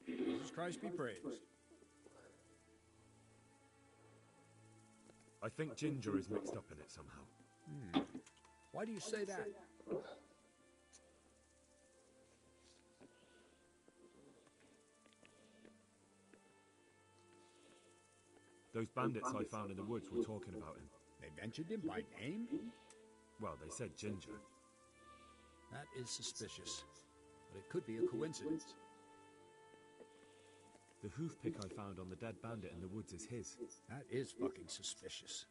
Jesus Christ be praised. I think ginger is mixed up in it somehow. Why do you say that? Those bandits I found in the woods were talking about him. They mentioned him by name? Well, they said ginger. That is suspicious. But it could be a coincidence. The hoof pick I found on the dead bandit in the woods is his. That is fucking suspicious.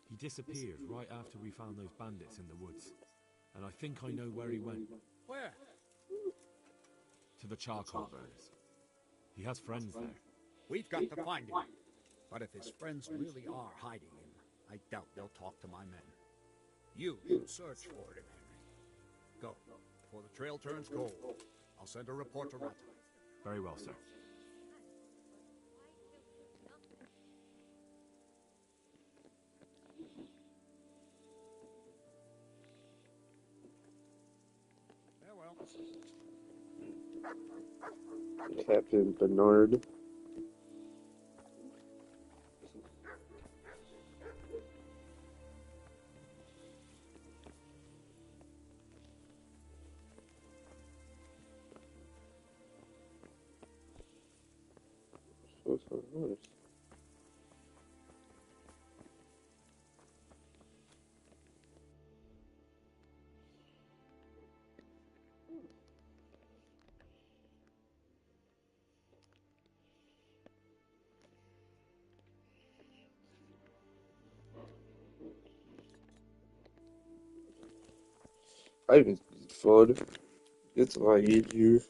He disappeared right after we found those bandits in the woods. And I think I know where he went. Where? To the charcoal burners. He has friends there. We've got to find him. But if his friends really are hiding him, I doubt they'll talk to my men. You search for him, Henry. Go. Before the trail turns cold, I'll send a report to Rata. Very well, sir. Farewell. Captain Bernard. What's on horse? I bin voll. Jetzt reingeht hier.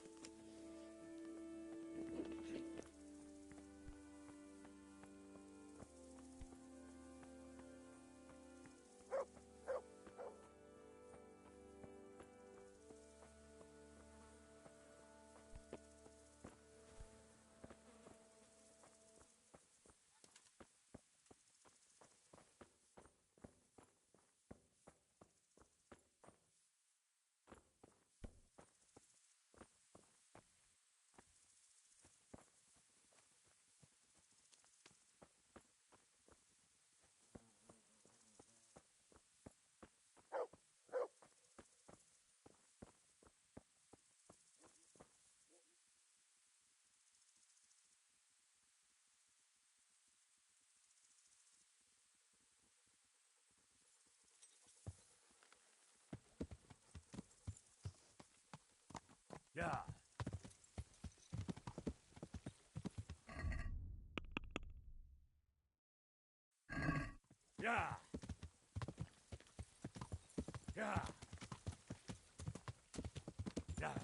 Yeah. Yeah. Yeah. Yeah.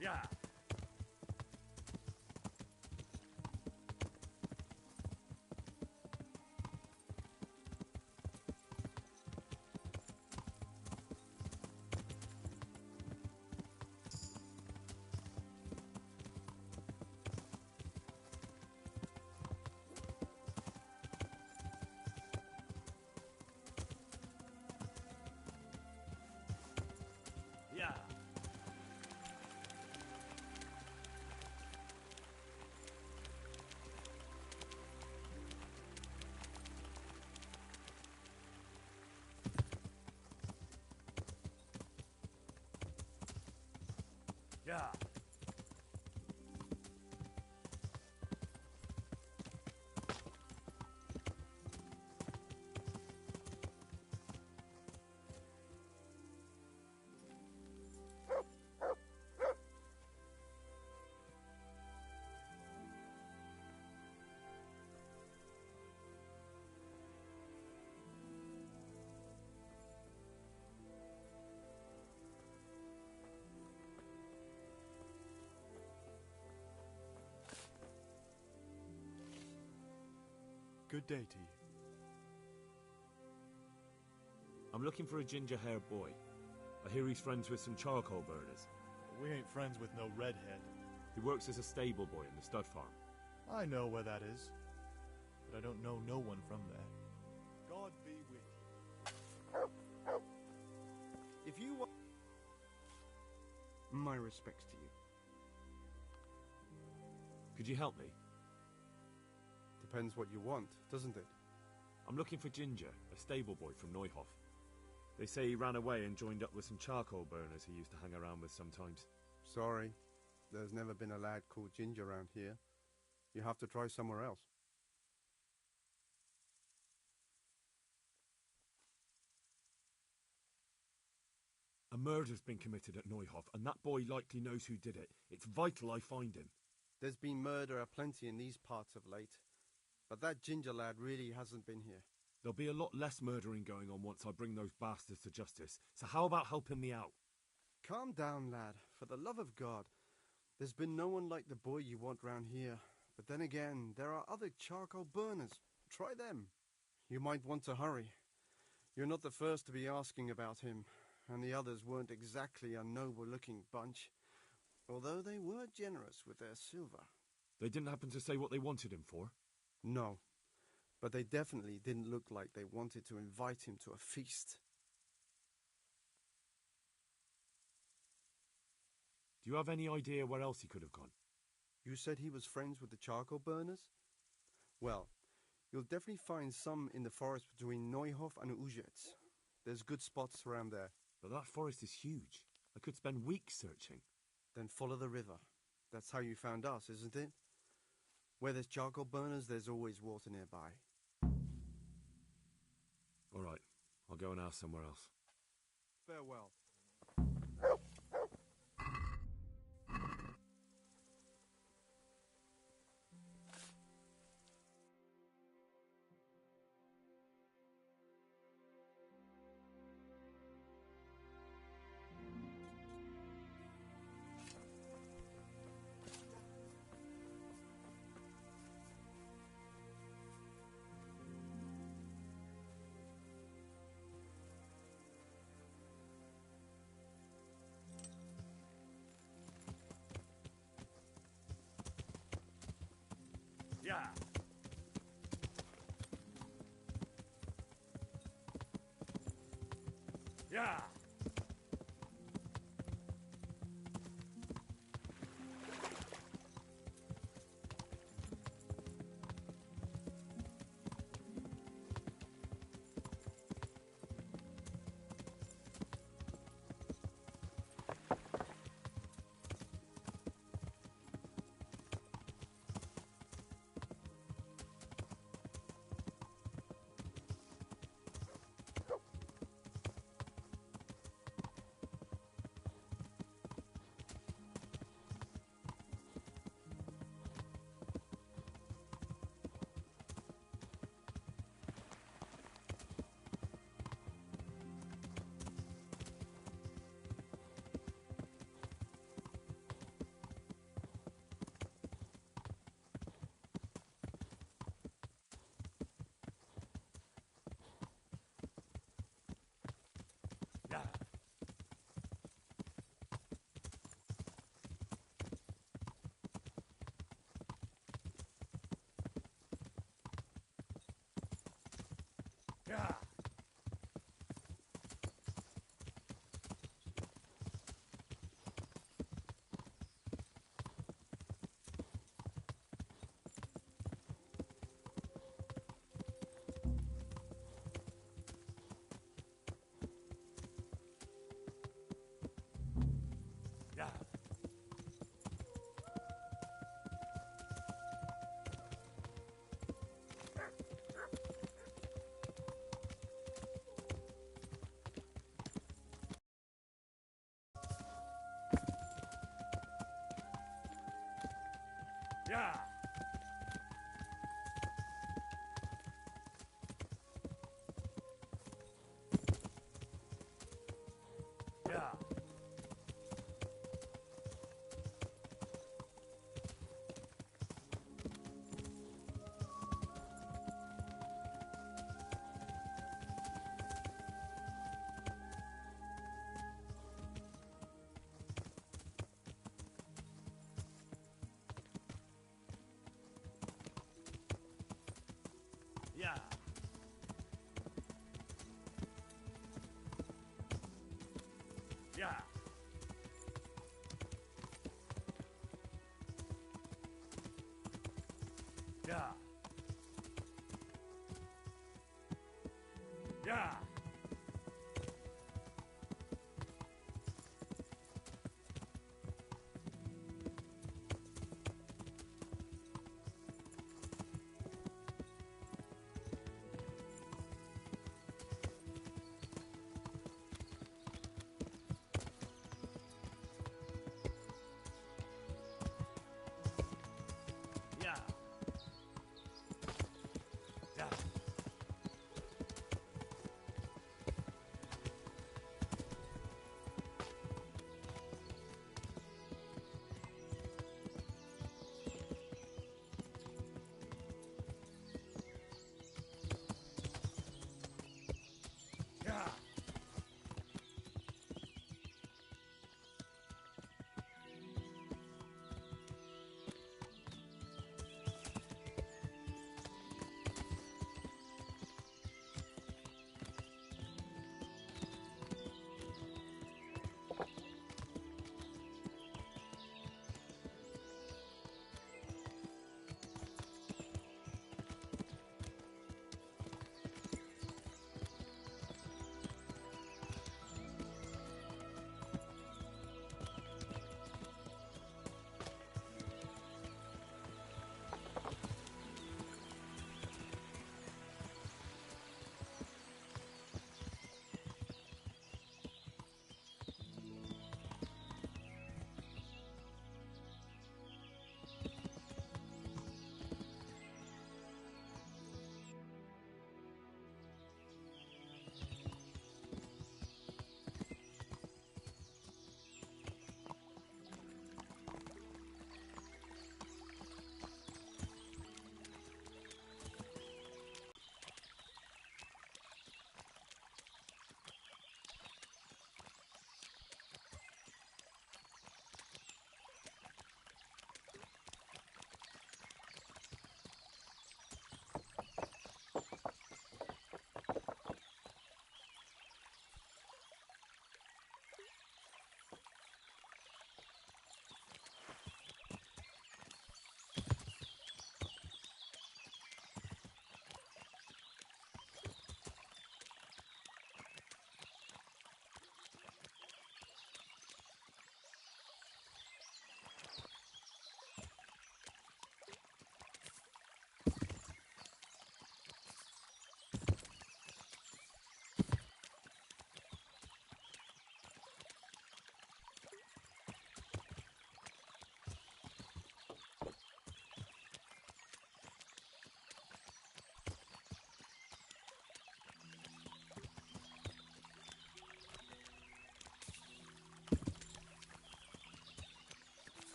Yeah. Yeah. Yeah. Good day to you. I'm looking for a ginger-haired boy. I hear he's friends with some charcoal burners. We ain't friends with no redhead. He works as a stable boy in the stud farm. I know where that is, but I don't know no one from there. God be with you. If you want... My respects to you. Could you help me? Depends what you want, doesn't it? I'm looking for Ginger, a stable boy from Neuhof. They say he ran away and joined up with some charcoal burners he used to hang around with sometimes. Sorry, there's never been a lad called Ginger around here. You have to try somewhere else. A murder's been committed at Neuhof, and that boy likely knows who did it. It's vital I find him. There's been murder aplenty in these parts of late, but that Ginger lad really hasn't been here. There'll be a lot less murdering going on once I bring those bastards to justice, so how about helping me out? Calm down, lad, for the love of God. There's been no one like the boy you want round here, but then again, there are other charcoal burners. Try them. You might want to hurry. You're not the first to be asking about him, and the others weren't exactly a noble-looking bunch, although they were generous with their silver. They didn't happen to say what they wanted him for? No, but they definitely didn't look like they wanted to invite him to a feast. Do you have any idea where else he could have gone? You said he was friends with the charcoal burners? Well, you'll definitely find some in the forest between Neuhof and Ujetz. There's good spots around there. But that forest is huge. I could spend weeks searching. Then follow the river. That's how you found us, isn't it? Where there's charcoal burners, there's always water nearby. All right, I'll go and ask somewhere else. Farewell. Yeah. Yeah. Yeah. Yeah. Yeah. Yeah. Yeah. Yeah. Yeah.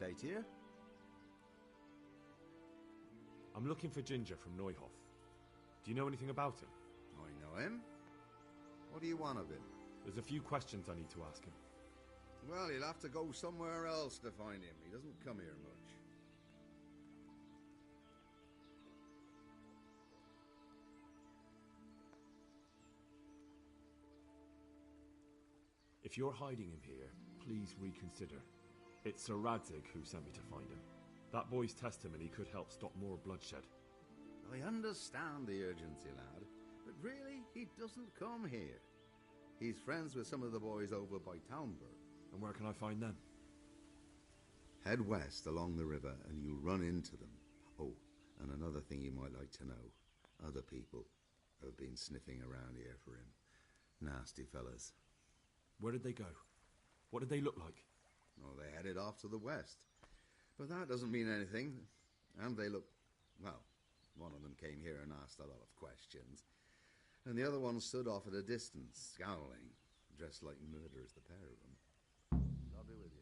estate here? I'm looking for Ginger from Neuhof. Do you know anything about him? I know him. What do you want of him? There's a few questions I need to ask him. Well, you'll have to go somewhere else to find him. He doesn't come here much. If you're hiding him here, please reconsider. It's Sir Radzig who sent me to find him. That boy's testimony could help stop more bloodshed. I understand the urgency, lad, but really, he doesn't come here. He's friends with some of the boys over by Townburg. And where can I find them? Head west along the river and you'll run into them. Oh, and another thing you might like to know. Other people have been sniffing around here for him. Nasty fellas. Where did they go? What did they look like? Oh, they headed off to the west. But that doesn't mean anything. And they look... well, one of them came here and asked a lot of questions. And the other one stood off at a distance, scowling, dressed like murderers, the pair of them. I'll be with you.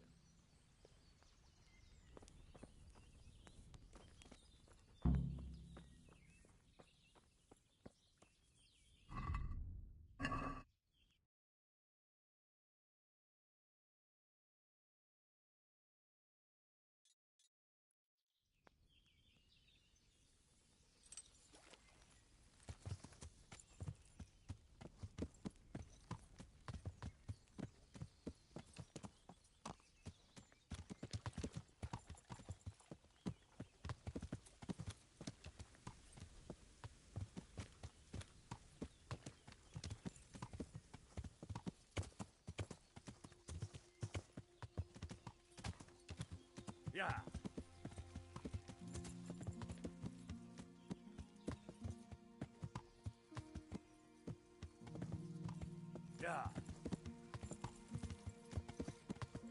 Yeah. Yeah.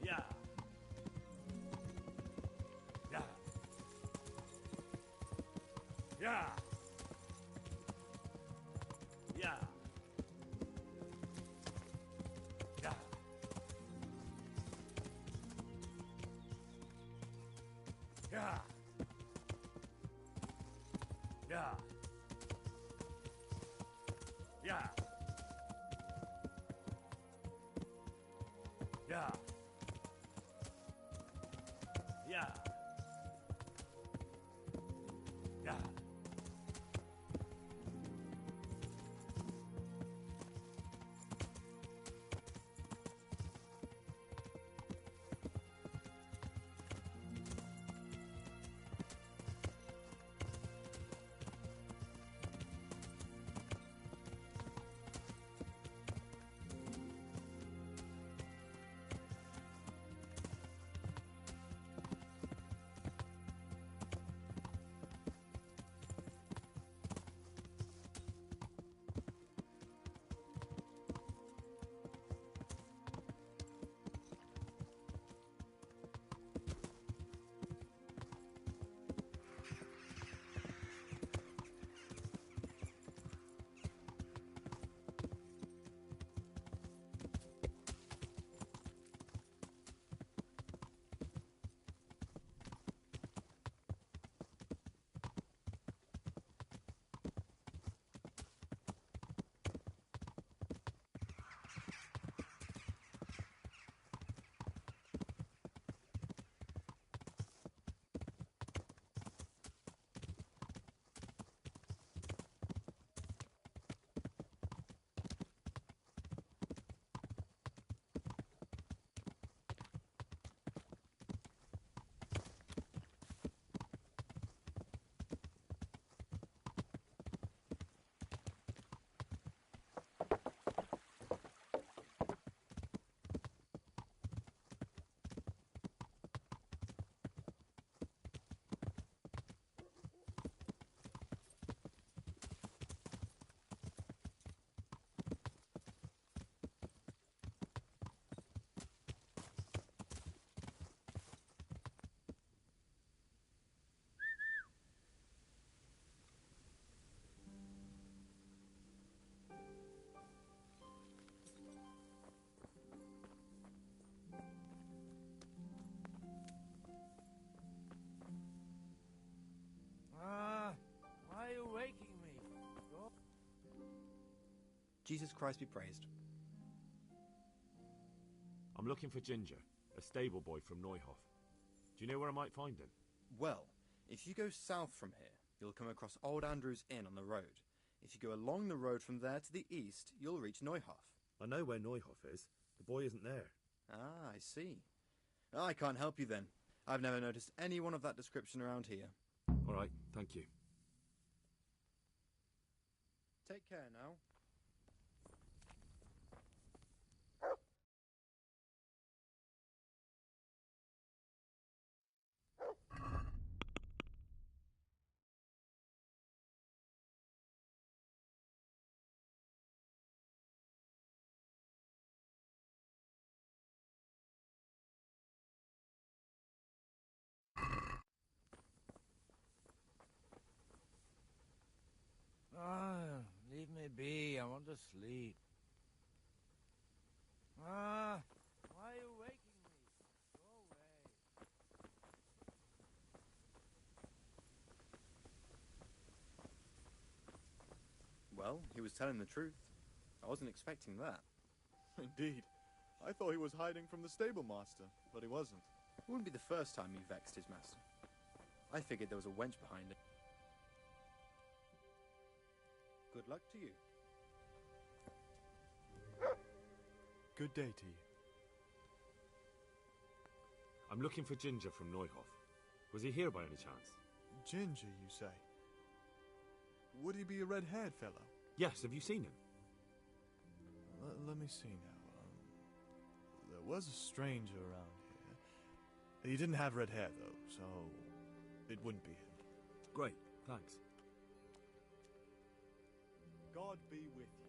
Yeah. Yeah. Yeah. Yeah. Yeah. Yeah. Yeah. Yeah. Yeah. Yeah. Yeah. Jesus Christ be praised. I'm looking for Ginger, a stable boy from Neuhof. Do you know where I might find him? Well, if you go south from here, you'll come across Old Andrew's Inn on the road. If you go along the road from there to the east, you'll reach Neuhof. I know where Neuhof is. The boy isn't there. Ah, I see. I can't help you then. I've never noticed anyone of that description around here. All right, thank you. Take care now. Ah, leave me be. I want to sleep. Ah, why are you waking me? Go away. Well, he was telling the truth. I wasn't expecting that. Indeed. I thought he was hiding from the stable master, but he wasn't. It wouldn't be the first time he vexed his master. I figured there was a wench behind it. Good luck to you. Good day to you. I'm looking for Ginger from Neuhof. Was he here by any chance? Ginger, you say? Would he be a red-haired fellow? Yes, have you seen him? Let me see now. There was a stranger around here. He didn't have red hair, though, so it wouldn't be him. Great, thanks. God be with you.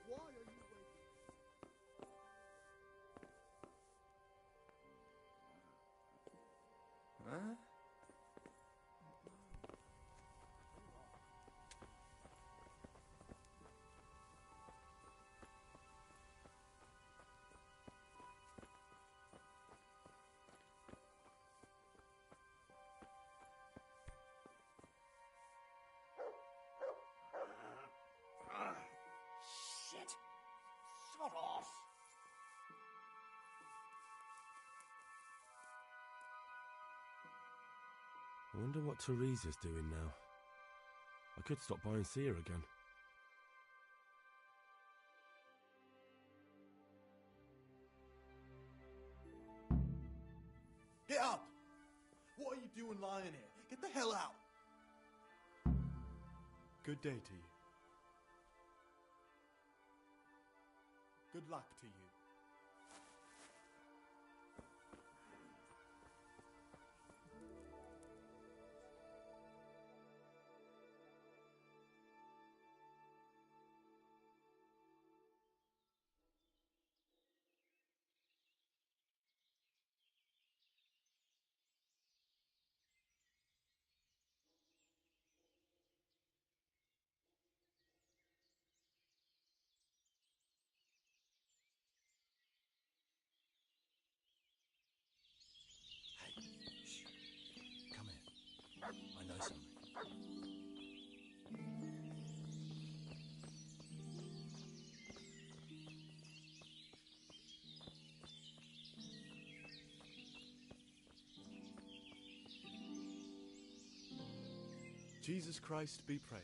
Why are you waiting? Huh? Shit! Sod off! I wonder what Teresa's doing now. I could stop by and see her again. Get up! What are you doing lying here? Get the hell out! Good day to you. Good luck to you. Come here. I know something. Jesus Christ be praised.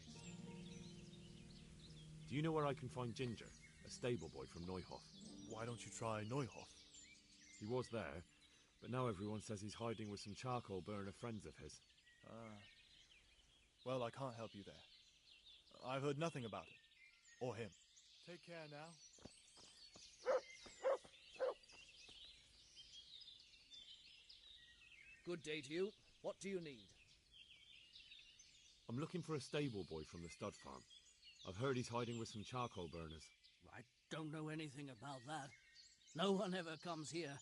Do you know where I can find Ginger, a stable boy from Neuhof? Why don't you try Neuhof? He was there, but now everyone says he's hiding with some charcoal burner friends of his. Ah. Well, I can't help you there. I've heard nothing about it. Or him. Take care now. Good day to you. What do you need? I'm looking for a stable boy from the stud farm. I've heard he's hiding with some charcoal burners. I don't know anything about that. No one ever comes here,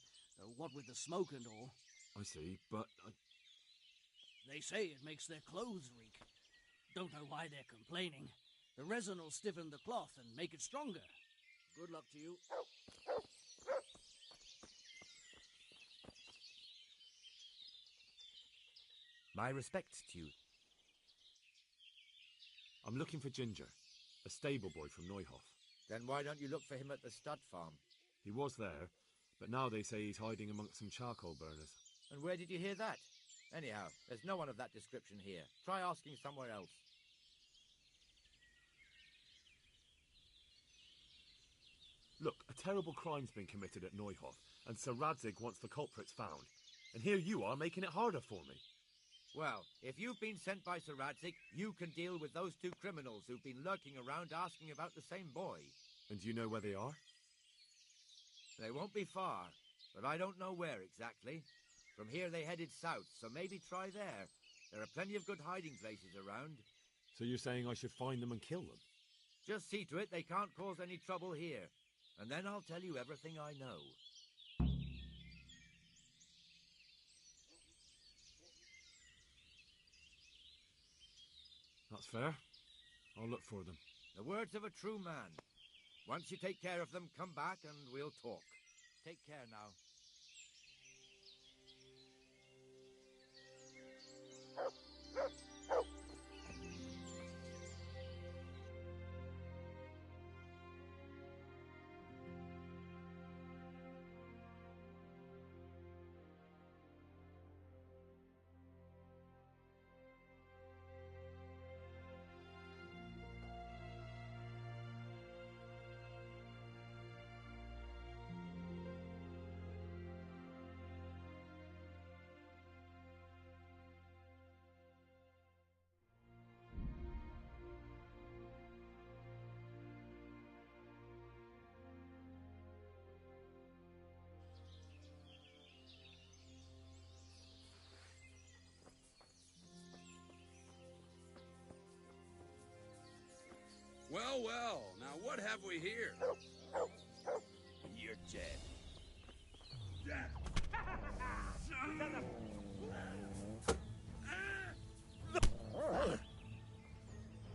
what with the smoke and all. I see, but They say it makes their clothes reek. Don't know why they're complaining. The resin will stiffen the cloth and make it stronger. Good luck to you. My respects to you. I'm looking for Ginger, a stable boy from Neuhof. Then why don't you look for him at the stud farm? He was there, but now they say he's hiding amongst some charcoal burners. And where did you hear that? Anyhow, there's no one of that description here. Try asking somewhere else. Look, a terrible crime's been committed at Neuhof, and Sir Radzig wants the culprits found. And here you are making it harder for me. Well, if you've been sent by Sir Radzig, you can deal with those two criminals who've been lurking around asking about the same boy. And do you know where they are? They won't be far, but I don't know where exactly. From here they headed south, so maybe try there. There are plenty of good hiding places around. So you're saying I should find them and kill them? Just see to it they can't cause any trouble here. And then I'll tell you everything I know. That's fair. I'll look for them. The words of a true man. Once you take care of them, come back and we'll talk. Take care now. Well, well, now what have we here? You're dead.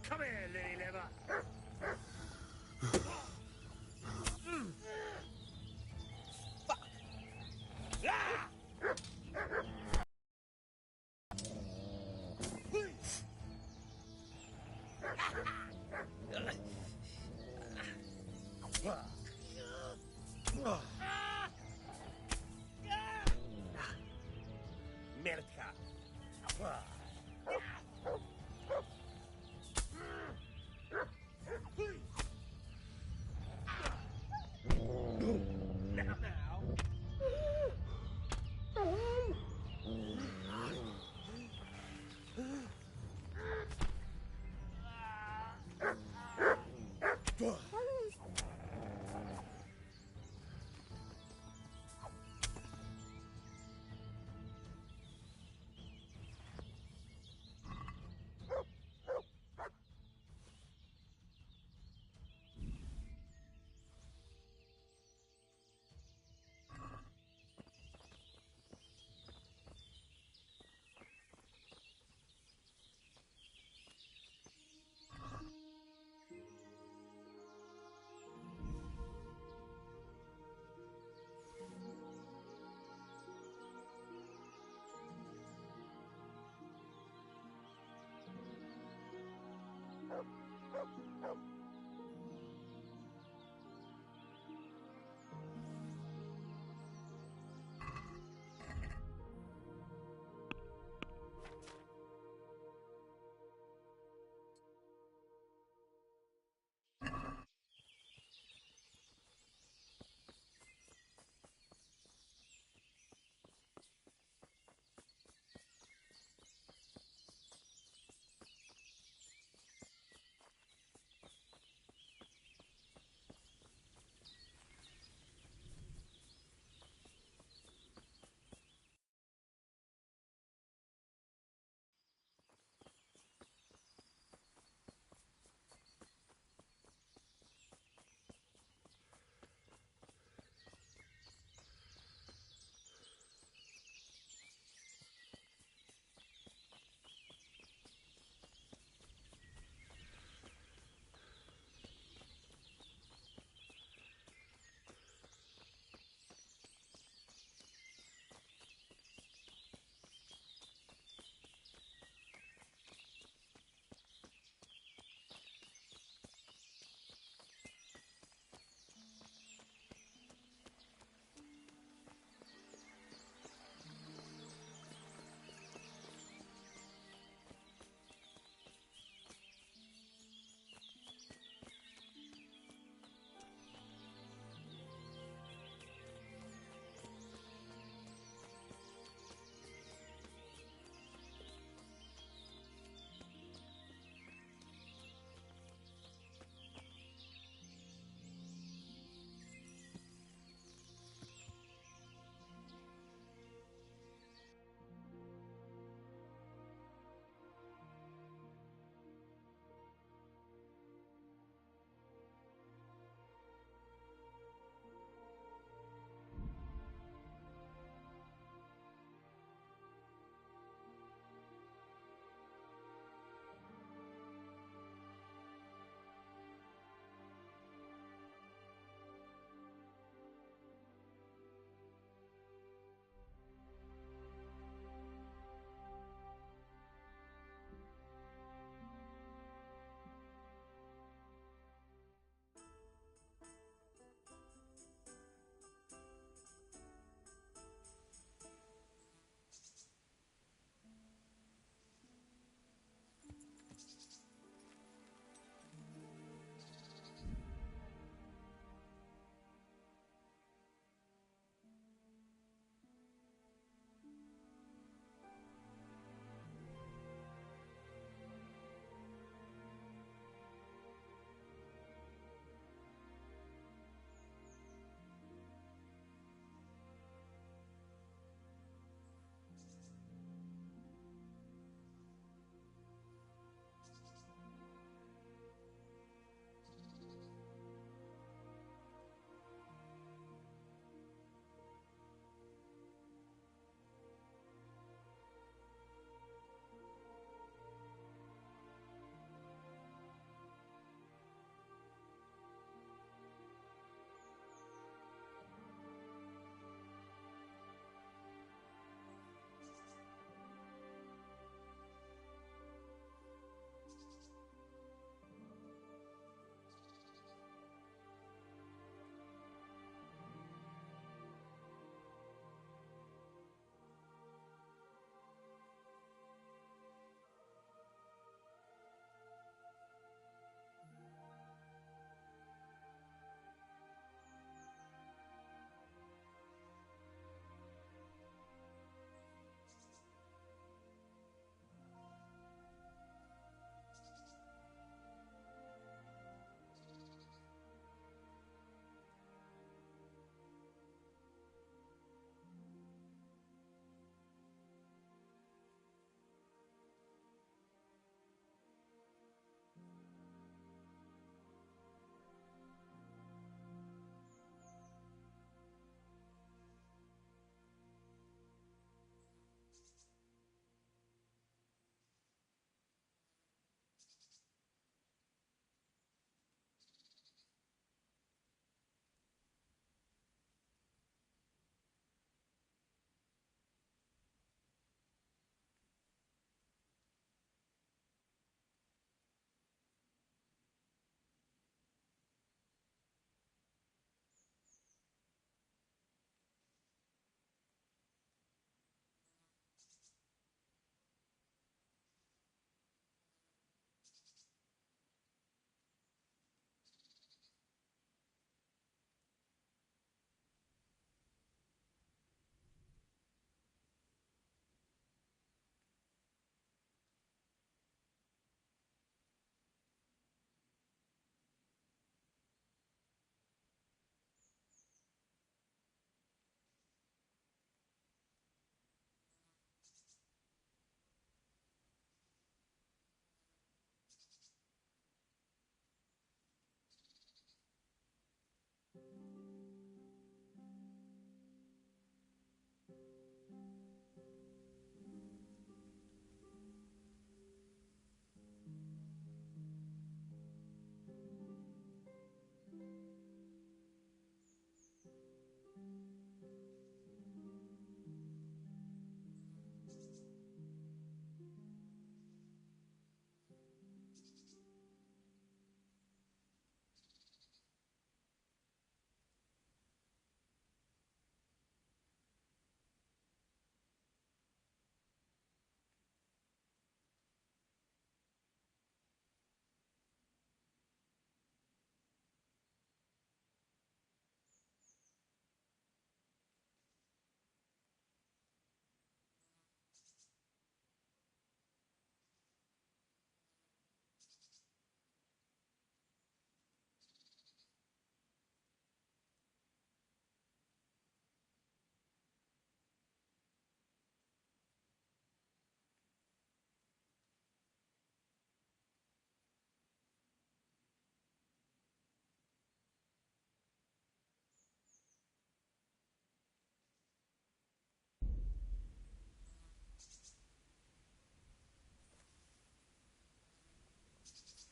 Come here, lily liver.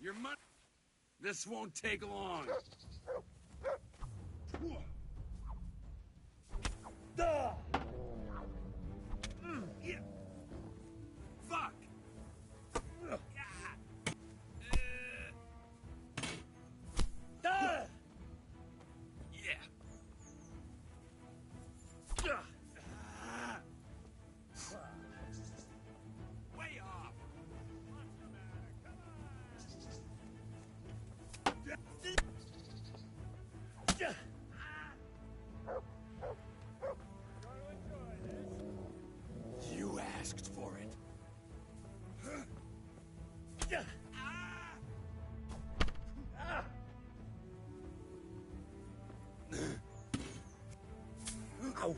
Your money. This won't take long. Yeah. Fuck. Yeah. Way off. You asked for it. Ow.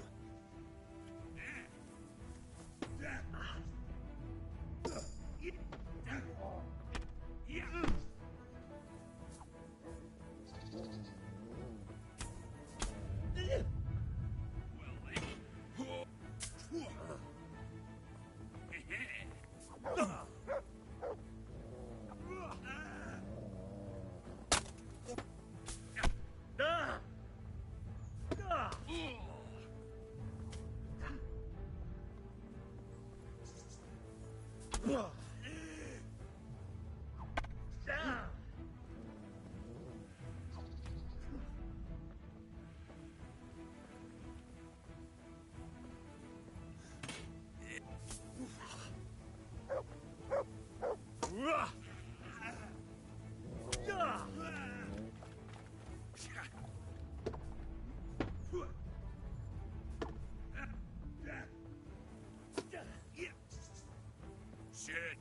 Shit.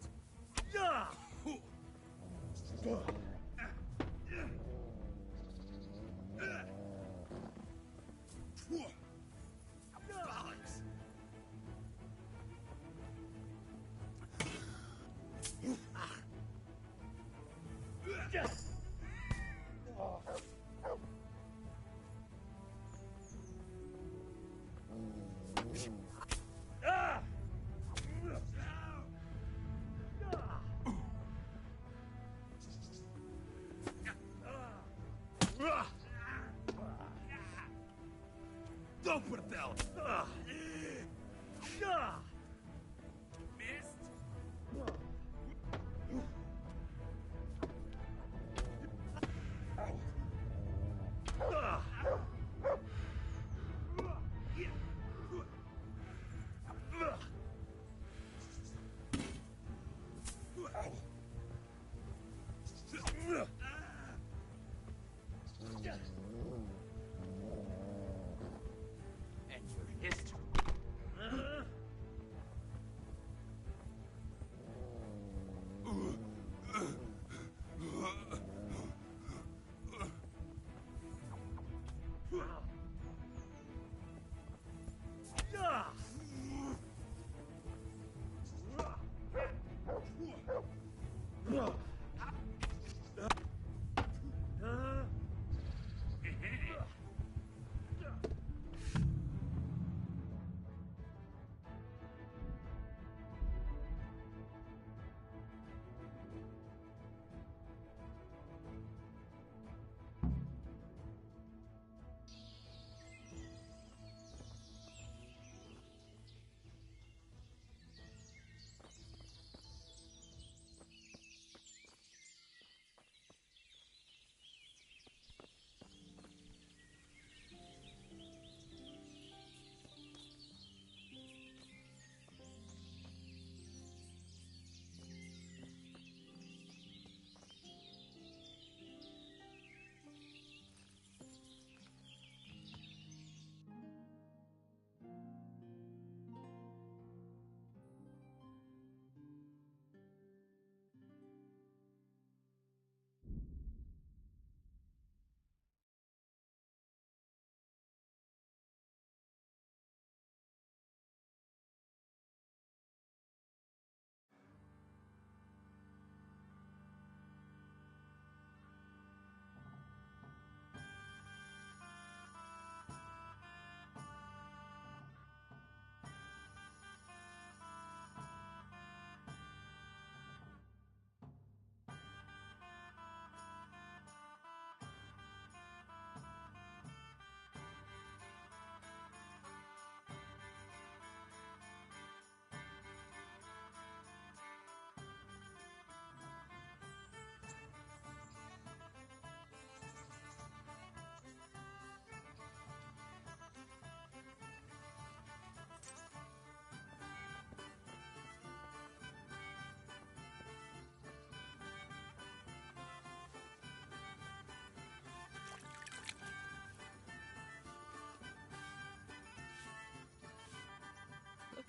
Bollocks. Don't put a bell. Missed. And your history.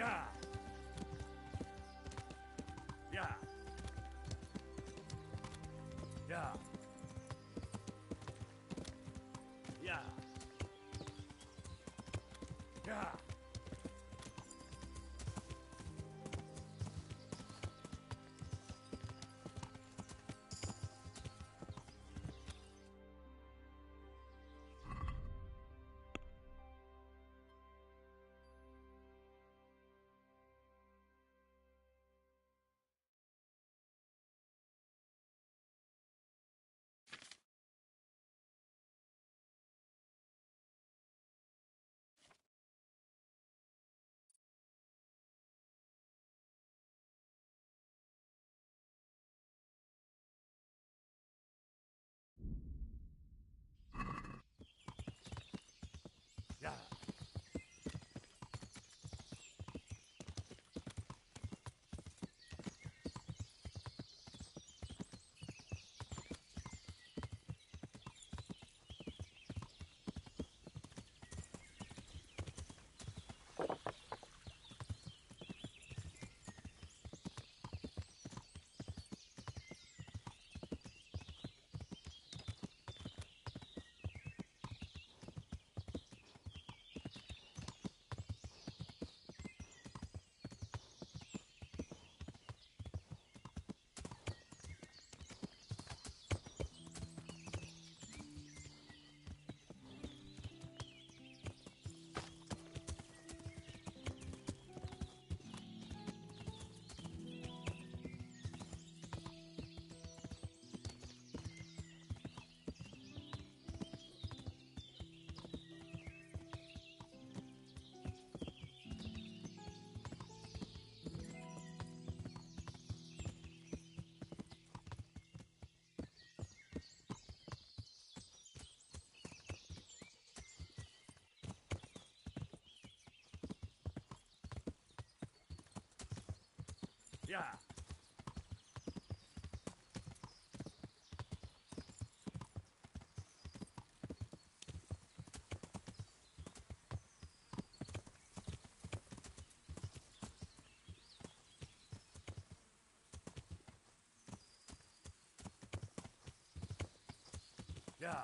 Yeah. Yeah. Yeah. Yeah. Yeah. Yeah. Yeah. Yeah.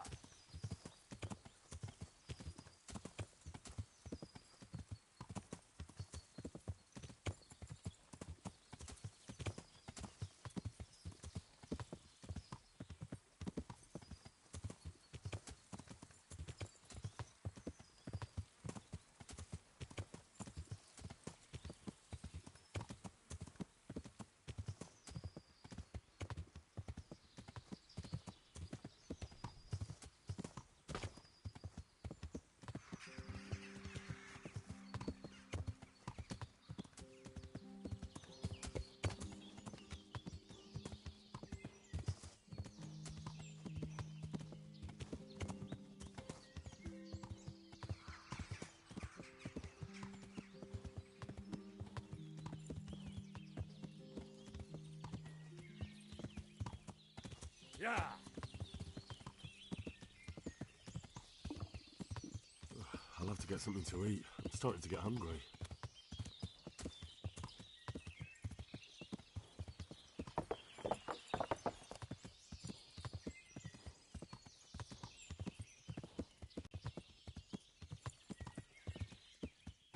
Yeah. I'll have to get something to eat. I'm starting to get hungry.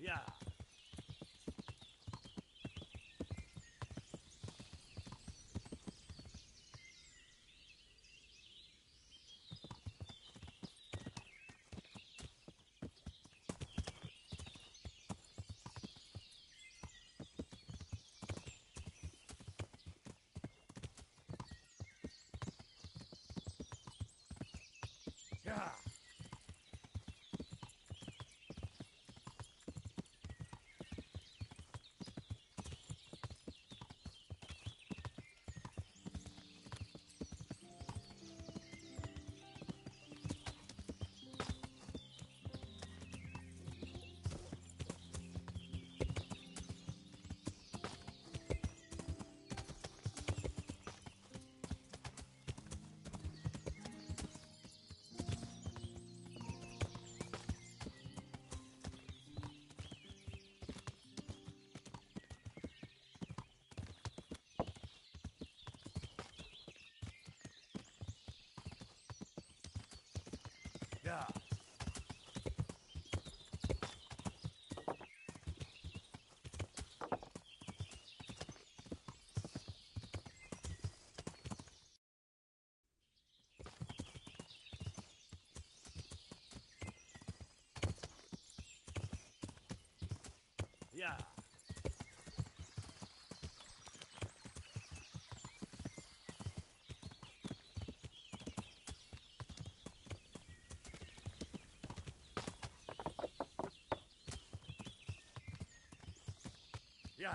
Yeah. Yeah. Yeah. Yeah.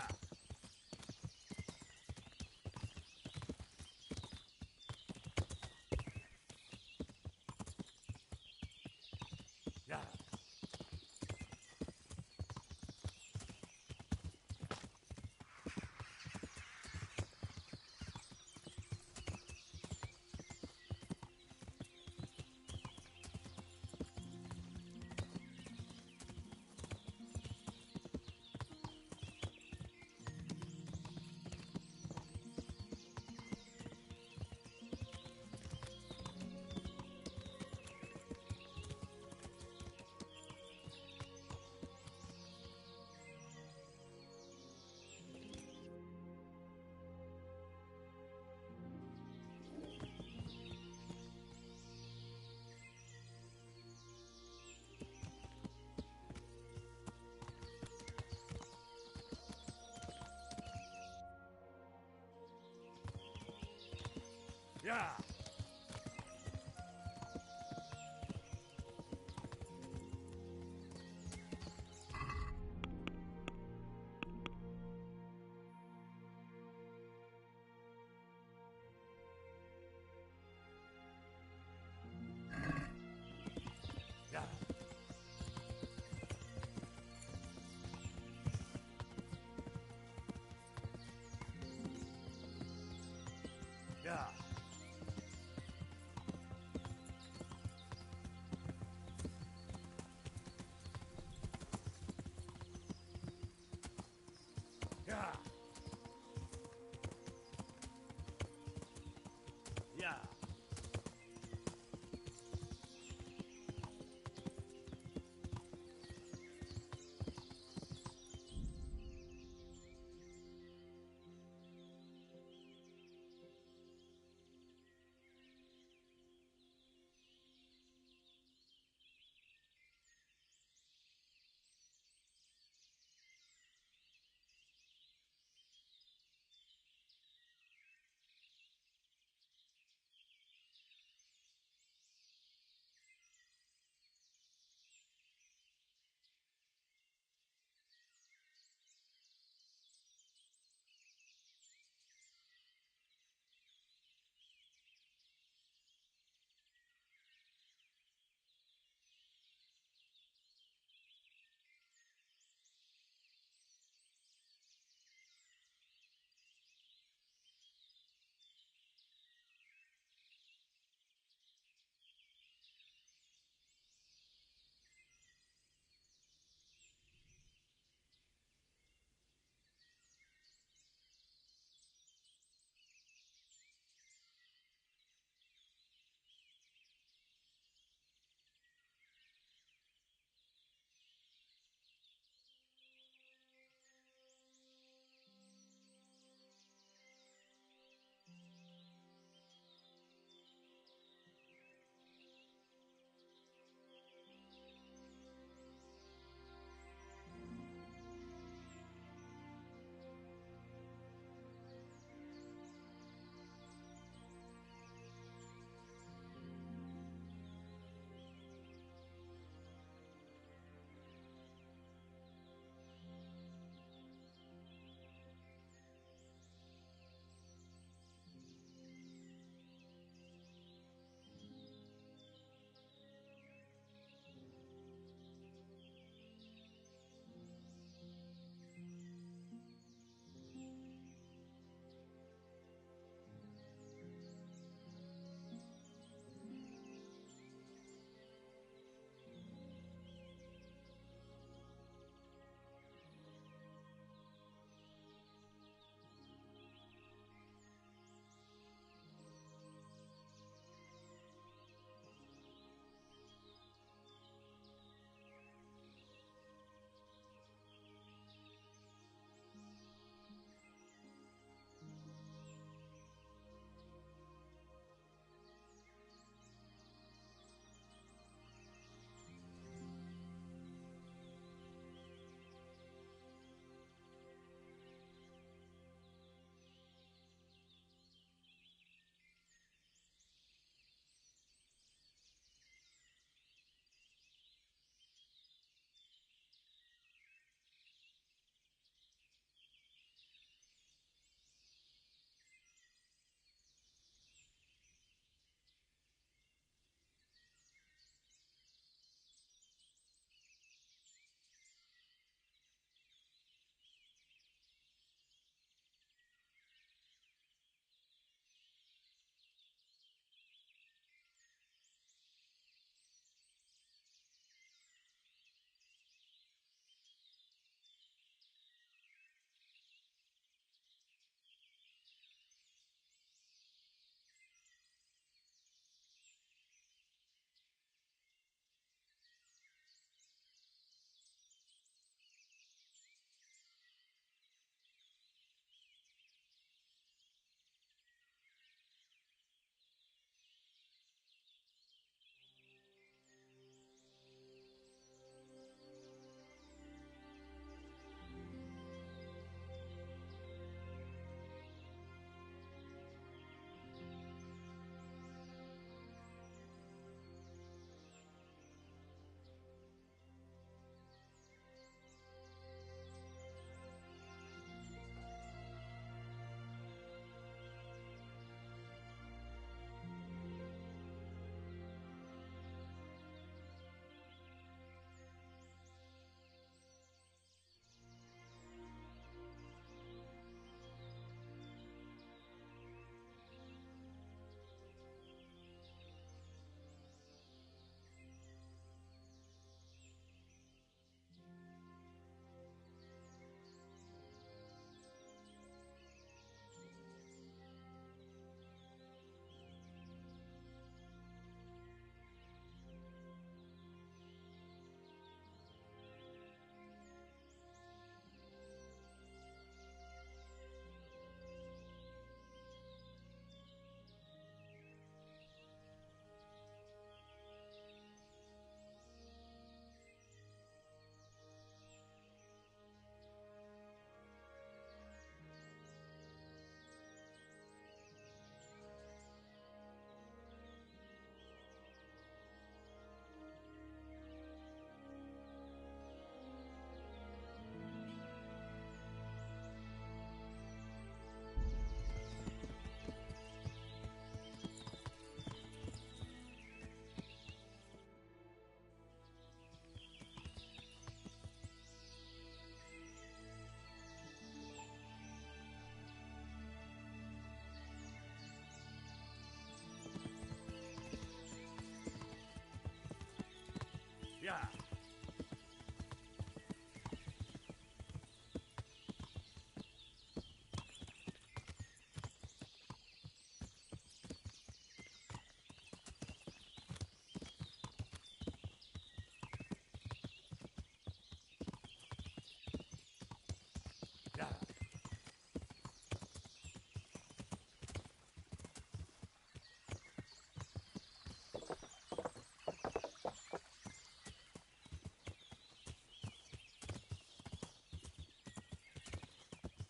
Yeah. Yeah. Yeah. Yeah. Yeah. Yeah.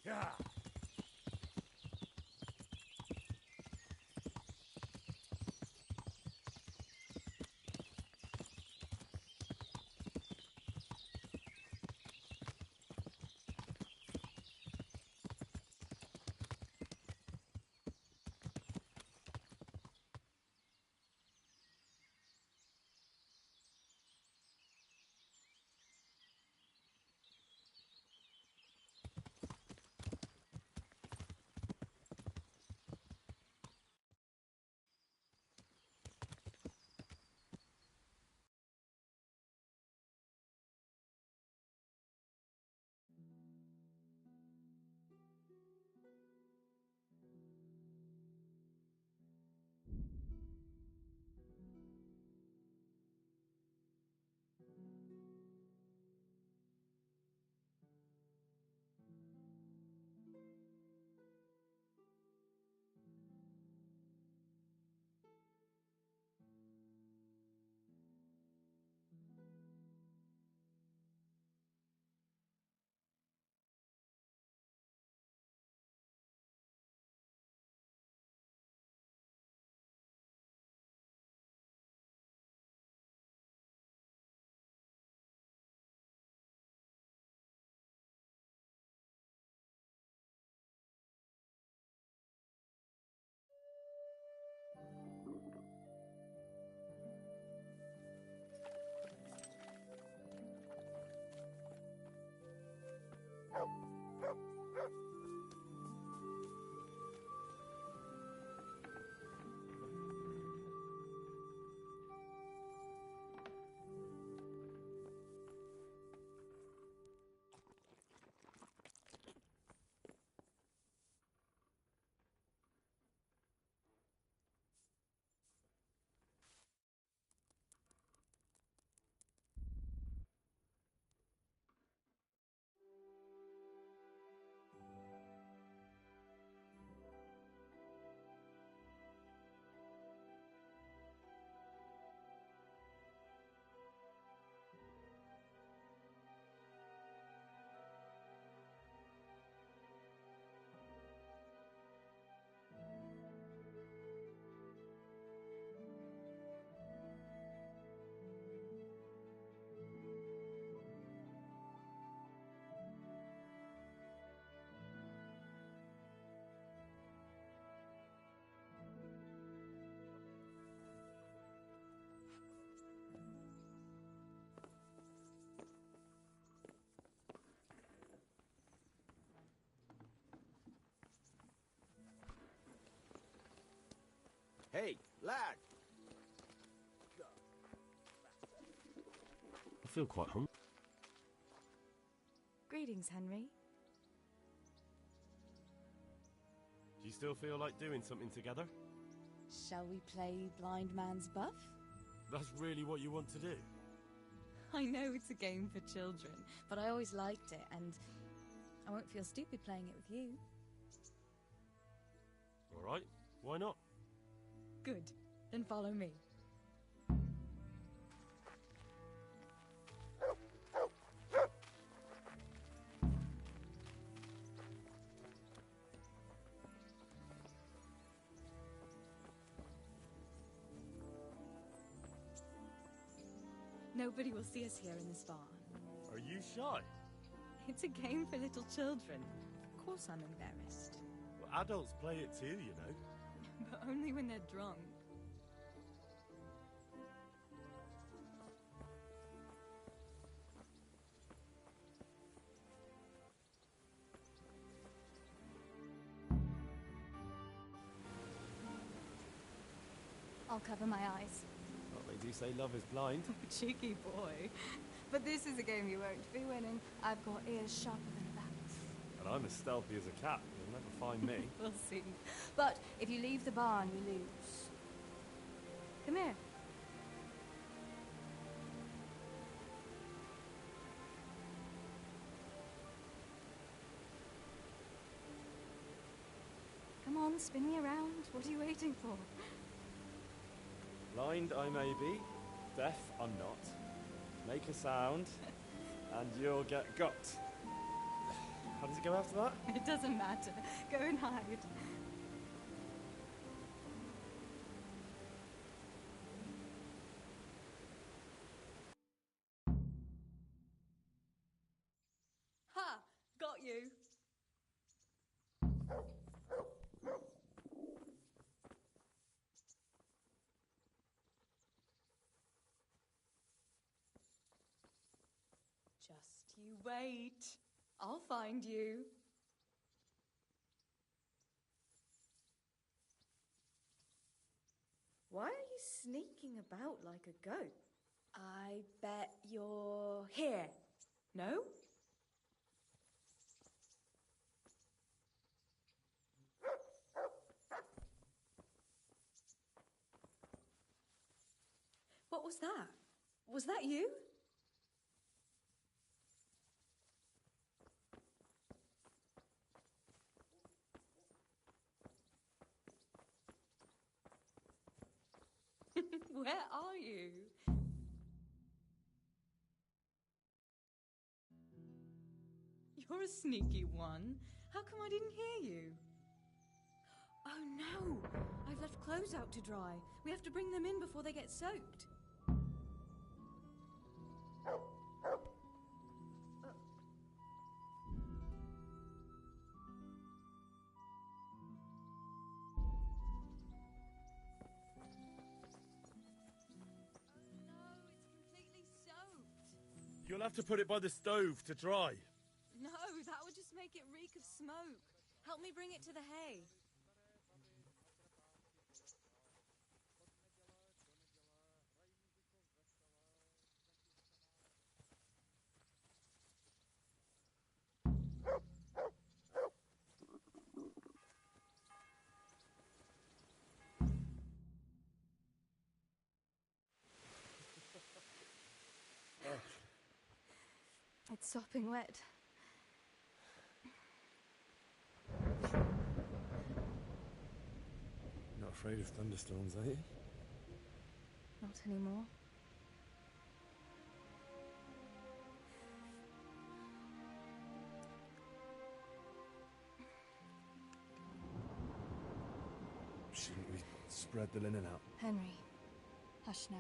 Yeah. Hey, lad! I feel quite hungry. Greetings, Henry. Do you still feel like doing something together? Shall we play Blind Man's Buff? That's really what you want to do? I know it's a game for children, but I always liked it, and I won't feel stupid playing it with you. All right, why not? Good. Then follow me. Nobody will see us here in this barn. Are you shy? It's a game for little children. Of course I'm embarrassed. Well, adults play it too, you know. But only when they're drunk. I'll cover my eyes. Well, they do say love is blind. Cheeky boy. But this is a game you won't be winning. I've got ears sharper than bats. And I'm as stealthy as a cat. You'll never find me. We'll see. But if you leave the barn, you lose. Come here. Come on, spin me around. What are you waiting for? Blind I may be, deaf I'm not. Make a sound, and you'll get got. How does it go after that? It doesn't matter. Go and hide. Ha! Got you. Just you wait. I'll find you. Why are you sneaking about like a goat? I bet you're here. No? What was that? Was that you? Where are you? You're a sneaky one. How come I didn't hear you? Oh no! I've left clothes out to dry. We have to bring them in before they get soaked. You'll have to put it by the stove to dry. No, that would just make it reek of smoke. Help me bring it to the hay. It's sopping wet. Not afraid of thunderstorms, are you? Not anymore. Shouldn't we spread the linen out? Henry, hush now.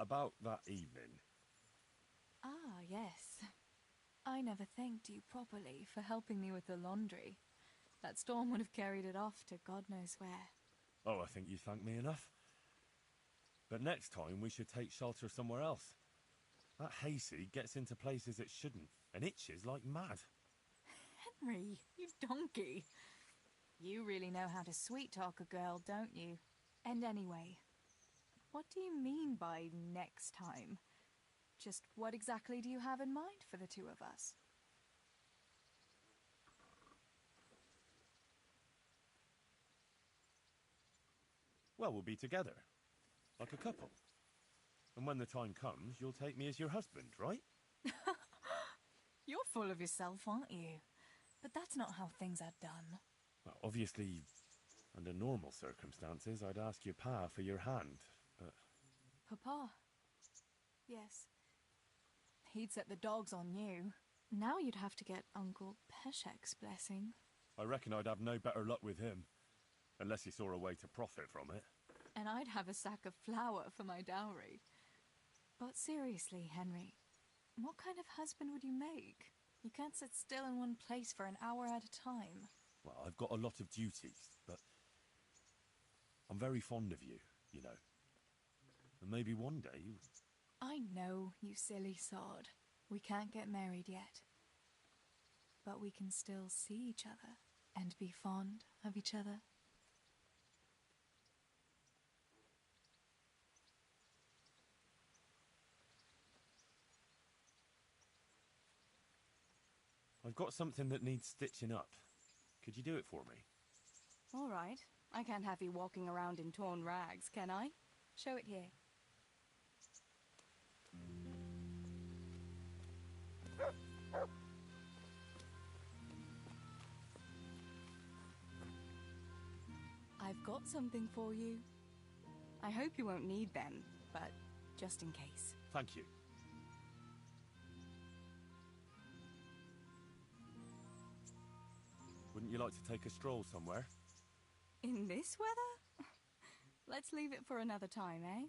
About that evening. Ah, yes. I never thanked you properly for helping me with the laundry. That storm would have carried it off to God knows where. Oh, I think you thanked me enough. But next time we should take shelter somewhere else. That hayseed gets into places it shouldn't and itches like mad. Henry, you donkey. You really know how to sweet-talk a girl, don't you? And anyway, what do you mean by next time? Just what exactly do you have in mind for the two of us? Well, we'll be together. Like a couple. And when the time comes, you'll take me as your husband, right? You're full of yourself, aren't you? But that's not how things are done. Well, obviously, under normal circumstances, I'd ask your pa for your hand, but... Papa? Yes. He'd set the dogs on you. Now you'd have to get Uncle Peshek's blessing. I reckon I'd have no better luck with him. Unless he saw a way to profit from it. And I'd have a sack of flour for my dowry. But seriously, Henry, what kind of husband would you make? You can't sit still in one place for an hour at a time. Well, I've got a lot of duties, but I'm very fond of you, you know. And maybe one day you... I know, you silly sod. We can't get married yet. But we can still see each other and be fond of each other. I've got something that needs stitching up. Could you do it for me? All right. I can't have you walking around in torn rags, can I? Show it here. I've got something for you. I hope you won't need them, but just in case. Thank you. Wouldn't you like to take a stroll somewhere? In this weather? Let's leave it for another time, eh?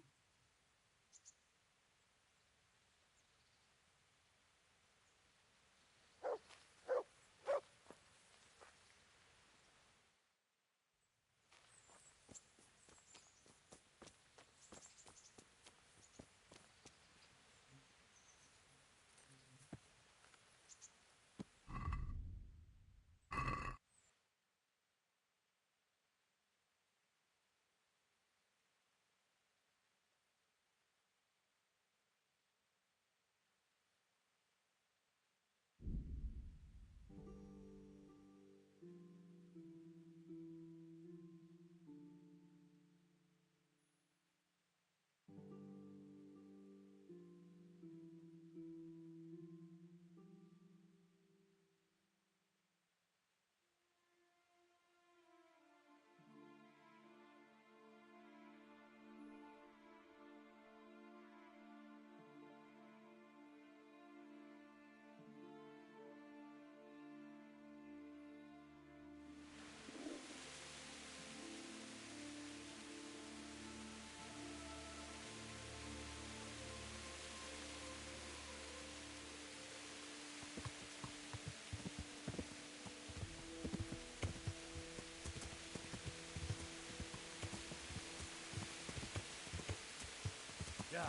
Yeah.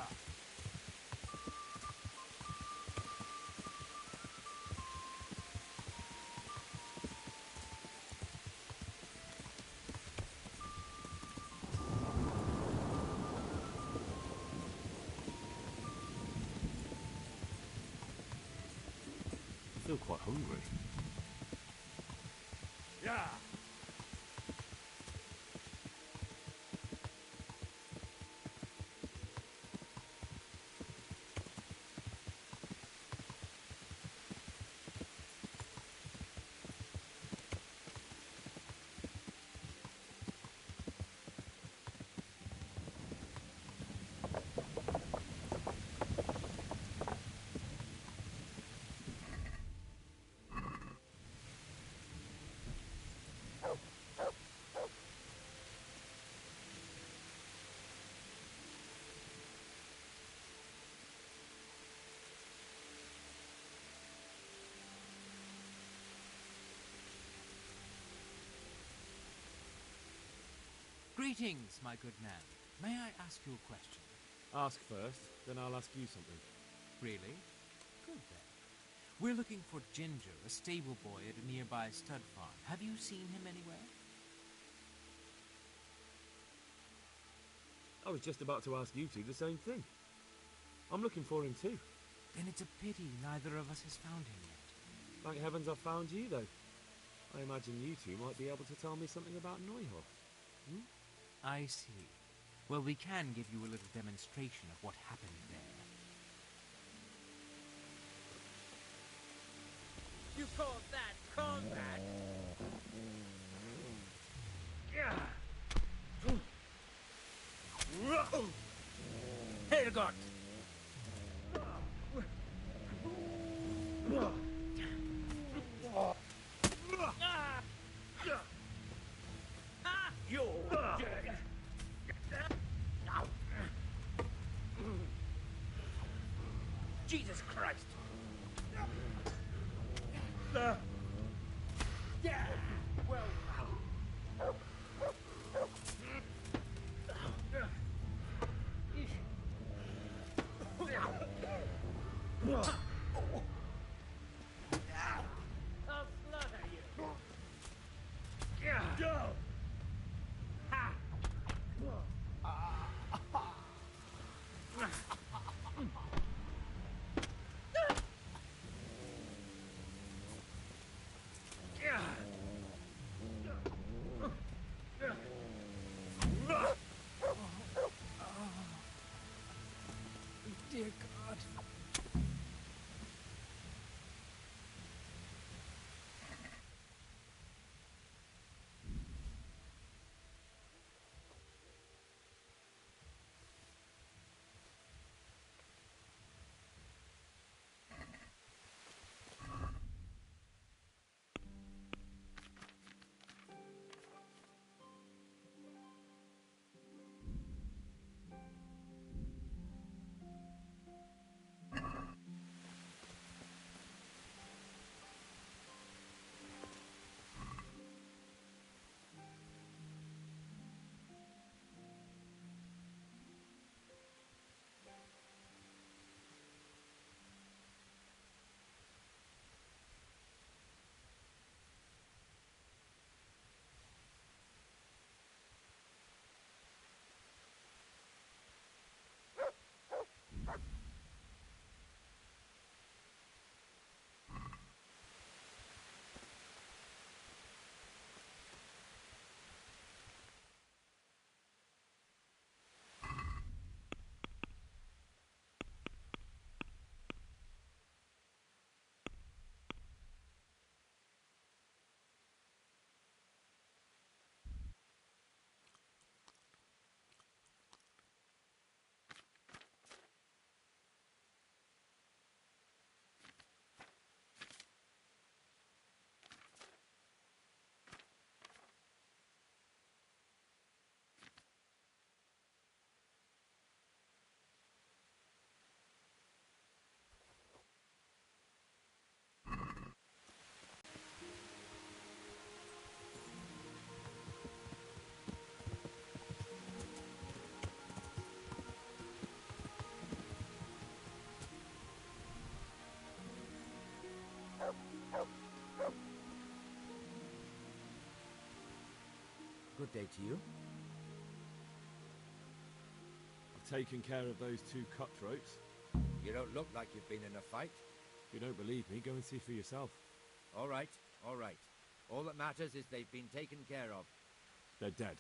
I feel quite hungry. Yeah. Greetings, my good man. May I ask you a question? Ask first, then I'll ask you something. Really? Good then. We're looking for Ginger, a stable boy at a nearby stud farm. Have you seen him anywhere? I was just about to ask you two the same thing. I'm looking for him too. Then it's a pity neither of us has found him yet. Thank heavens I've found you, though. I imagine you two might be able to tell me something about Neuhof. Hmm? I see. Well, we can give you a little demonstration of what happened there. Call that combat! Herrgott! You're dead! Jesus Christ! Well, I'll slaughter you! Go! Ha! Dear God. Good day to you. I've taken care of those two cutthroats. You don't look like you've been in a fight. If you don't believe me, go and see for yourself. All right, all right. All that matters is they've been taken care of. They're dead.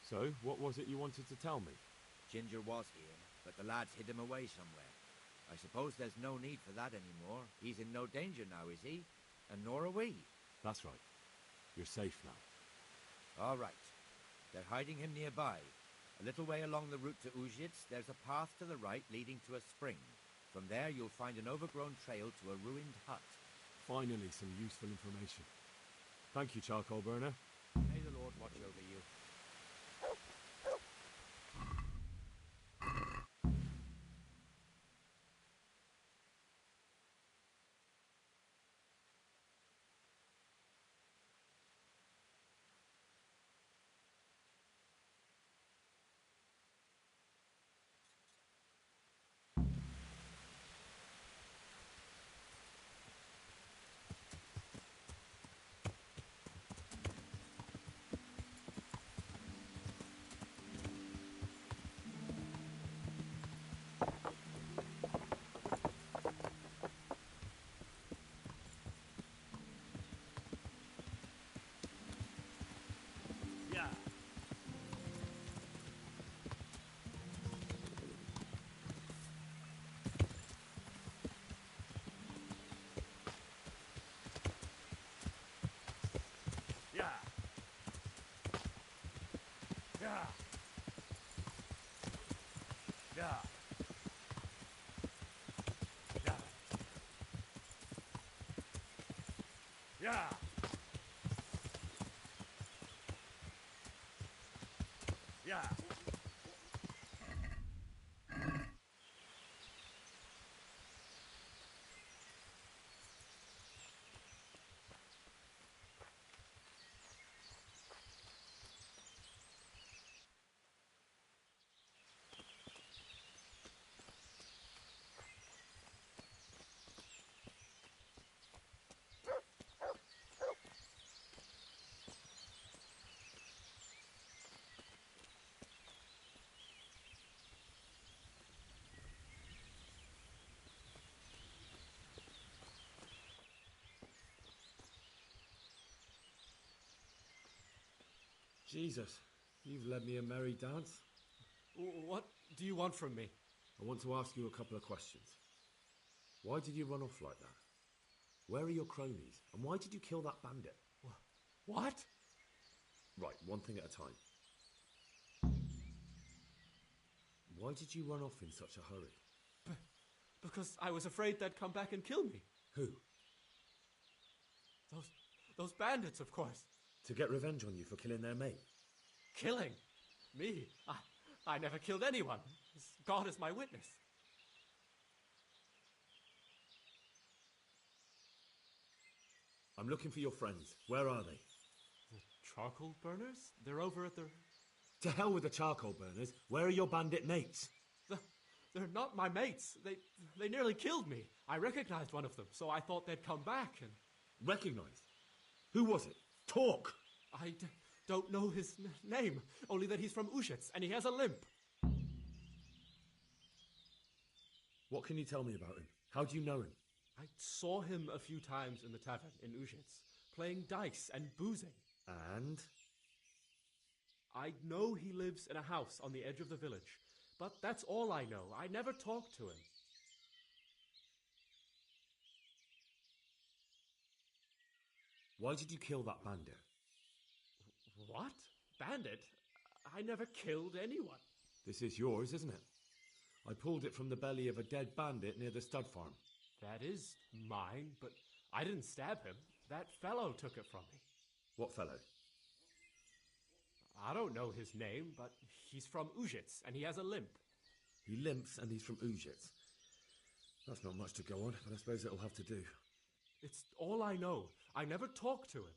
So, what was it you wanted to tell me? Ginger was here, but the lads hid him away somewhere. I suppose there's no need for that anymore. He's in no danger now, is he? And nor are we. That's right. You're safe now. All right. They're hiding him nearby. A little way along the route to Uzhitz, there's a path to the right leading to a spring. From there, you'll find an overgrown trail to a ruined hut. Finally, some useful information. Thank you, charcoal burner. May the Lord watch over you. Yeah. Yeah. Jesus, you've led me a merry dance. What do you want from me? I want to ask you a couple of questions. Why did you run off like that? Where are your cronies? And why did you kill that bandit? What? Right, one thing at a time. Why did you run off in such a hurry? Because I was afraid they'd come back and kill me. Who? Those bandits, of course. To get revenge on you for killing their mate? Killing? Me? I never killed anyone. God is my witness. I'm looking for your friends. Where are they? The charcoal burners? They're over at the... To hell with the charcoal burners. Where are your bandit mates? They're not my mates. They nearly killed me. I recognized one of them, so I thought they'd come back and... Recognized? Who was it? Talk! I don't know his name, only that he's from Ushitz, and he has a limp. What can you tell me about him? How do you know him? I saw him a few times in the tavern in Ushitz, playing dice and boozing. And? I know he lives in a house on the edge of the village, but that's all I know. I never talked to him. Why did you kill that bandit? What? Bandit? I never killed anyone. This is yours, isn't it? I pulled it from the belly of a dead bandit near the stud farm. That is mine, but I didn't stab him. That fellow took it from me. What fellow? I don't know his name, but he's from Ushitz, and he has a limp. He limps and he's from Ushitz. That's not much to go on, but I suppose it'll have to do. It's all I know. I never talked to him.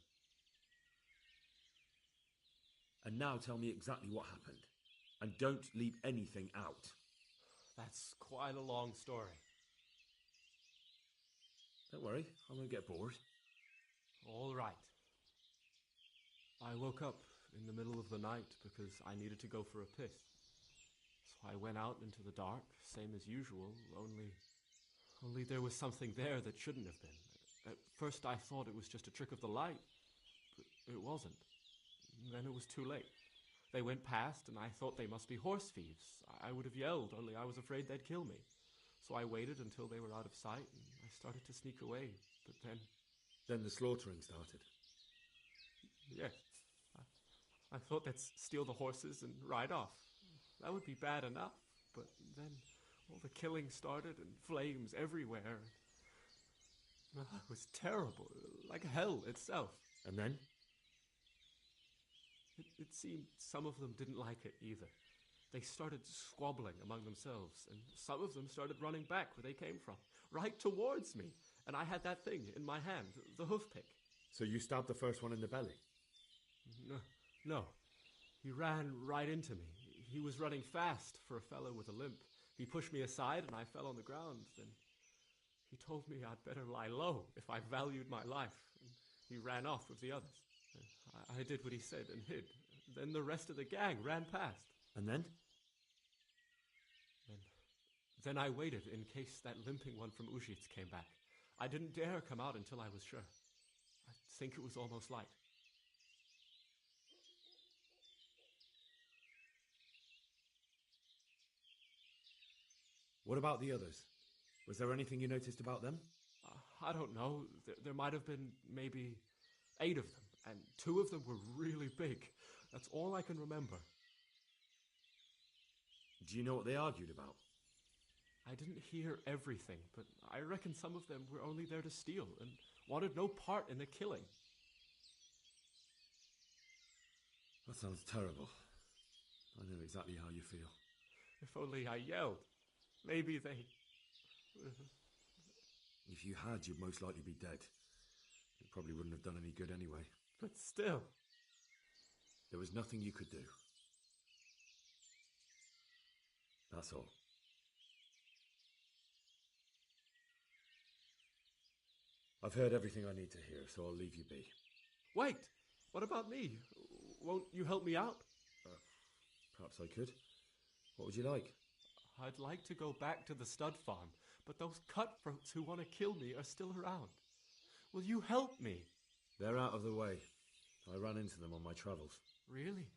And now tell me exactly what happened. And don't leave anything out. That's quite a long story. Don't worry, I won't get bored. All right. I woke up in the middle of the night because I needed to go for a piss. So I went out into the dark, same as usual, only there was something there that shouldn't have been. At first I thought it was just a trick of the light, but it wasn't. Then it was too late. They went past, and I thought they must be horse thieves. I would have yelled, only I was afraid they'd kill me. So I waited until they were out of sight, and I started to sneak away. But then... Then the slaughtering started? Yes. I thought they'd steal the horses and ride off. That would be bad enough. But then all the killing started, and flames everywhere. It was terrible, like hell itself. And then? It seemed some of them didn't like it either. They started squabbling among themselves, and some of them started running back where they came from, right towards me. And I had that thing in my hand, the hoof pick. So you stabbed the first one in the belly? No. He ran right into me. He was running fast for a fellow with a limp. He pushed me aside, and I fell on the ground. Then he told me I'd better lie low if I valued my life. And he ran off with the others. I did what he said and hid. Then the rest of the gang ran past. And then? Then I waited in case that limping one from Ushitz came back. I didn't dare come out until I was sure. I think it was almost light. What about the others? Was there anything you noticed about them? I don't know. There might have been maybe 8 of them, and 2 of them were really big. That's all I can remember. Do you know what they argued about? I didn't hear everything, but I reckon some of them were only there to steal and wanted no part in the killing. That sounds terrible. I know exactly how you feel. If only I yelled. Maybe they... If you had, you'd most likely be dead. It probably wouldn't have done any good anyway. But still... There was nothing you could do. That's all. I've heard everything I need to hear, so I'll leave you be. Wait! What about me? Won't you help me out? Perhaps I could. What would you like? I'd like to go back to the stud farm, but those cutthroats who want to kill me are still around. Will you help me? They're out of the way. I ran into them on my travels. Really?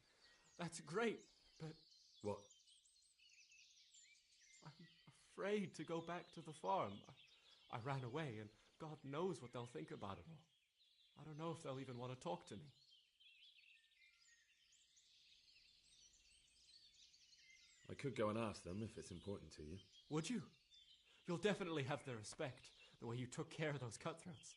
That's great, but... What? I'm afraid to go back to the farm. I ran away, and God knows what they'll think about it all. I don't know if they'll even want to talk to me. I could go and ask them if it's important to you. Would you? You'll definitely have their respect, the way you took care of those cutthroats.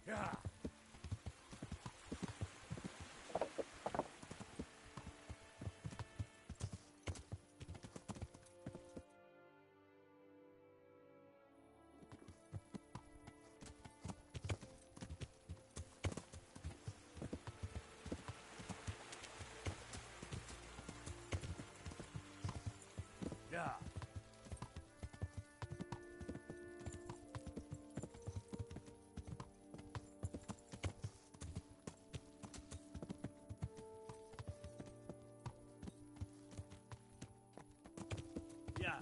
Yeah. Yeah. Yeah.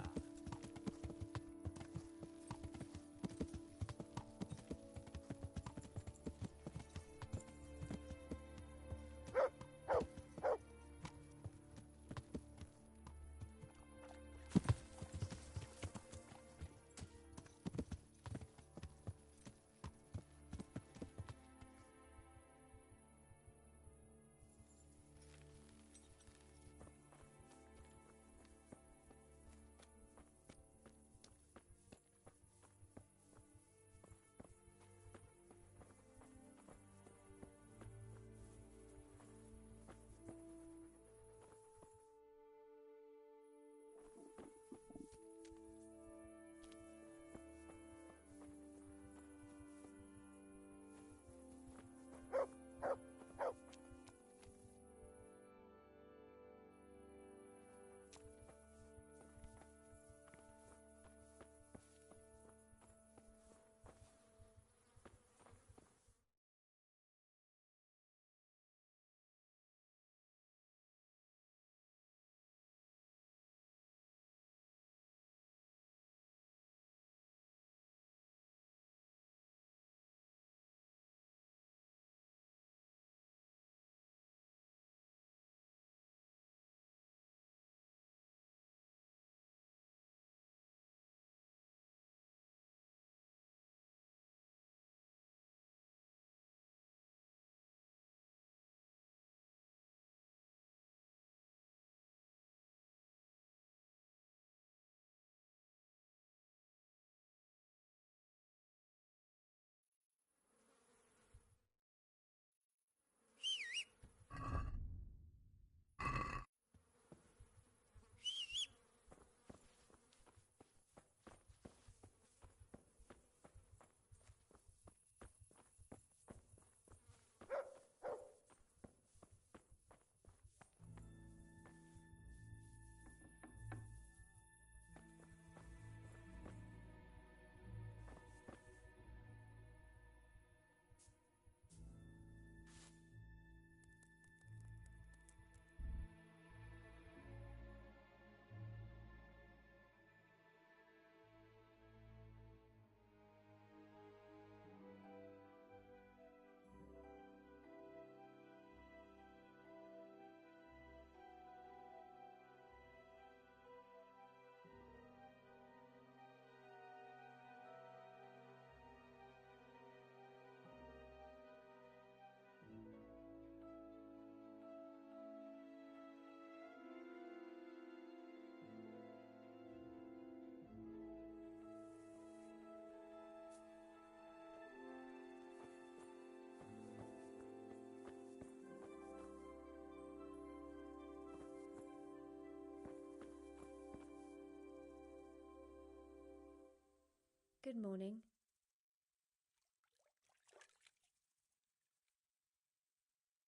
Good morning.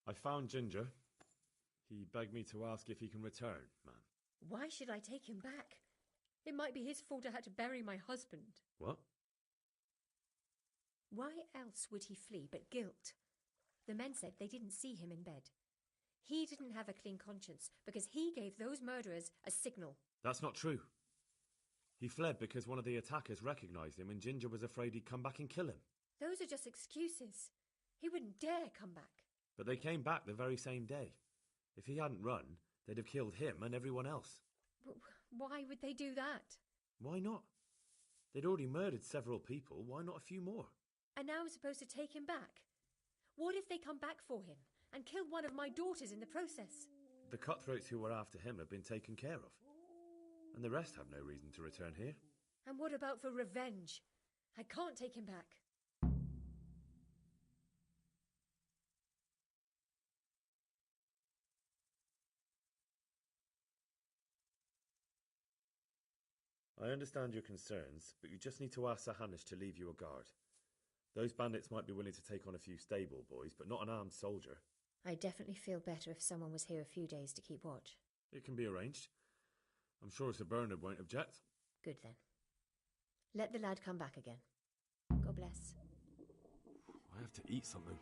I found Ginger. He begged me to ask if he can return, man. Why should I take him back? It might be his fault I had to bury my husband. What? Why else would he flee but guilt? The men said they didn't see him in bed. He didn't have a clean conscience because he gave those murderers a signal. That's not true. He fled because one of the attackers recognized him and Ginger was afraid he'd come back and kill him. Those are just excuses. He wouldn't dare come back. But they came back the very same day. If he hadn't run, they'd have killed him and everyone else. Why would they do that? Why not? They'd already murdered several people. Why not a few more? And now I'm supposed to take him back? What if they come back for him and kill one of my daughters in the process? The cutthroats who were after him have been taken care of. And the rest have no reason to return here. And what about for revenge? I can't take him back. I understand your concerns, but you just need to ask Sir Hanish to leave you a guard. Those bandits might be willing to take on a few stable boys, but not an armed soldier. I'd definitely feel better if someone was here a few days to keep watch. It can be arranged. I'm sure Sir Bernard won't object. Good then. Let the lad come back again. God bless. I have to eat something.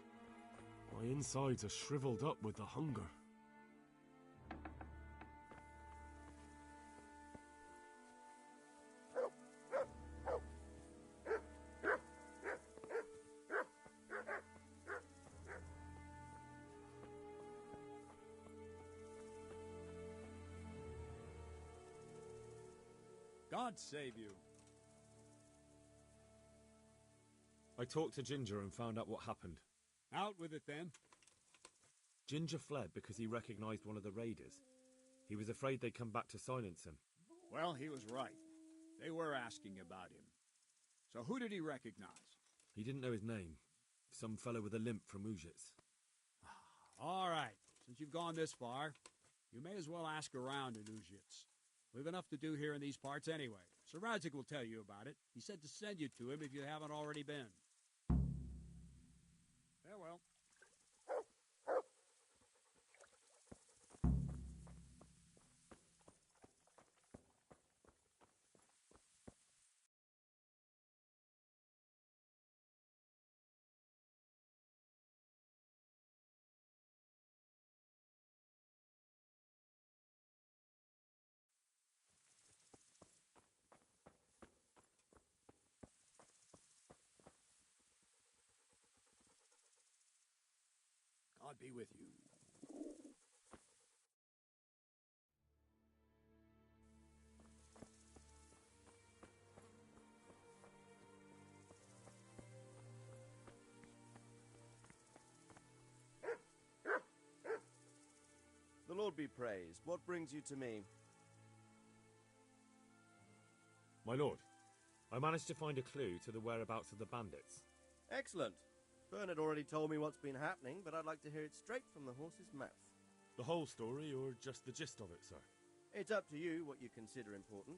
My insides are shriveled up with the hunger. God save you. I talked to Ginger and found out what happened. Out with it, then. Ginger fled because he recognized one of the raiders. He was afraid they'd come back to silence him. Well, he was right. They were asking about him. So who did he recognize? He didn't know his name. Some fellow with a limp from Ujits. All right. Since you've gone this far, you may as well ask around in Ujits. We've enough to do here in these parts anyway. Sir Radzik will tell you about it. He said to send you to him if you haven't already been. Farewell. God be with you. The Lord be praised. What brings you to me? My lord, I managed to find a clue to the whereabouts of the bandits. Excellent. Bernard already told me what's been happening, but I'd like to hear it straight from the horse's mouth. The whole story, or just the gist of it, sir? It's up to you what you consider important.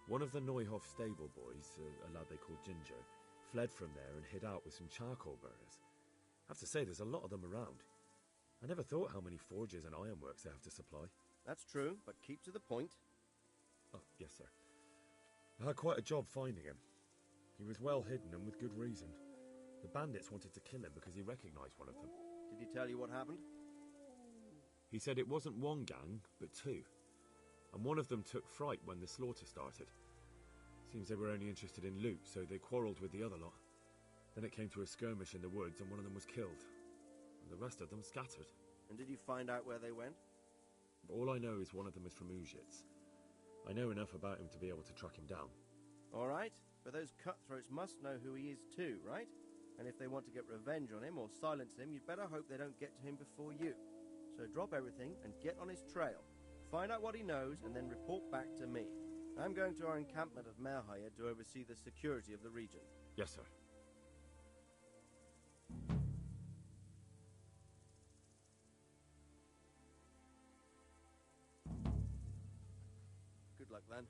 One of the Neuhoff stable boys, a lad they called Ginger, fled from there and hid out with some charcoal burners. I have to say, there's a lot of them around. I never thought how many forges and ironworks they have to supply. That's true, but keep to the point. Oh, yes, sir. I had quite a job finding him. He was well hidden and with good reason. The bandits wanted to kill him because he recognized one of them. Did he tell you what happened? He said it wasn't one gang, but two. And one of them took fright when the slaughter started. Seems they were only interested in loot, so they quarrelled with the other lot. Then it came to a skirmish in the woods and one of them was killed. And the rest of them scattered. And did you find out where they went? All I know is one of them is from Ujits. I know enough about him to be able to track him down. All right, but those cutthroats must know who he is too, right? And if they want to get revenge on him or silence him, you'd better hope they don't get to him before you. So drop everything and get on his trail. Find out what he knows and then report back to me. I'm going to our encampment at Merhaya to oversee the security of the region. Yes, sir. Good luck, then.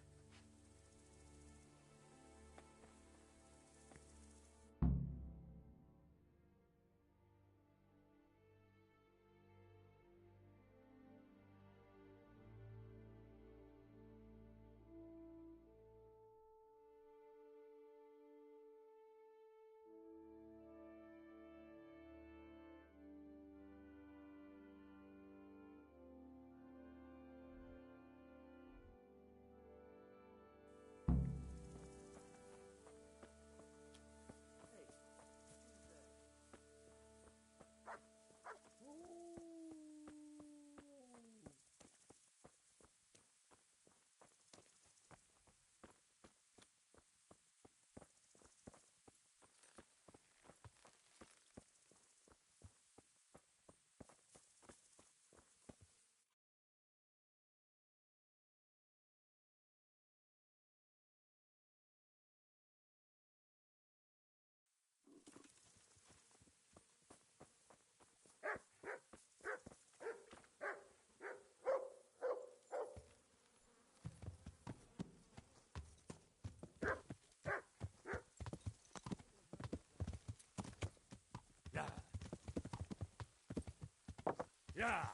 Yeah.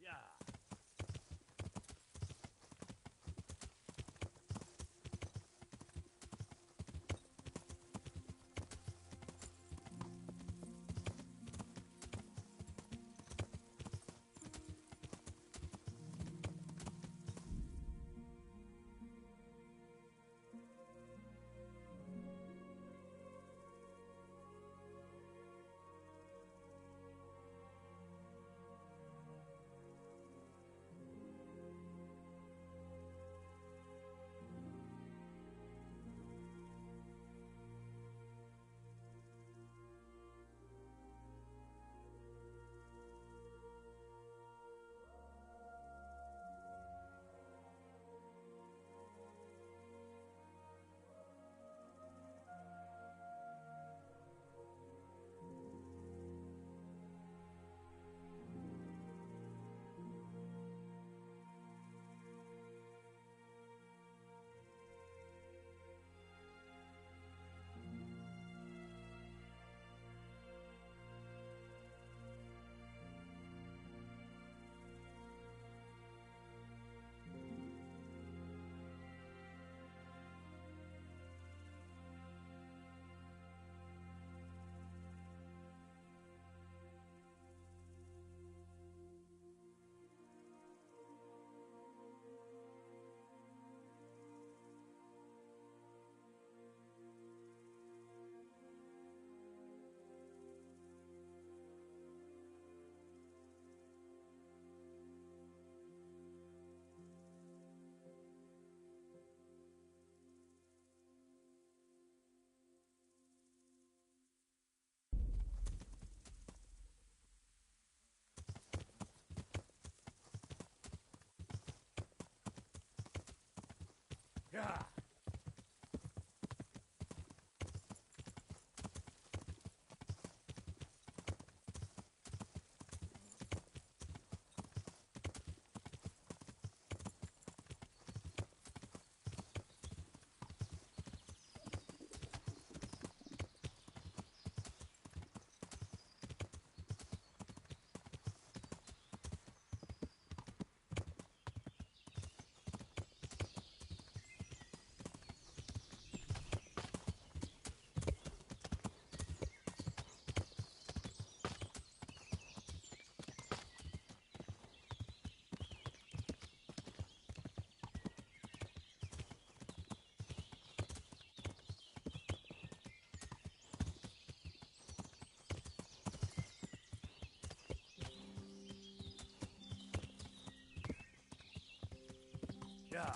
Yeah. Yeah. Yeah.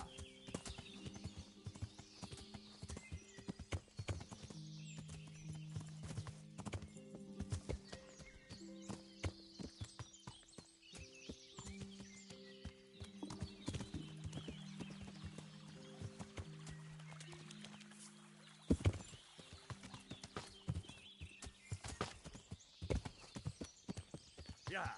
Yeah.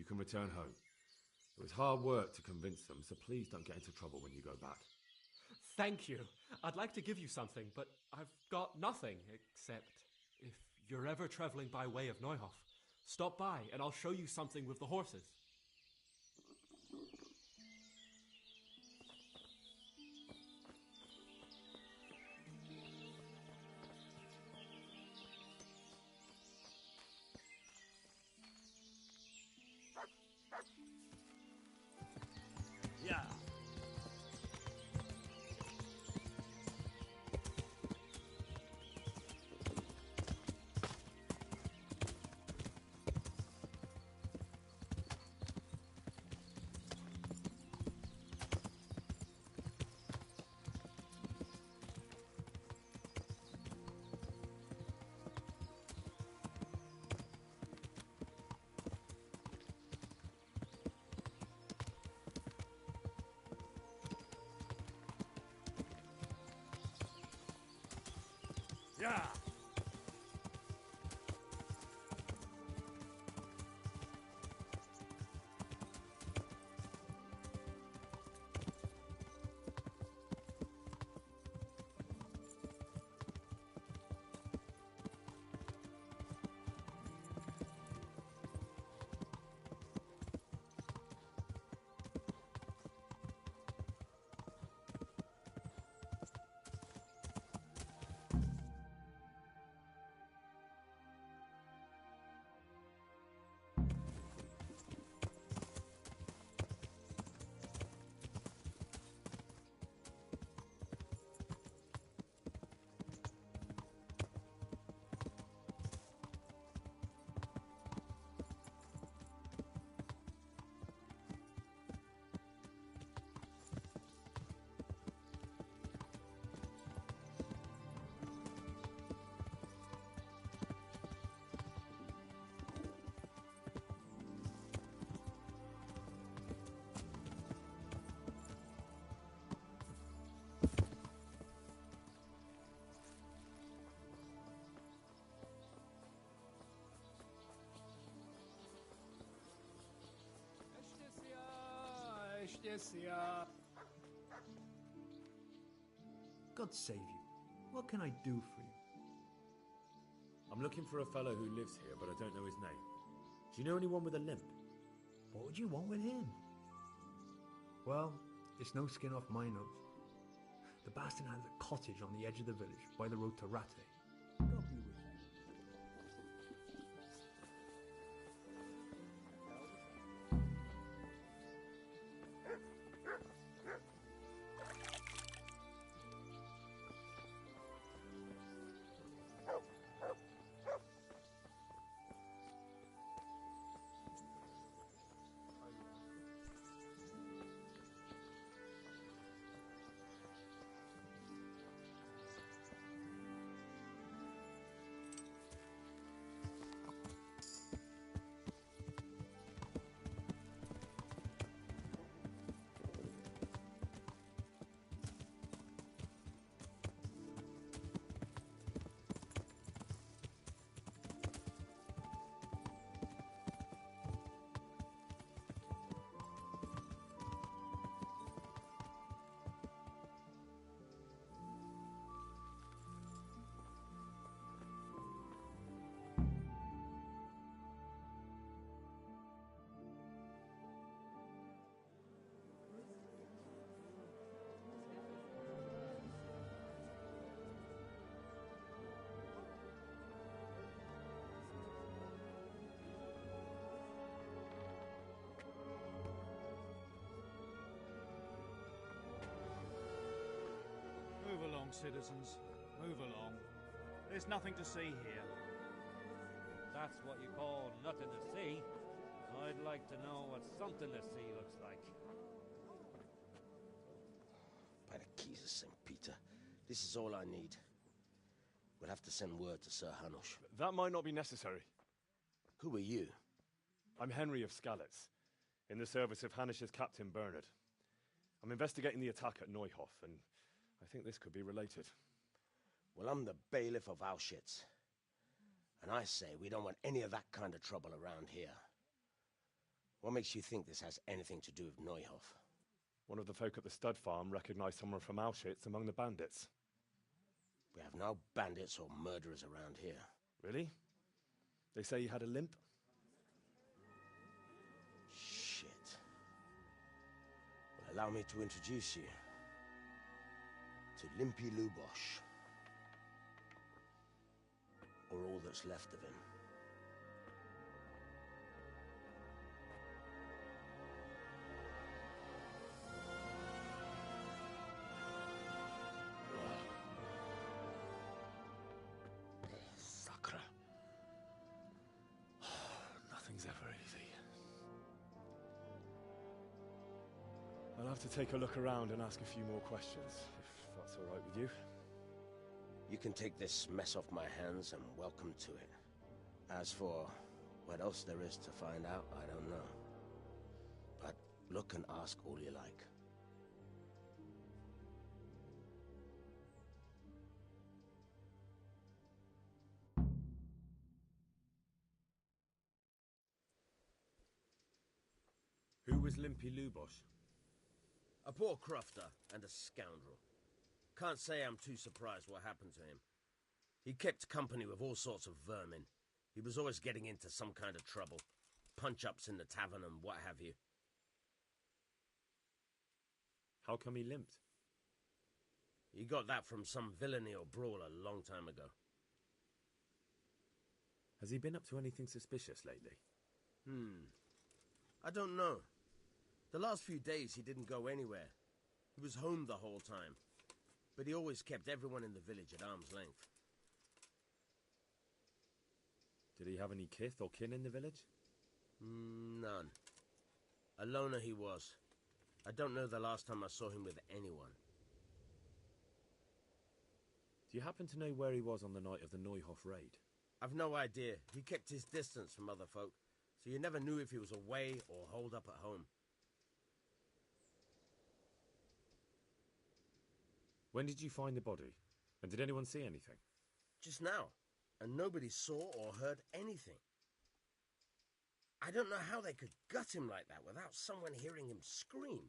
You can return home. It was hard work to convince them, so please don't get into trouble when you go back. Thank you. I'd like to give you something, but I've got nothing except if you're ever traveling by way of Neuhof, stop by and I'll show you something with the horses. Yeah. Yeah. God save you. What can I do for you? I'm looking for a fellow who lives here, but I don't know his name. Do you know anyone with a limp? What would you want with him? Well, it's no skin off my nose. The bastard has a cottage on the edge of the village, by the road to Rattay. God be with you. Move along, citizens. Move along. There's nothing to see here. That's what you call nothing to see. I'd like to know what something to see looks like. By the keys of St. Peter, this is all I need. We'll have to send word to Sir Hanush. That might not be necessary. Who are you? I'm Henry of Skalitz, in the service of Hanush's Captain Bernard. I'm investigating the attack at Neuhof, and I think this could be related. Well, I'm the bailiff of Auschwitz. And I say we don't want any of that kind of trouble around here. What makes you think this has anything to do with Neuhof? One of the folk at the stud farm recognized someone from Auschwitz among the bandits. We have no bandits or murderers around here. Really? They say he had a limp? Shit. Well, allow me to introduce you to Limpy Lubosh. Or all that's left of him. have to take a look around and ask a few more questions, if that's all right with you. You can take this mess off my hands and welcome to it. As for what else there is to find out, I don't know. But look and ask all you like. Who was Limpy Lubosh? A poor crofter and a scoundrel. Can't say I'm too surprised what happened to him. He kept company with all sorts of vermin. He was always getting into some kind of trouble. Punch-ups in the tavern and what have you. How come he limped? He got that from some villainy or brawl a long time ago. Has he been up to anything suspicious lately? I don't know. The last few days he didn't go anywhere. He was home the whole time. But he always kept everyone in the village at arm's length. Did he have any kith or kin in the village? None. A loner he was. I don't know the last time I saw him with anyone. Do you happen to know where he was on the night of the Neuhof raid? I've no idea. He kept his distance from other folk, so you never knew if he was away or holed up at home. When did you find the body? And did anyone see anything? Just now. And nobody saw or heard anything. I don't know how they could gut him like that without someone hearing him scream.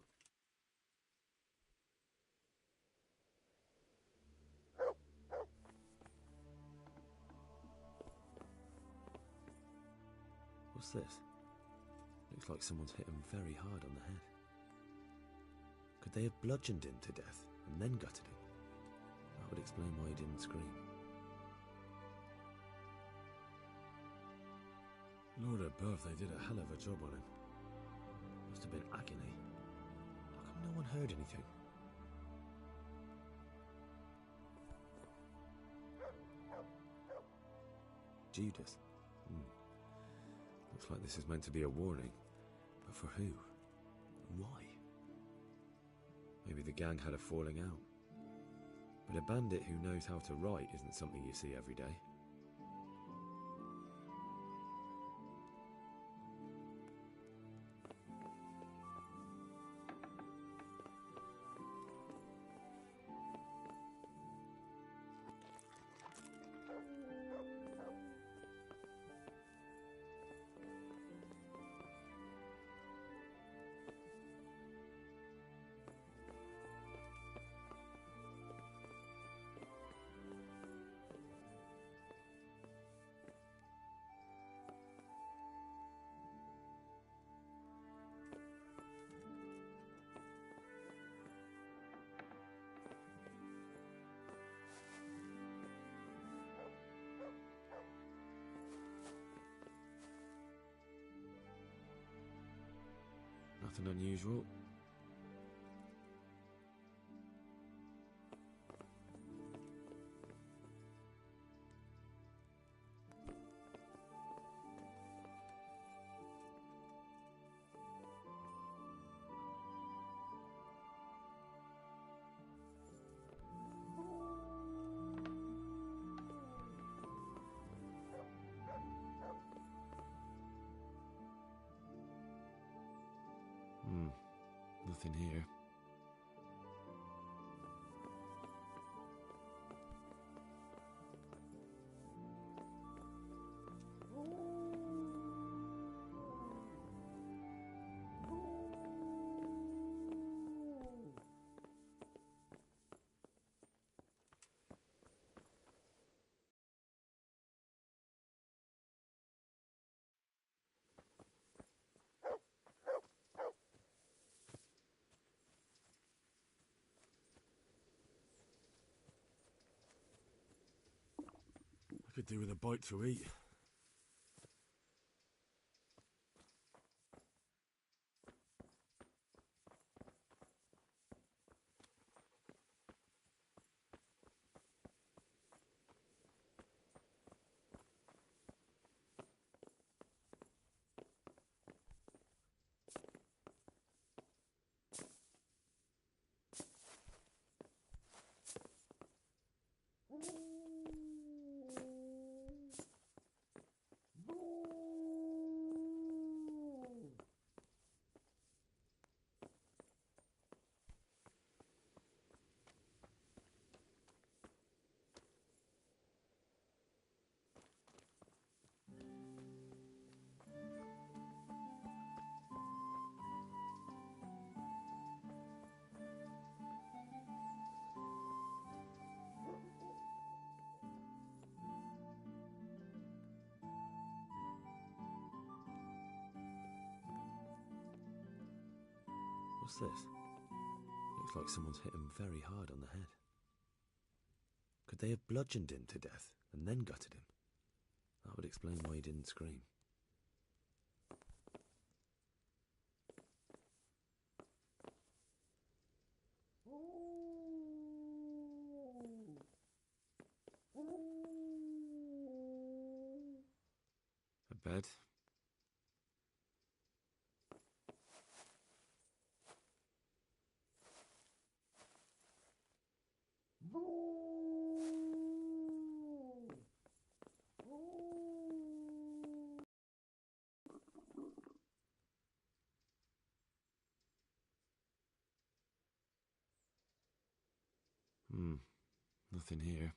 What's this? Looks like someone's hit him very hard on the head. Could they have bludgeoned him to death and then gutted him? That would explain why he didn't scream. Lord above, they did a hell of a job on him. Must have been agony. How come no one heard anything? Judas. Looks like this is meant to be a warning. But for who? And why? Maybe the gang had a falling out. But a bandit who knows how to write isn't something you see every day. Nothing unusual. Nothing here. I could do with a bite to eat. What's this? Looks like someone's hit him very hard on the head. Could they have bludgeoned him to death and then gutted him? That would explain why he didn't scream. A bed. Nothing here.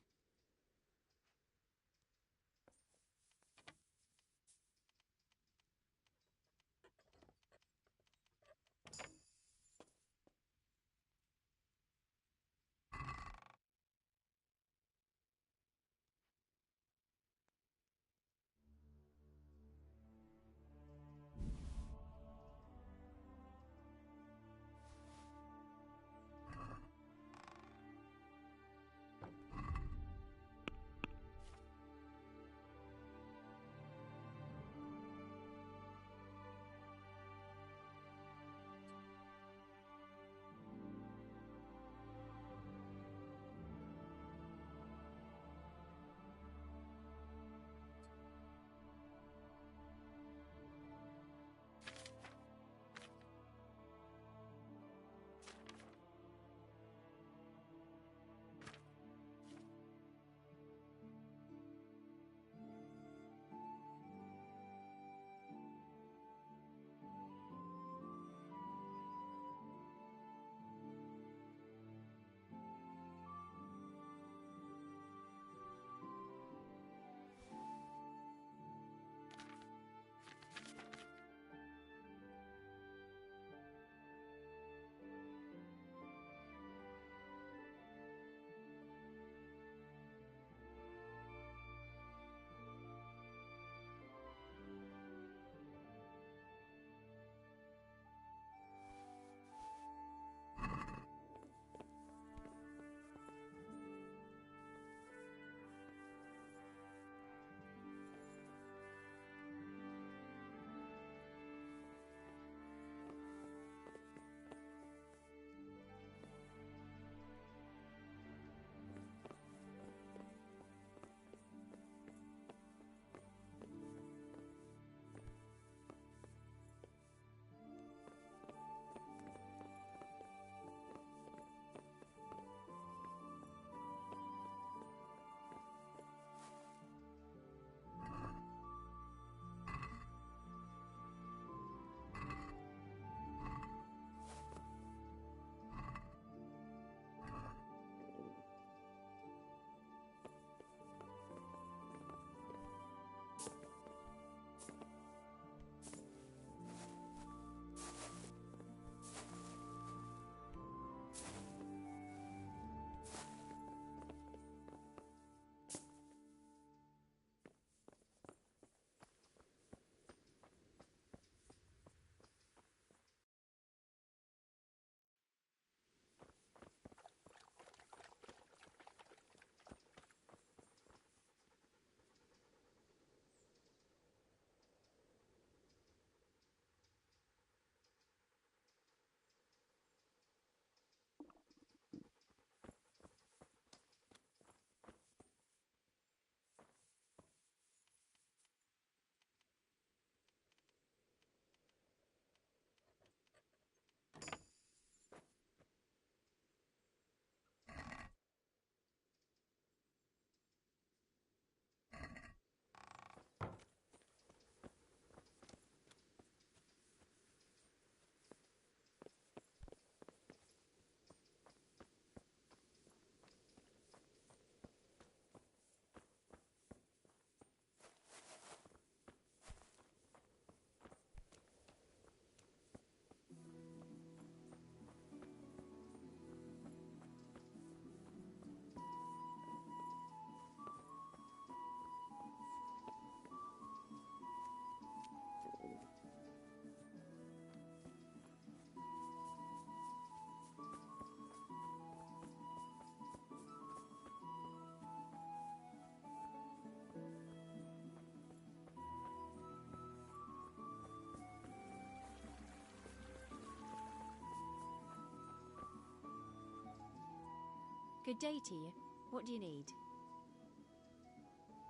Good day to you. What do you need?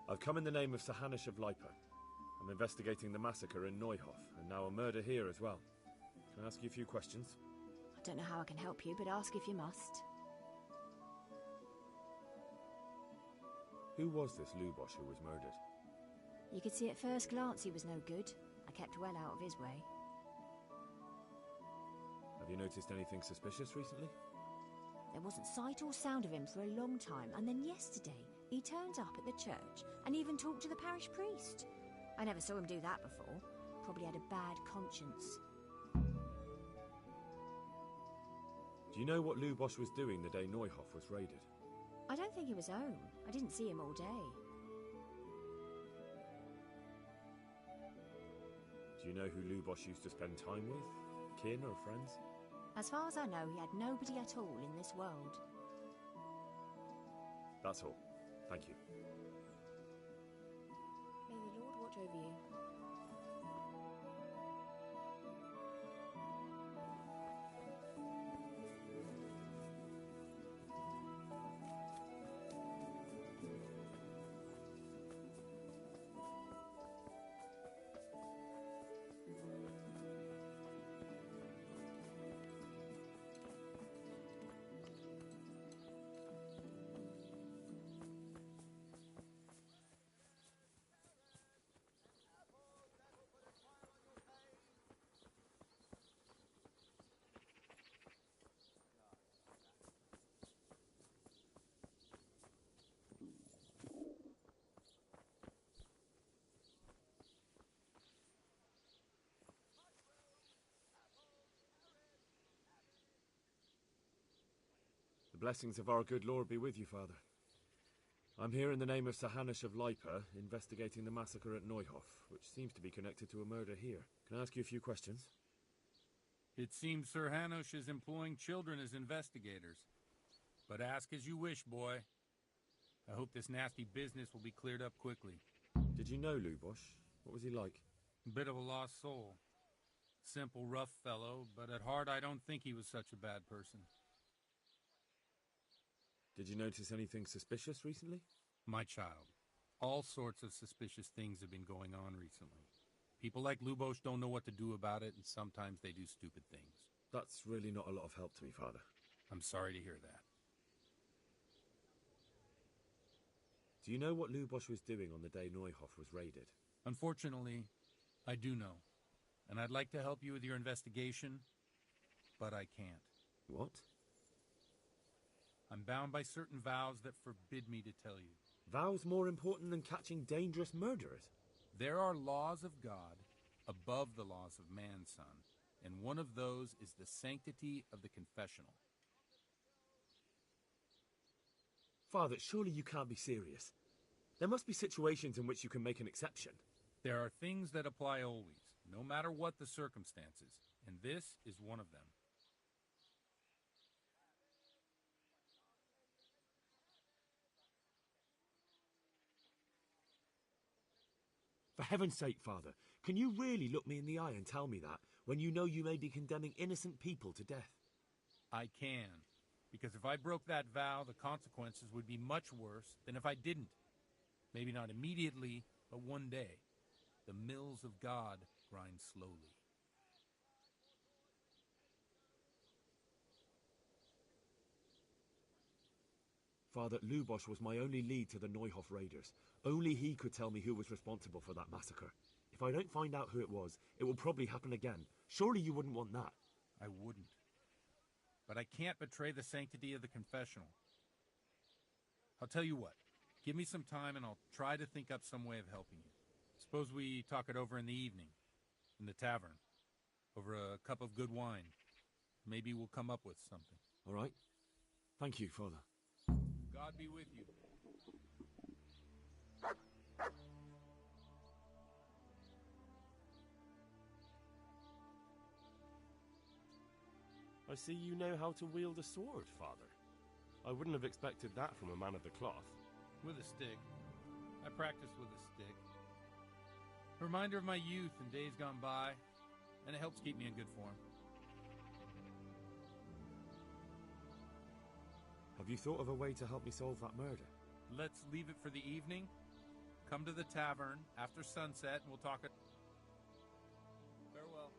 I've come in the name of Sir Hanish of Liper. I'm investigating the massacre in Neuhof, and now a murder here as well. Can I ask you a few questions? I don't know how I can help you, but ask if you must. Who was this Lubosh who was murdered? You could see at first glance he was no good. I kept well out of his way. Have you noticed anything suspicious recently? There wasn't sight or sound of him for a long time, and then yesterday he turned up at the church and even talked to the parish priest. I never saw him do that before. Probably had a bad conscience. Do you know what Lubosh was doing the day Neuhof was raided? I don't think he was home. I didn't see him all day. Do you know who Lubosh used to spend time with? Kin or friends? As far as I know, he had nobody at all in this world. That's all. Thank you. May the Lord watch over you. The blessings of our good Lord be with you, Father. I'm here in the name of Sir Hanish of Liper, investigating the massacre at Neuhof, which seems to be connected to a murder here. Can I ask you a few questions? It seems Sir Hanish is employing children as investigators. But ask as you wish, boy. I hope this nasty business will be cleared up quickly. Did you know Lubosh? What was he like? Bit of a lost soul. Simple, rough fellow, but at heart I don't think he was such a bad person. Did you notice anything suspicious recently? My child, all sorts of suspicious things have been going on recently. People like Lubosh don't know what to do about it, and sometimes they do stupid things. That's really not a lot of help to me, Father. I'm sorry to hear that. Do you know what Lubosh was doing on the day Neuhof was raided? Unfortunately, I do know. And I'd like to help you with your investigation, but I can't. What? I'm bound by certain vows that forbid me to tell you. Vows more important than catching dangerous murderers? There are laws of God above the laws of man, son, and one of those is the sanctity of the confessional. Father, surely you can't be serious. There must be situations in which you can make an exception. There are things that apply always, no matter what the circumstances, and this is one of them. For heaven's sake, Father, can you really look me in the eye and tell me that when you know you may be condemning innocent people to death? I can, because if I broke that vow, the consequences would be much worse than if I didn't. Maybe not immediately, but one day. The mills of God grind slowly. Father, Lubosh was my only lead to the Neuhof raiders. Only he could tell me who was responsible for that massacre. If I don't find out who it was, it will probably happen again. Surely you wouldn't want that. I wouldn't. But I can't betray the sanctity of the confessional. I'll tell you what. Give me some time and I'll try to think up some way of helping you. Suppose we talk it over in the evening, in the tavern, over a cup of good wine. Maybe we'll come up with something. All right. Thank you, Father. God be with you. I see you know how to wield a sword, Father. I wouldn't have expected that from a man of the cloth. With a stick. I practice with a stick. A reminder of my youth and days gone by, and it helps keep me in good form. Have Have you thought of a way to help me solve that murder? Let's leave it for the evening. Come to the tavern after sunset and we'll talk it. Farewell.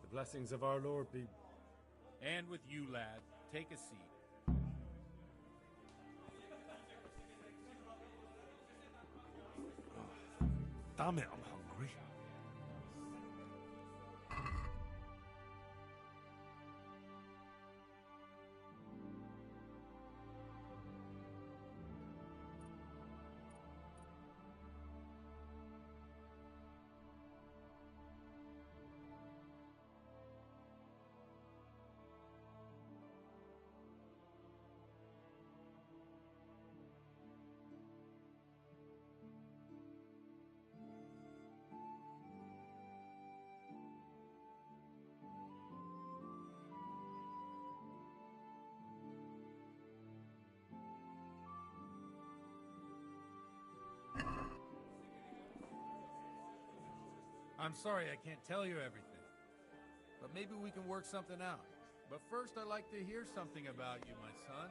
The blessings of our Lord be... And with you, lad. Take a seat. Damn it, I'm hungry. I'm sorry I can't tell you everything, but maybe we can work something out. But first I'd like to hear something about you, my son.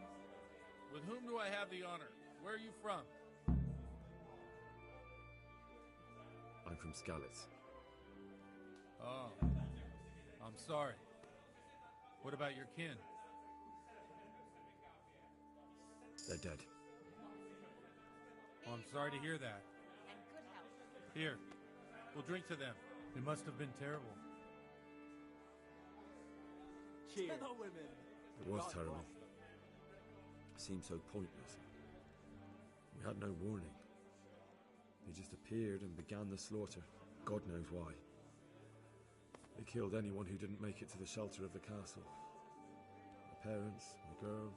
With whom do I have the honor? Where are you from? I'm from Skalitz. Oh, I'm sorry. What about your kin? They're dead. Oh, I'm sorry to hear that. And good health. Here, we'll drink to them. It must have been terrible. Cheers. To the women. It was terrible. It seemed so pointless. We had no warning. They just appeared and began the slaughter. God knows why. They killed anyone who didn't make it to the shelter of the castle. My parents, my girl,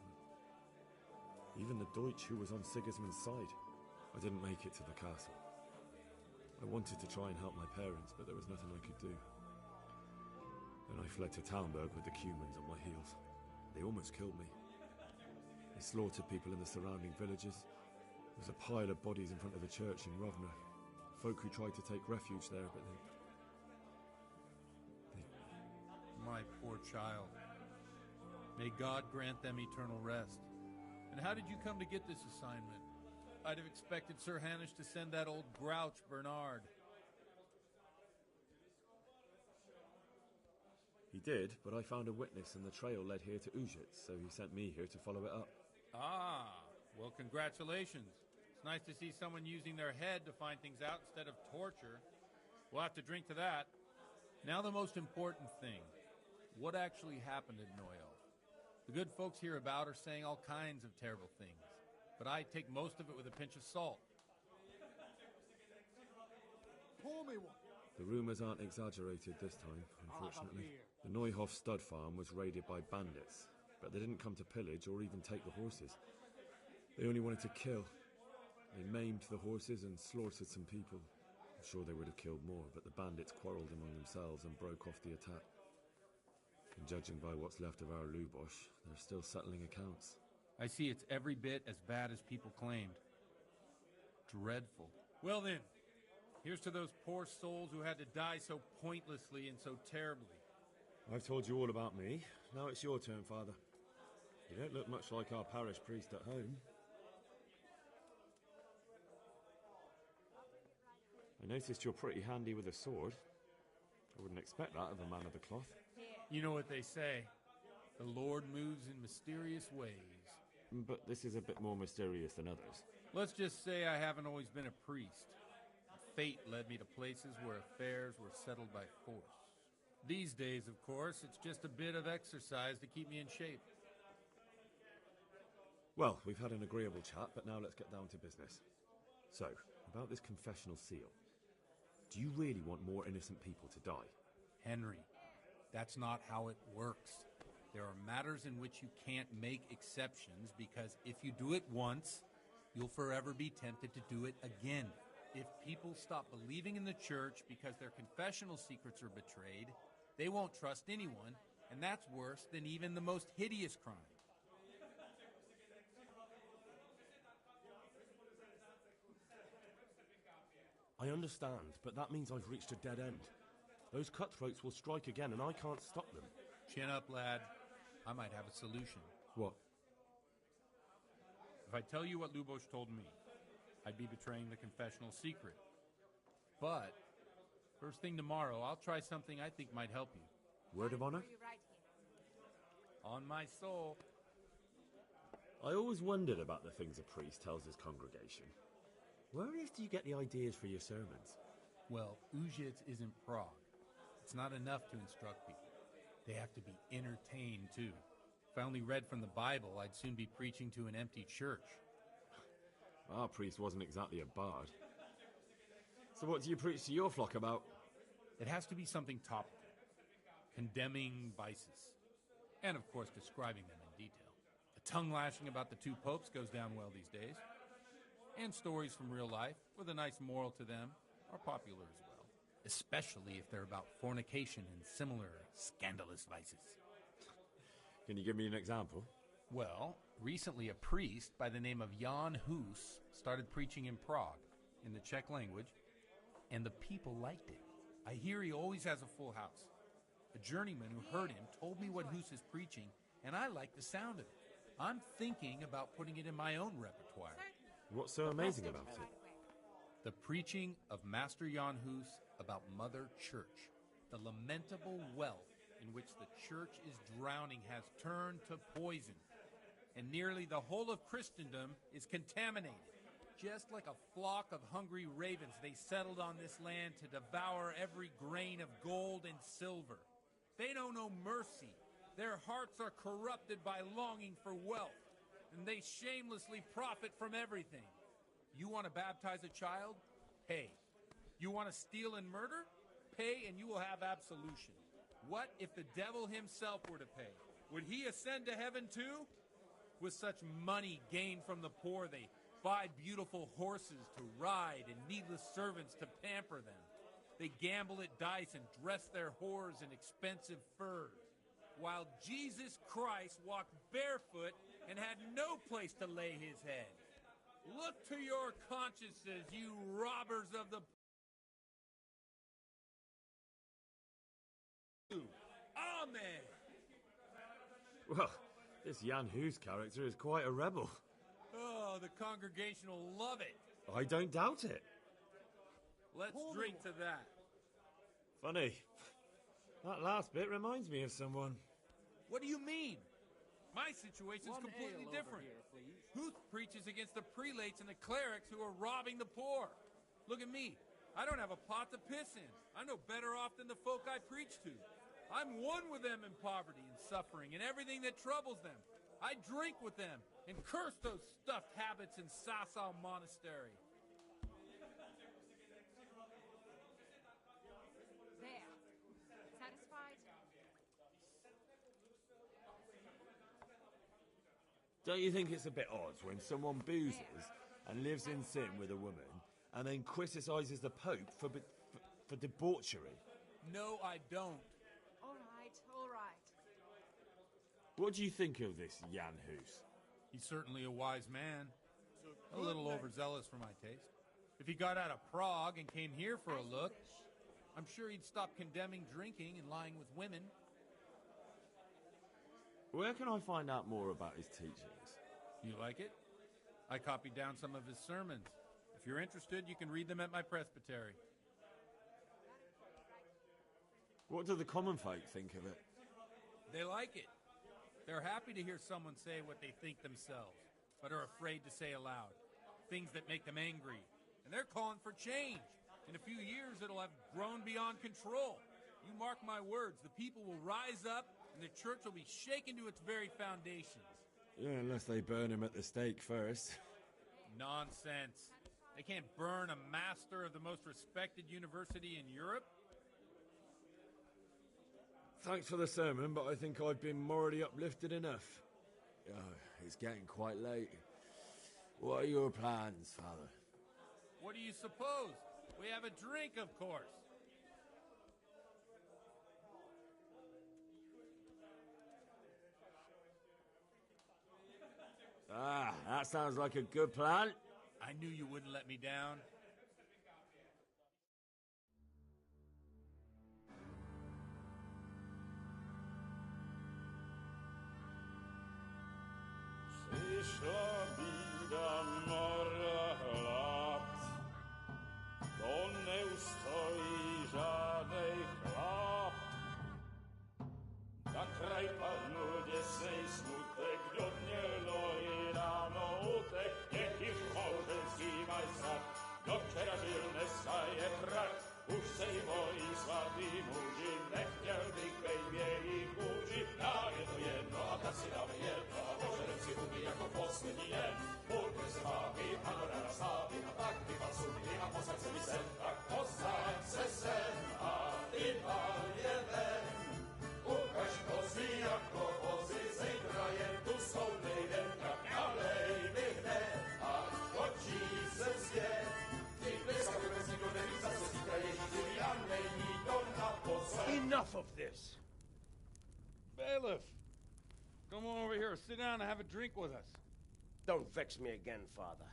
even the Deutsch who was on Sigismund's side. I didn't make it to the castle. I wanted to try and help my parents, but there was nothing I could do. Then I fled to Talmberg with the Cumans on my heels. They almost killed me. They slaughtered people in the surrounding villages. There's a pile of bodies in front of the church in Rovna. Folk who tried to take refuge there, but they... My poor child. May God grant them eternal rest. And how did you come to get this assignment? I'd have expected Sir Hanish to send that old grouch, Bernard. He did, but I found a witness and the trail led here to Ujits, so he sent me here to follow it up. Ah, well, congratulations. It's nice to see someone using their head to find things out instead of torture. We'll have to drink to that. Now the most important thing. What actually happened at Noyal? The good folks hereabout are saying all kinds of terrible things, but I take most of it with a pinch of salt. Pour me one. The rumours aren't exaggerated this time, unfortunately. The Neuhof stud farm was raided by bandits, but they didn't come to pillage or even take the horses. They only wanted to kill. They maimed the horses and slaughtered some people. I'm sure they would have killed more, but the bandits quarrelled among themselves and broke off the attack. And judging by what's left of our Lubosh, they're still settling accounts. I see it's every bit as bad as people claimed. Dreadful. Well then, here's to those poor souls who had to die so pointlessly and so terribly. I've told you all about me. Now it's your turn, Father. You don't look much like our parish priest at home. I noticed you're pretty handy with a sword. I wouldn't expect that of a man of the cloth. You know what they say. The Lord moves in mysterious ways. But this is a bit more mysterious than others. Let's just say I haven't always been a priest. Fate led me to places where affairs were settled by force. These days, of course, it's just a bit of exercise to keep me in shape. Well, we've had an agreeable chat, but now let's get down to business. So, about this confessional seal. Do you really want more innocent people to die? Henry, that's not how it works. There are matters in which you can't make exceptions because if you do it once, you'll forever be tempted to do it again. If people stop believing in the church because their confessional secrets are betrayed, they won't trust anyone, and that's worse than even the most hideous crime. I understand, but that means I've reached a dead end. Those cutthroats will strike again, and I can't stop them. Chin up, lad. I might have a solution. What? If I tell you what Lubosh told me, I'd be betraying the confessional secret. But, first thing tomorrow, I'll try something I think might help you. Word of honor? On my soul. I always wondered about the things a priest tells his congregation. Where on earth do you get the ideas for your sermons? Well, Uzhitz is in Prague. It's not enough to instruct people. They have to be entertained, too. If I only read from the Bible, I'd soon be preaching to an empty church. Our priest wasn't exactly a bard. So what do you preach to your flock about? It has to be something topical. Condemning vices. And, of course, describing them in detail. A tongue lashing about the two popes goes down well these days. And stories from real life, with a nice moral to them, are popular as well. Especially if they're about fornication and similar scandalous vices. Can you give me an example? Well, recently a priest by the name of Jan Hus started preaching in Prague, in the Czech language, and the people liked it. I hear he always has a full house. A journeyman who heard him told me what Hus is preaching, and I like the sound of it. I'm thinking about putting it in my own repertoire. What's so amazing about it? The preaching of Master Jan Hus about Mother Church. The lamentable wealth in which the church is drowning has turned to poison. And nearly the whole of Christendom is contaminated. Just like a flock of hungry ravens, they settled on this land to devour every grain of gold and silver. They know no mercy. Their hearts are corrupted by longing for wealth, and they shamelessly profit from everything. You want to baptize a child? Pay. You want to steal and murder? Pay and you will have absolution. What if the devil himself were to pay? Would he ascend to heaven too? With such money gained from the poor, they buy beautiful horses to ride and needless servants to pamper them. They gamble at dice and dress their whores in expensive furs. While Jesus Christ walked barefoot and had no place to lay his head. Look to your consciences, you robbers of the... Amen! Well, this Jan Hus character is quite a rebel. Oh, the congregation will love it. I don't doubt it. Let's drink to that. Funny. That last bit reminds me of someone. What do you mean? My situation's completely different. Huth preaches against the prelates and the clerics who are robbing the poor. Look at me. I don't have a pot to piss in. I'm no better off than the folk I preach to. I'm one with them in poverty and suffering and everything that troubles them. I drink with them and curse those stuffed habits in Sasau Monastery. There. Satisfied? Don't you think it's a bit odd when someone boozes and lives in sin with a woman and then criticises the Pope for debauchery? No, I don't. All right, all right. What do you think of this Jan Hus? He's certainly a wise man. A little overzealous for my taste. If he got out of Prague and came here for a look, I'm sure he'd stop condemning drinking and lying with women. Where can I find out more about his teachings? You like it? I copied down some of his sermons. If you're interested, you can read them at my presbytery. What do the common folk think of it? They like it. They're happy to hear someone say what they think themselves, but are afraid to say aloud. Things that make them angry. And they're calling for change. In a few years, it'll have grown beyond control. You mark my words, the people will rise up, and the church will be shaken to its very foundations. Yeah, unless they burn him at the stake first. Nonsense. They can't burn a master of the most respected university in Europe? Thanks for the sermon, but I think I've been morally uplifted enough. Oh, it's getting quite late. What are your plans, Father? What do you suppose? We have a drink, of course. Ah, that sounds like a good plan. I knew you wouldn't let me down. Przyszła bida mora lat, to nie ustoi żadnej chlap. Na kraj panuje sej smutek, do dnielo i rano utek, niech ich małżeński majsat, do wczorajszego staje krak. Už sej moji svatý muži, nechtěl bych bejmě jich muži, nám je to jedno a tak si dáme jedno a požerem si huby jako poslední jen. Půjďme se váhy, panorama slávy a tak vypal sudy a posaď se mi sem, tak posaď se sem a vypal je ven. Ukaž kozy jako vozy, zítra jen tu soudnej den, tak nalej mi hned a točí se vzdět. Enough of this! Bailiff! Come on over here, sit down and have a drink with us. Don't vex me again, Father.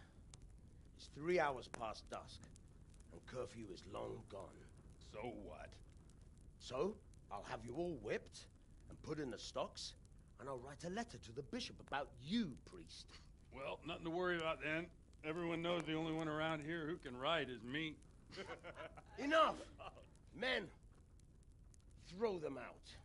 It's 3 hours past dusk, and curfew is long gone. So what? So, I'll have you all whipped, and put in the stocks, and I'll write a letter to the bishop about you, priest. Well, nothing to worry about then. Everyone knows the only one around here who can write is me. Enough! Men, throw them out.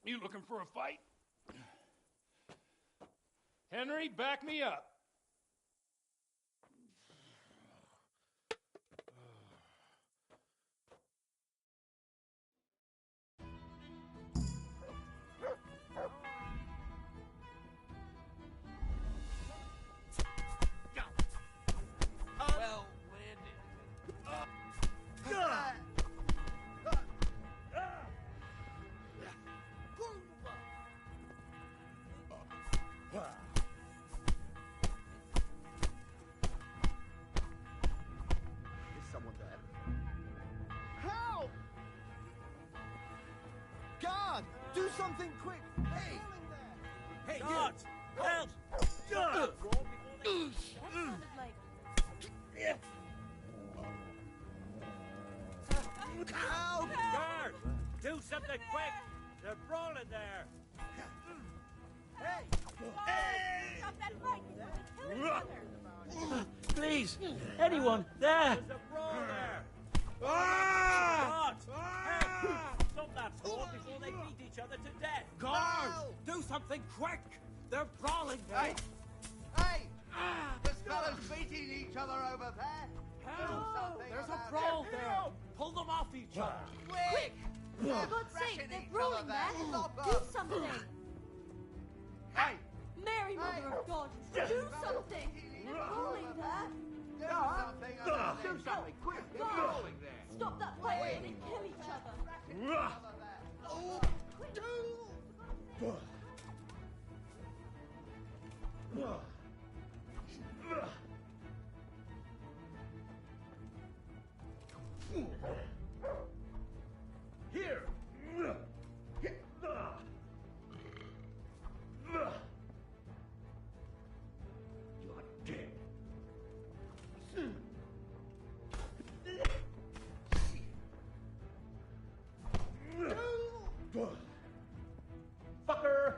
You looking for a fight? Henry, back me up. Well Is someone there? Help! God! Do something quick! Hey! Hey, God! Help! God! Help! Guard! Do something quick! They're brawling there! Hey! Hey! Stop that fight! Please! Anyone there! There's a brawl there! Ah! Help! Stop that brawl before they beat each other to death! Guard! Do something quick! They're brawling there! Hey! Hey! There's fellas beating each other over there. There's a brawl there! Pull them off each other! Quick! For God's sake, they're brawling there! Do something! Hey! Mary, Mother of God, do something! They're brawling there! Do something, quick! They're brawling there. Stop that fight before they kill each other! Oh, Here! You're dead! Fucker!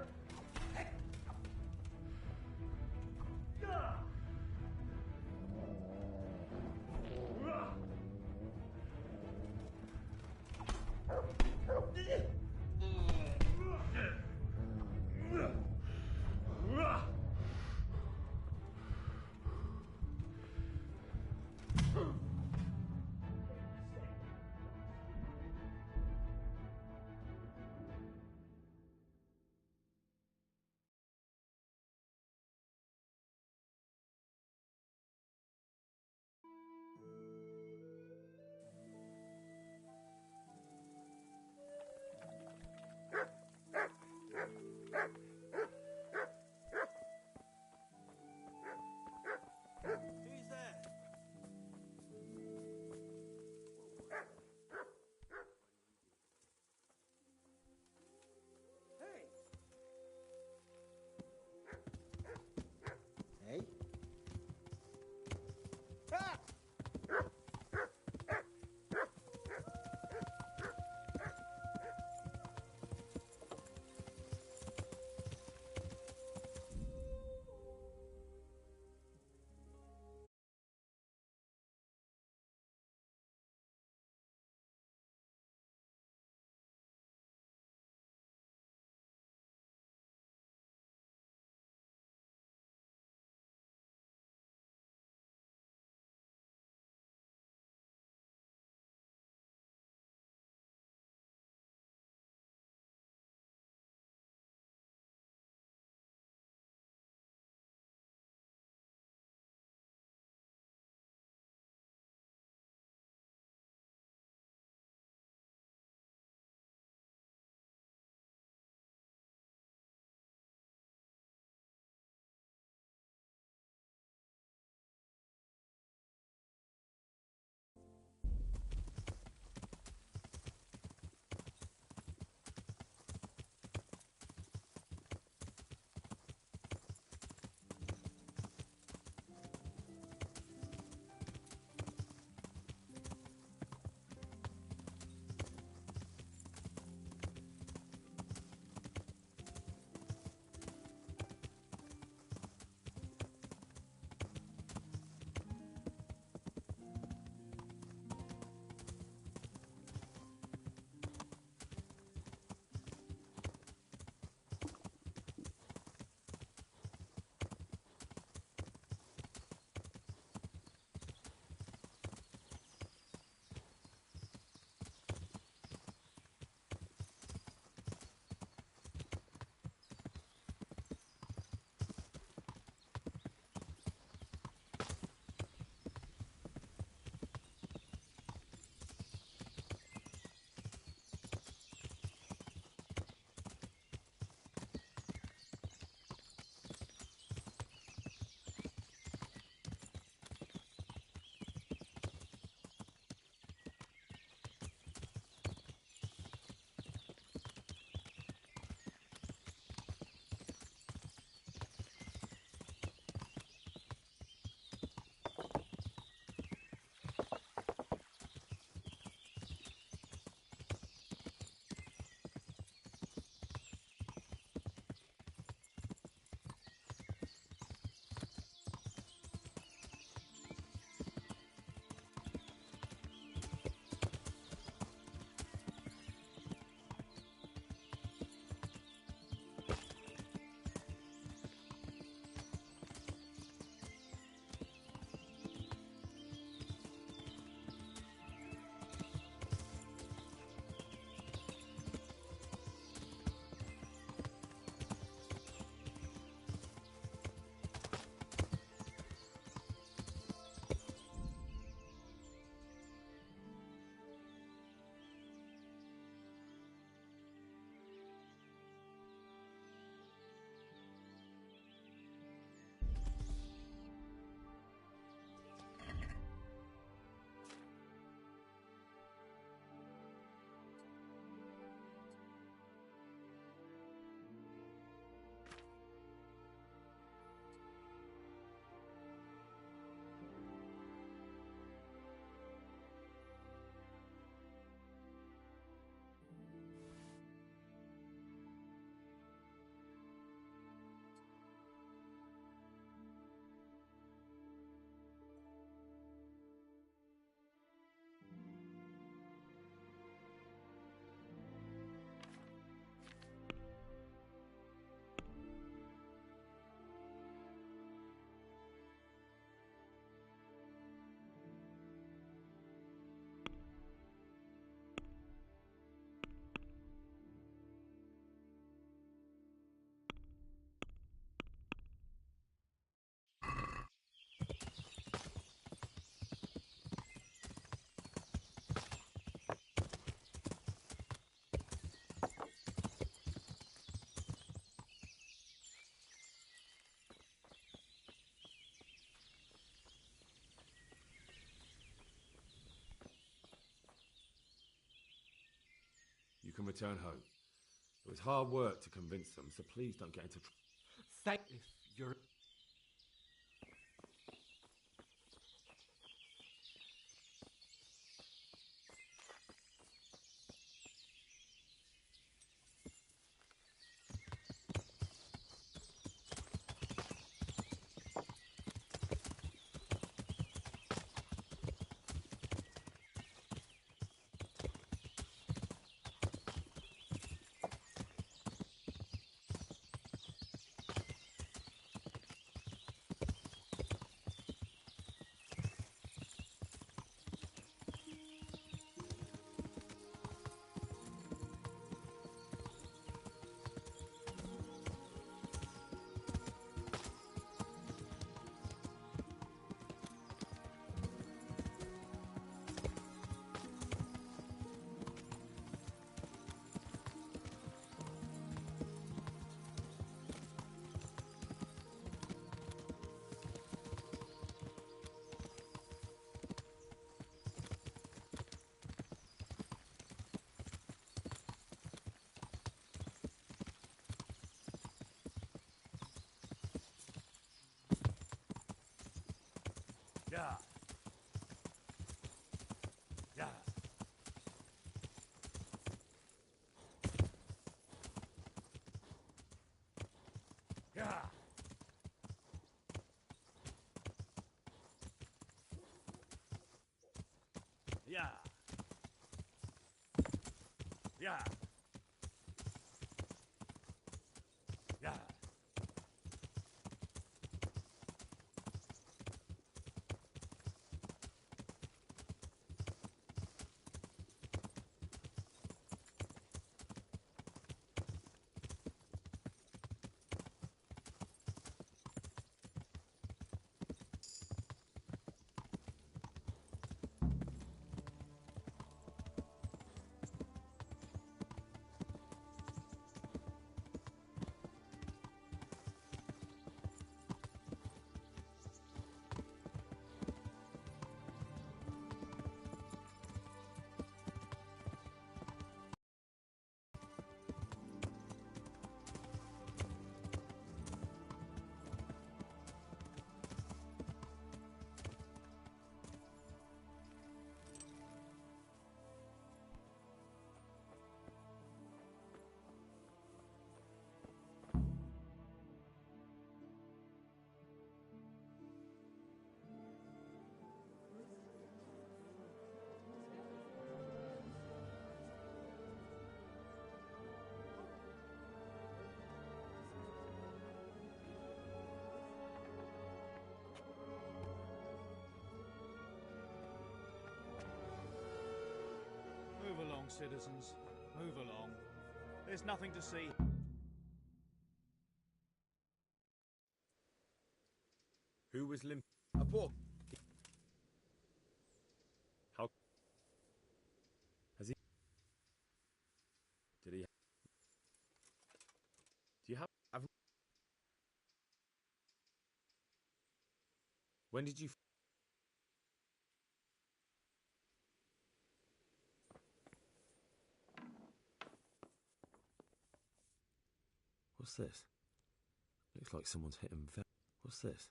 can return home. It was hard work to convince them, so please don't get into trouble. Thank if you're... Yeah. Yeah. Yeah. Yeah. Yeah. Yeah. Move along, citizens. Move along. There's nothing to see. Who was limp? A poor... How... Has he... Did he... Do you have... When did you... What's this? Looks like someone's hit him very... What's this?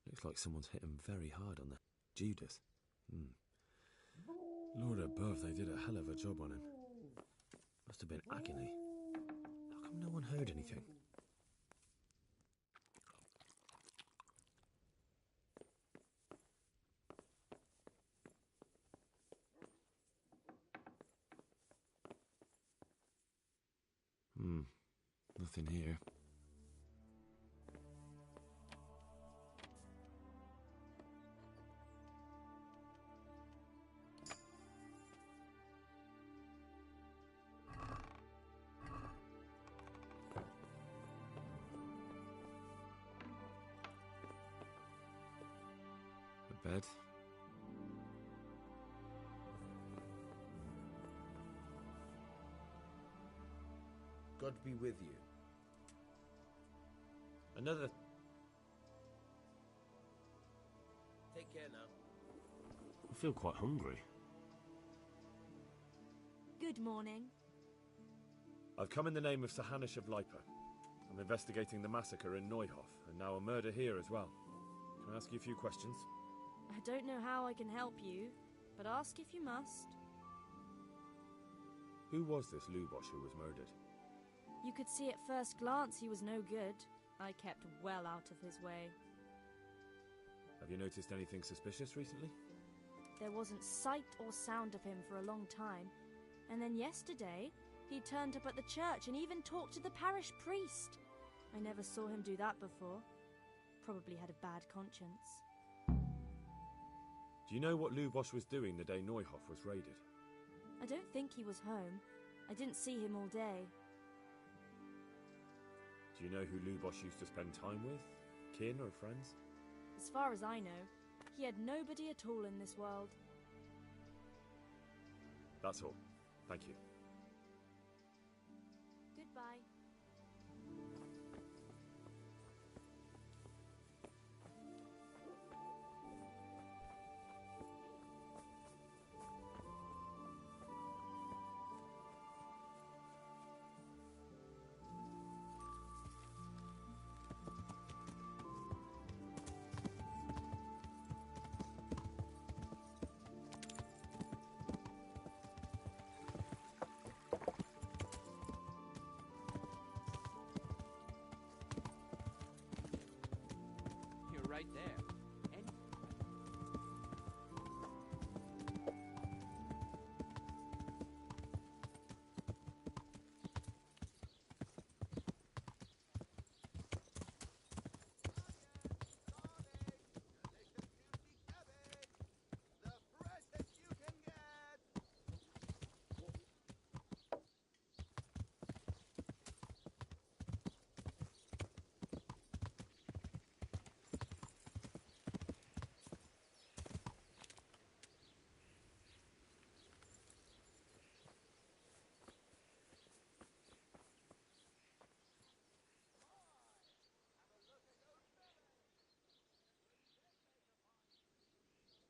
Looks like someone's hit him very hard on the... Judas. Lord above, they did a hell of a job on him. Must have been agony. How come no one heard anything? Nothing here. A bed. God be with you. Another... Take care now. I feel quite hungry. Good morning. I've come in the name of Sir Hanish of Lipa. I'm investigating the massacre in Neuhof, and now a murder here as well. Can I ask you a few questions? I don't know how I can help you, but ask if you must. Who was this Lubosh who was murdered? You could see at first glance he was no good. I kept well out of his way. Have you noticed anything suspicious recently? There wasn't sight or sound of him for a long time, and then yesterday he turned up at the church and even talked to the parish priest. I never saw him do that before. Probably had a bad conscience. Do you know what Lubosh was doing the day Neuhof was raided? I don't think he was home. I didn't see him all day. Do you know who Lubosh used to spend time with? Kin or friends? As far as I know, he had nobody at all in this world. That's all. Thank you. Goodbye. Right there.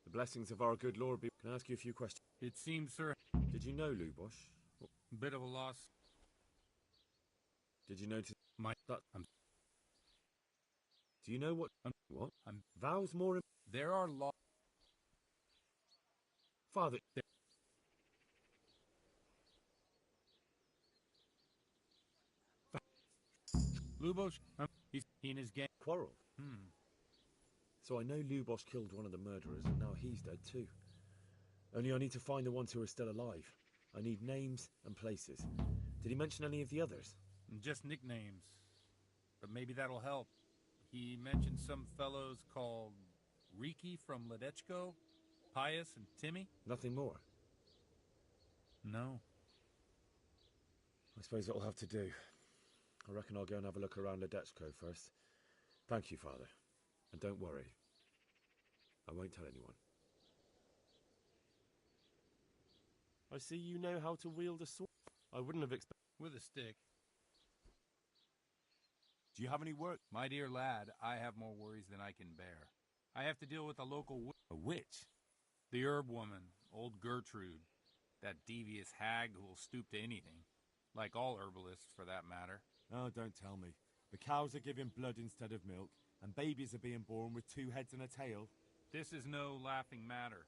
The blessings of our good Lord be... Can I ask you a few questions? It seems, sir... Did you know Lubosh? Bit of a loss. Did you notice... Do you know what... what? Vows more... There are laws... Father... Lubosh, he's in his gang. Quarreled? So I know Lubosh killed one of the murderers, and now he's dead too. Only I need to find the ones who are still alive. I need names and places. Did he mention any of the others? Just nicknames. But maybe that'll help. He mentioned some fellows called Riki from Ledechko, Pius and Timmy. Nothing more? No. I suppose it'll have to do. I reckon I'll go and have a look around Ledechko first. Thank you, Father. And don't worry. I won't tell anyone. I see you know how to wield a sword. I wouldn't have expected... With a stick. Do you have any work? My dear lad, I have more worries than I can bear. I have to deal with a local A witch? The herb woman, old Gertrude. That devious hag who will stoop to anything. Like all herbalists, for that matter. Oh, don't tell me. The cows are giving blood instead of milk, and babies are being born with 2 heads and a tail. This is no laughing matter.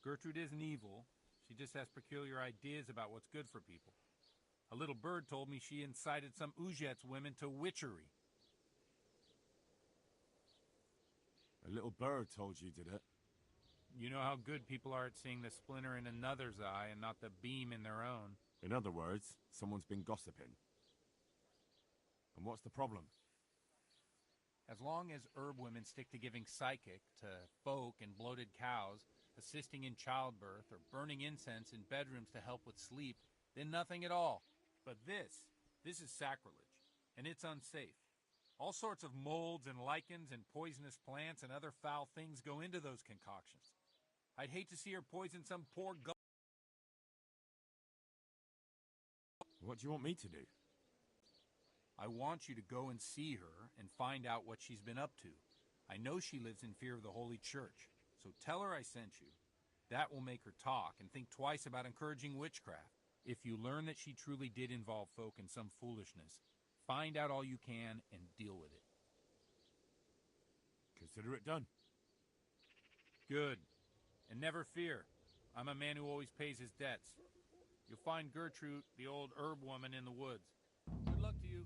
Gertrude isn't evil. She just has peculiar ideas about what's good for people. A little bird told me she incited some Uzhets women to witchery. A little bird told you, did it? You know how good people are at seeing the splinter in another's eye and not the beam in their own. In other words, someone's been gossiping. And what's the problem? As long as herb women stick to giving psychic to folk and bloated cows, assisting in childbirth, or burning incense in bedrooms to help with sleep, then nothing at all. But this is sacrilege, and it's unsafe. All sorts of molds and lichens and poisonous plants and other foul things go into those concoctions. I'd hate to see her poison some poor girl. What do you want me to do? I want you to go and see her and find out what she's been up to. I know she lives in fear of the Holy Church, so tell her I sent you. That will make her talk and think twice about encouraging witchcraft. If you learn that she truly did involve folk in some foolishness, find out all you can and deal with it. Consider it done. Good. And never fear. I'm a man who always pays his debts. You'll find Gertrude, the old herb woman, in the woods. Good luck to you.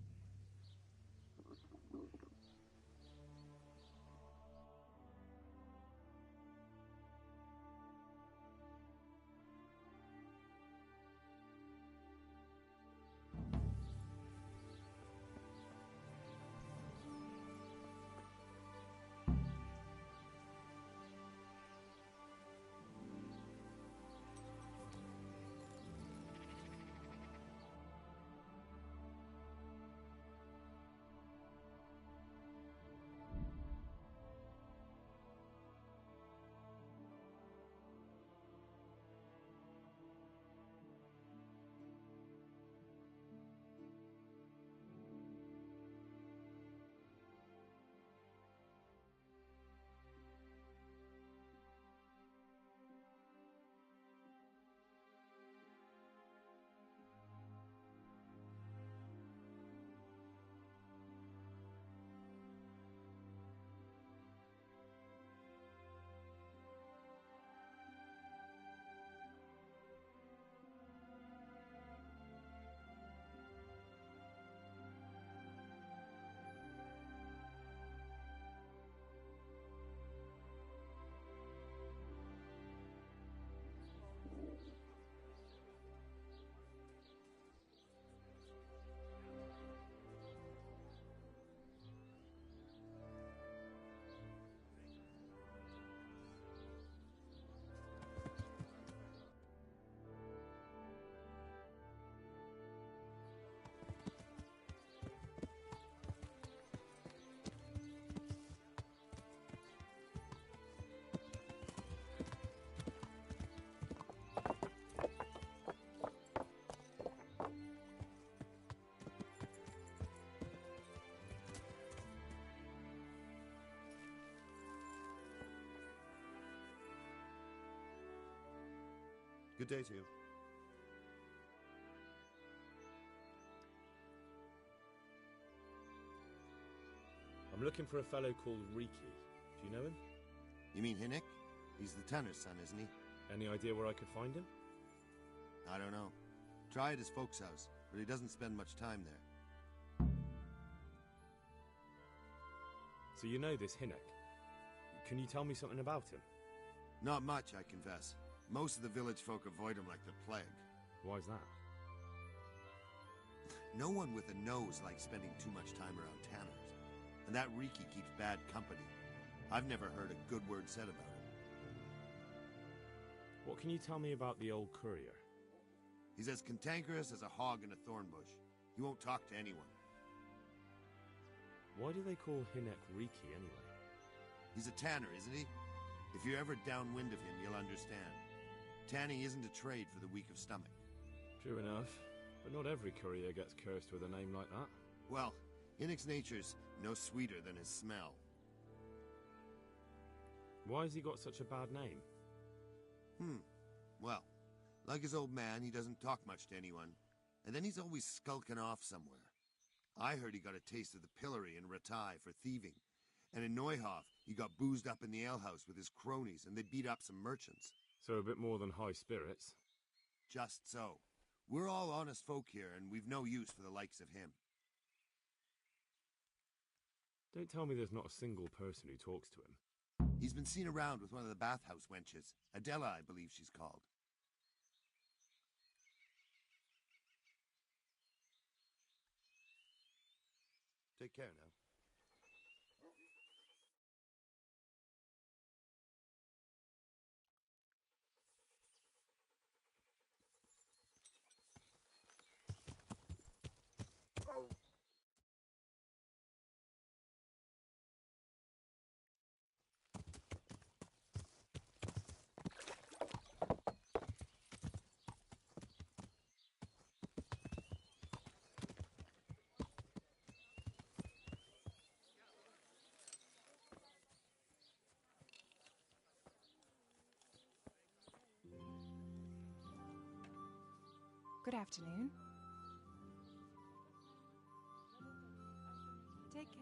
Good day to you. I'm looking for a fellow called Riki. Do you know him? You mean Hinnick? He's the tanner's son, isn't he? Any idea where I could find him? I don't know. Try at his folks' house, but he doesn't spend much time there. So you know this Hinnick. Can you tell me something about him? Not much, I confess. Most of the village folk avoid him like the plague. Why's that? No one with a nose likes spending too much time around tanners. And that Riki keeps bad company. I've never heard a good word said about him. What can you tell me about the old courier? He's as cantankerous as a hog in a thorn bush. He won't talk to anyone. Why do they call Hinnick Riki anyway? He's a tanner, isn't he? If you're ever downwind of him, you'll understand. Tanning isn't a trade for the weak of stomach. True enough, but not every courier gets cursed with a name like that. Well, Hinnick's nature's no sweeter than his smell. Why has he got such a bad name? Well, like his old man, he doesn't talk much to anyone. And then he's always skulking off somewhere. I heard he got a taste of the pillory in Ratai for thieving. And in Neuhof, he got boozed up in the alehouse with his cronies, and they beat up some merchants. So a bit more than high spirits. Just so. We're all honest folk here, and we've no use for the likes of him. Don't tell me there's not a single person who talks to him. He's been seen around with one of the bathhouse wenches. Adela, I believe she's called. Take care now. Good afternoon. Take care.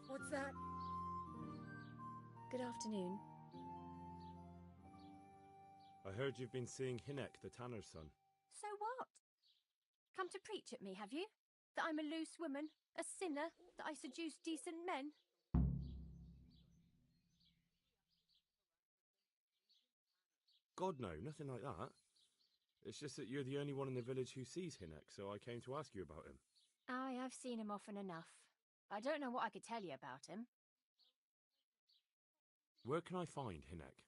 What's that? Good afternoon. I heard you've been seeing Hinek, the tanner's son. So what? Come to preach at me, have you? That I'm a loose woman, a sinner, that I seduce decent men? God, no, nothing like that. It's just that you're the only one in the village who sees Hinek, so I came to ask you about him. Aye, I've seen him often enough. I don't know what I could tell you about him. Where can I find Hinek?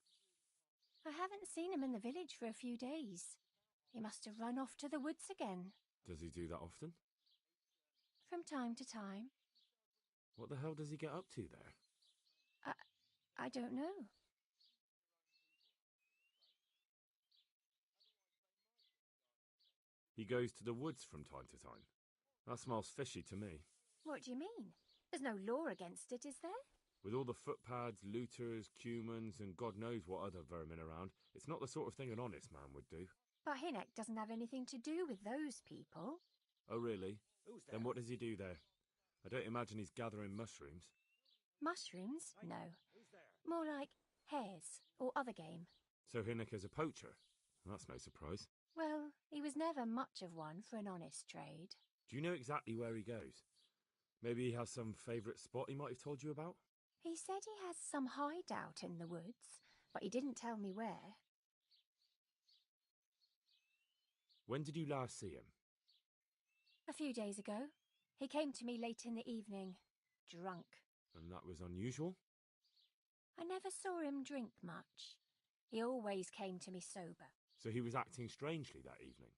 I haven't seen him in the village for a few days. He must have run off to the woods again. Does he do that often? From time to time. What the hell does he get up to there? I don't know. He goes to the woods from time to time. That smells fishy to me. What do you mean? There's no law against it, is there? With all the footpads, looters, cumans, and God knows what other vermin around, it's not the sort of thing an honest man would do. But Hinek doesn't have anything to do with those people. Oh, really? Then what does he do there? I don't imagine he's gathering mushrooms. Mushrooms? No. More like hares or other game. So Hinek is a poacher? That's no surprise. Well, he was never much of one for an honest trade. Do you know exactly where he goes? Maybe he has some favourite spot he might have told you about? He said he has some hideout in the woods, but he didn't tell me where. When did you last see him? A few days ago. He came to me late in the evening, drunk. And that was unusual? I never saw him drink much. He always came to me sober. So he was acting strangely that evening?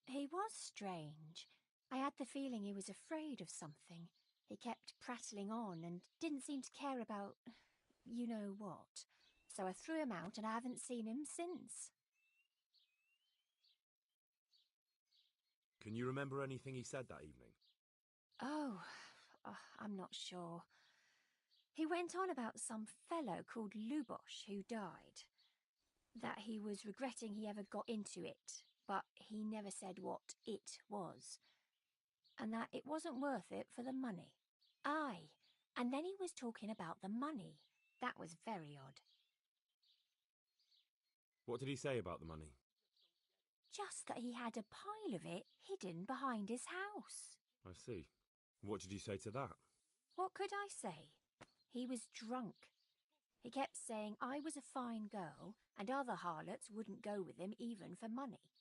He was strange. I had the feeling he was afraid of something. He kept prattling on and didn't seem to care about you know what. So I threw him out and I haven't seen him since. Can you remember anything he said that evening? Oh, I'm not sure. He went on about some fellow called Lubosh who died. That he was regretting he ever got into it, but he never said what it was. And that it wasn't worth it for the money. Aye, and then he was talking about the money. That was very odd. What did he say about the money? Just that he had a pile of it hidden behind his house. I see. What did you say to that? What could I say? He was drunk. He kept saying I was a fine girl and other harlots wouldn't go with him even for money.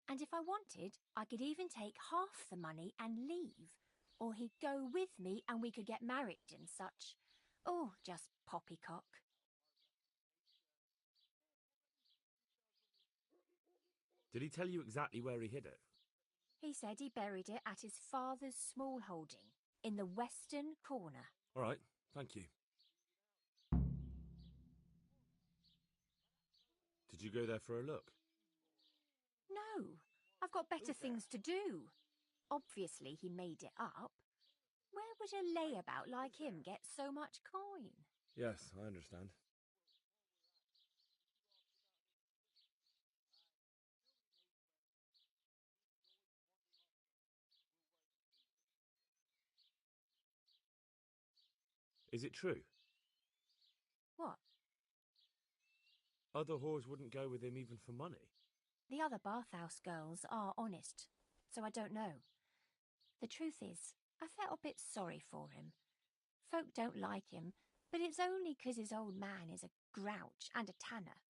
And if I wanted, I could even take half the money and leave. Or he'd go with me and we could get married and such. Oh, just poppycock. Did he tell you exactly where he hid it? He said he buried it at his father's small holding, in the western corner. All right, thank you. Did you go there for a look? No, I've got better things to do. Obviously he made it up. Where would a layabout like him get so much coin? Yes, I understand. Is it true? What? Other whores wouldn't go with him even for money. The other bathhouse girls are honest, so I don't know. The truth is, I felt a bit sorry for him. Folk don't like him, but it's only 'cause his old man is a grouch and a tanner.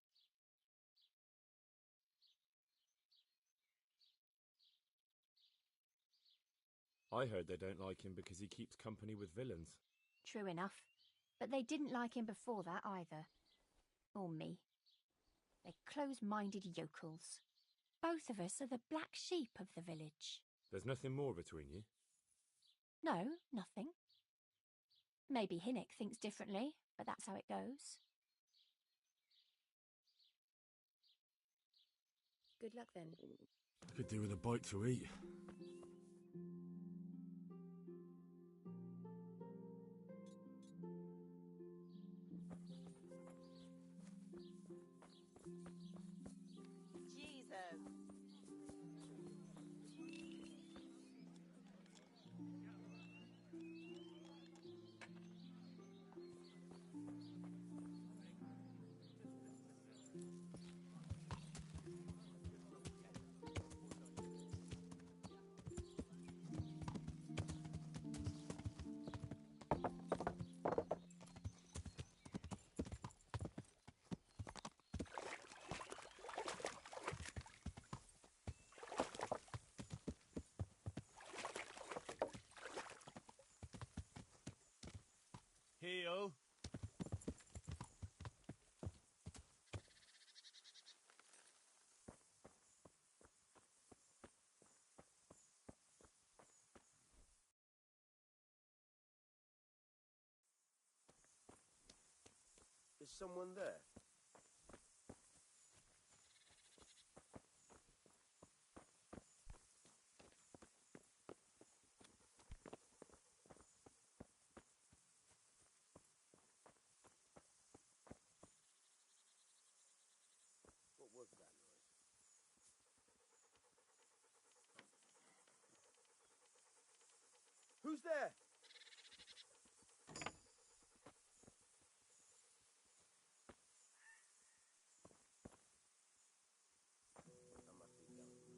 I heard they don't like him because he keeps company with villains. True enough, but they didn't like him before that either. Or me. They're close-minded yokels. Both of us are the black sheep of the village. There's nothing more between you? No, nothing. Maybe Hinek thinks differently, but that's how it goes. Good luck then. I could do with a bite to eat. Jesus. Heel. Is someone there? What was that noise? Who's there? I must be going mad.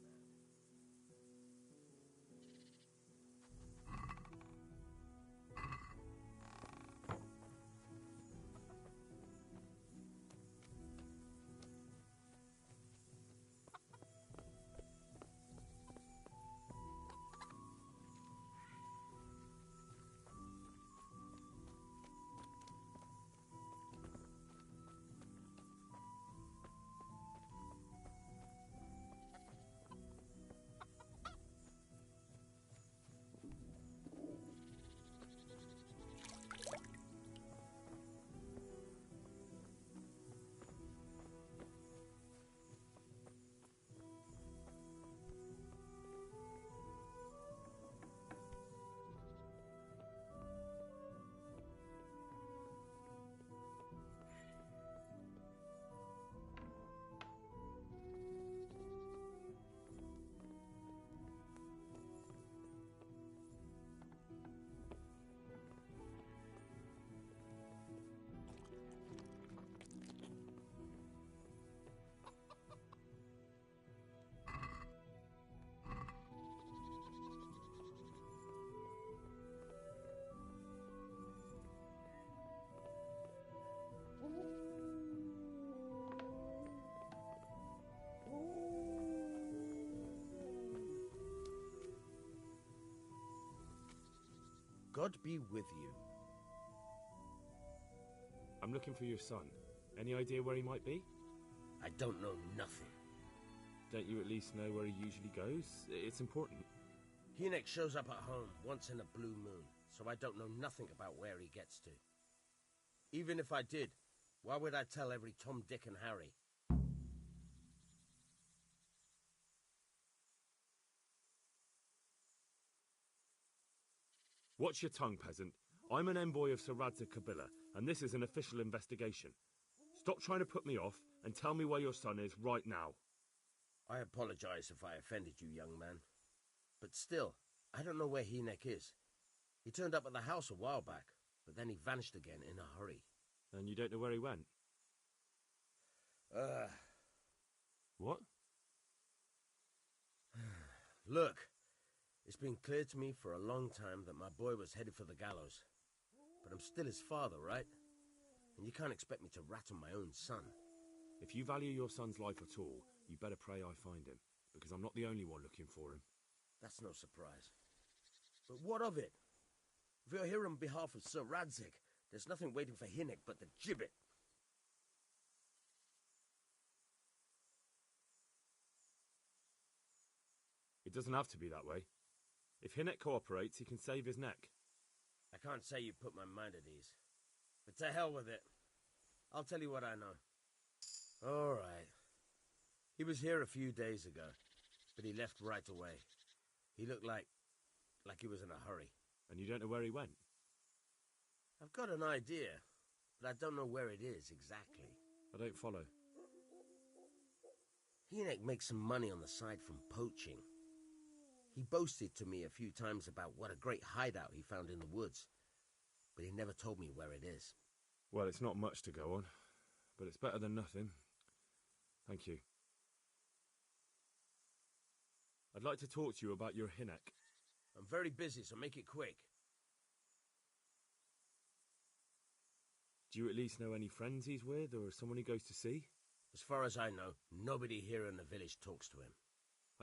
God be with you. I'm looking for your son. Any idea where he might be? I don't know nothing. Don't you at least know where he usually goes? It's important. Hinek shows up at home once in a blue moon, so I don't know nothing about where he gets to. Even if I did, why would I tell every Tom, Dick and Harry? Watch your tongue, peasant. I'm an envoy of Sir Radzig Kobyla, and this is an official investigation. Stop trying to put me off, and tell me where your son is right now. I apologize if I offended you, young man. But still, I don't know where Hinek is. He turned up at the house a while back, but then he vanished again in a hurry. And you don't know where he went? What? Look, it's been clear to me for a long time that my boy was headed for the gallows. But I'm still his father, right? And you can't expect me to rat on my own son. If you value your son's life at all, you better pray I find him, because I'm not the only one looking for him. That's no surprise. But what of it? If you're here on behalf of Sir Radzig, there's nothing waiting for Hinek but the gibbet. It doesn't have to be that way. If Hinek cooperates, he can save his neck. I can't say you put my mind at ease. But to hell with it. I'll tell you what I know. All right. He was here a few days ago, but he left right away. He looked like he was in a hurry. And you don't know where he went? I've got an idea, but I don't know where it is exactly. I don't follow. Hynek makes some money on the side from poaching. He boasted to me a few times about what a great hideout he found in the woods, but he never told me where it is. Well, it's not much to go on, but it's better than nothing. Thank you. I'd like to talk to you about your Hynek. I'm very busy, so make it quick. Do you at least know any friends he's with, or someone he goes to see? As far as I know, nobody here in the village talks to him.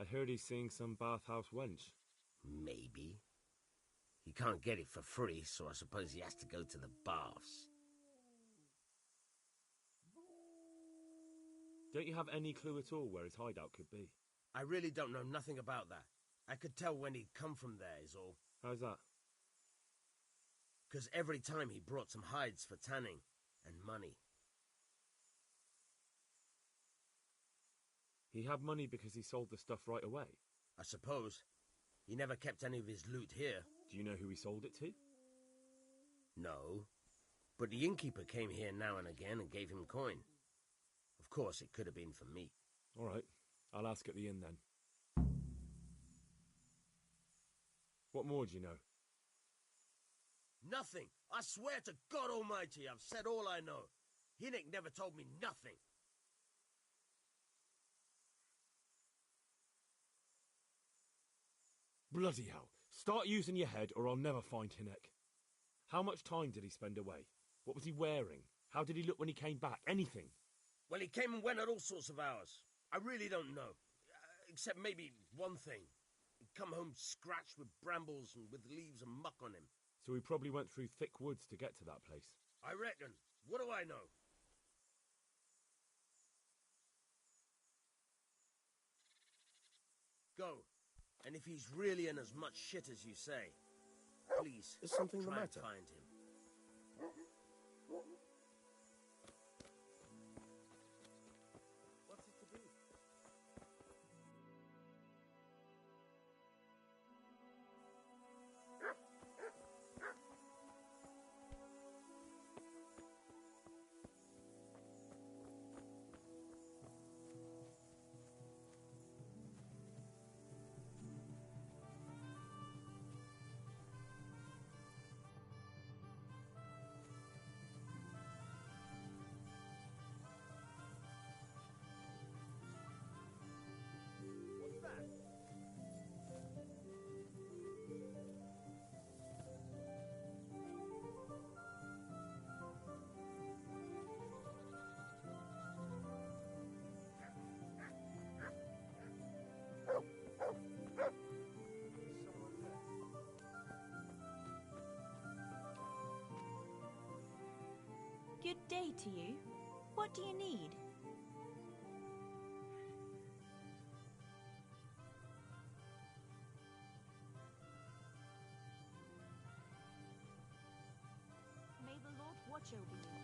I heard he's seeing some bathhouse wench. Maybe. He can't get it for free, so I suppose he has to go to the baths. Don't you have any clue at all where his hideout could be? I really don't know nothing about that. I could tell when he'd come from there, is all. How's that? Because every time he brought some hides for tanning and money. He had money because he sold the stuff right away? I suppose. He never kept any of his loot here. Do you know who he sold it to? No. But the innkeeper came here now and again and gave him coin. Of course, it could have been for me. All right. I'll ask at the inn then. What more do you know? Nothing. I swear to God Almighty, I've said all I know. Hynek never told me nothing. Bloody hell. Start using your head or I'll never find Hynek. How much time did he spend away? What was he wearing? How did he look when he came back? Anything? Well, he came and went at all sorts of hours. I really don't know. Except maybe one thing. He'd come home scratched with brambles and with leaves and muck on him. So he probably went through thick woods to get to that place. I reckon. What do I know? Go. And if he's really in as much shit as you say, please, is something the try and matter? find him. What's it to do? Good day to you. What do you need? May the Lord watch over you.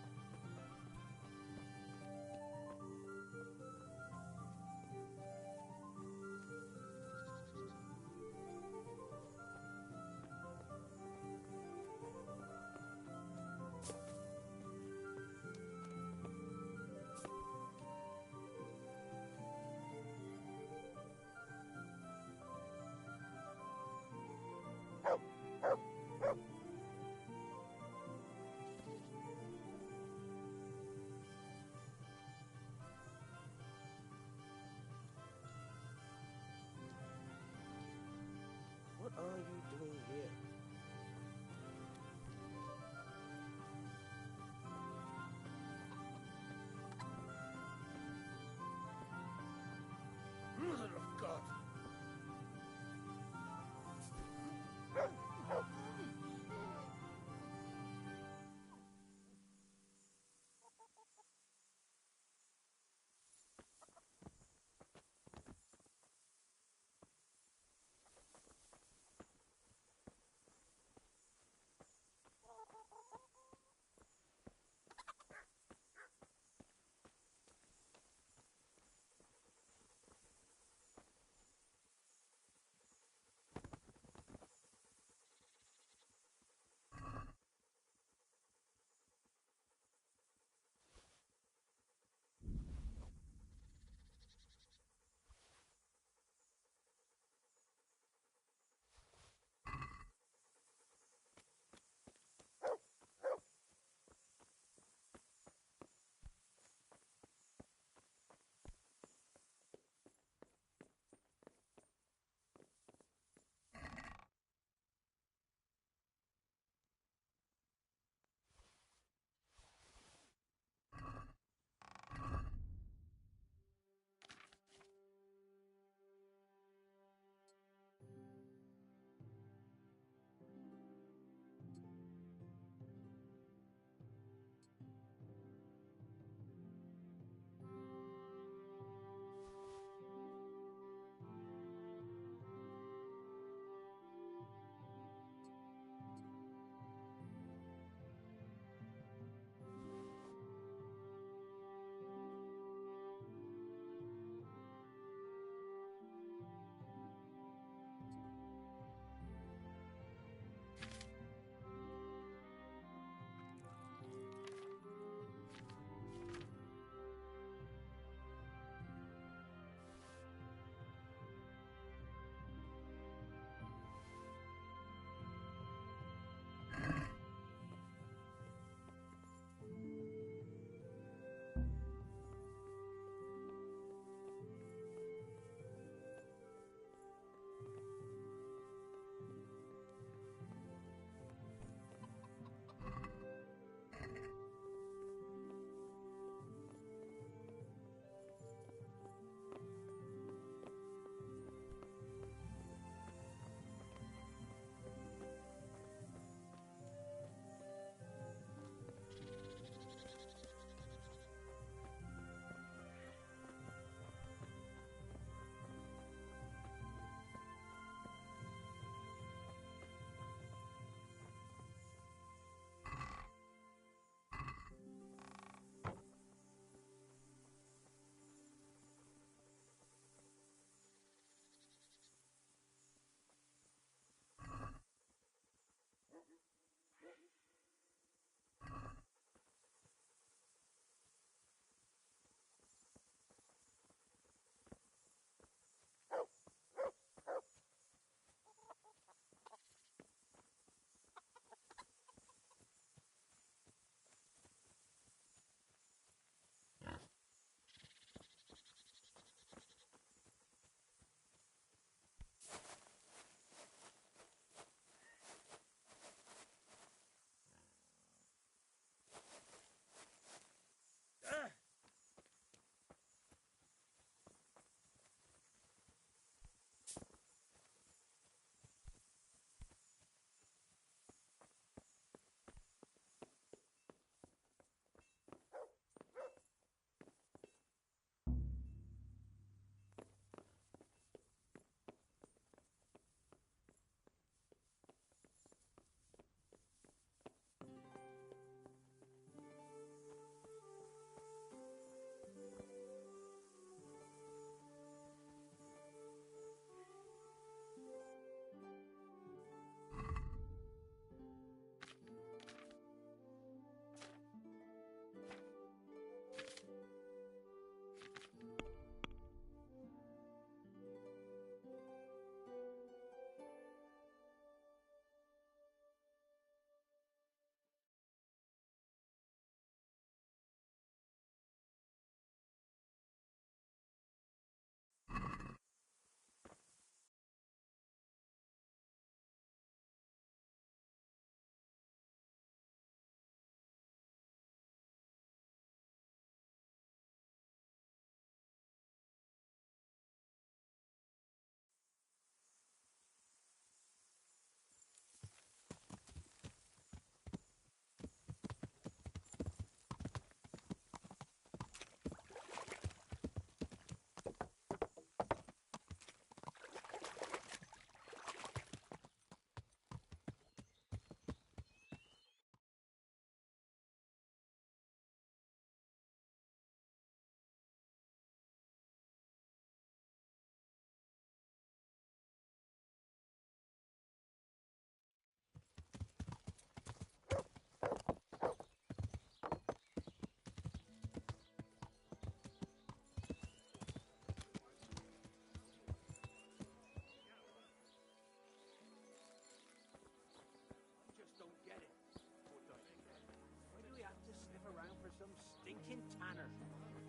Stinking tanner.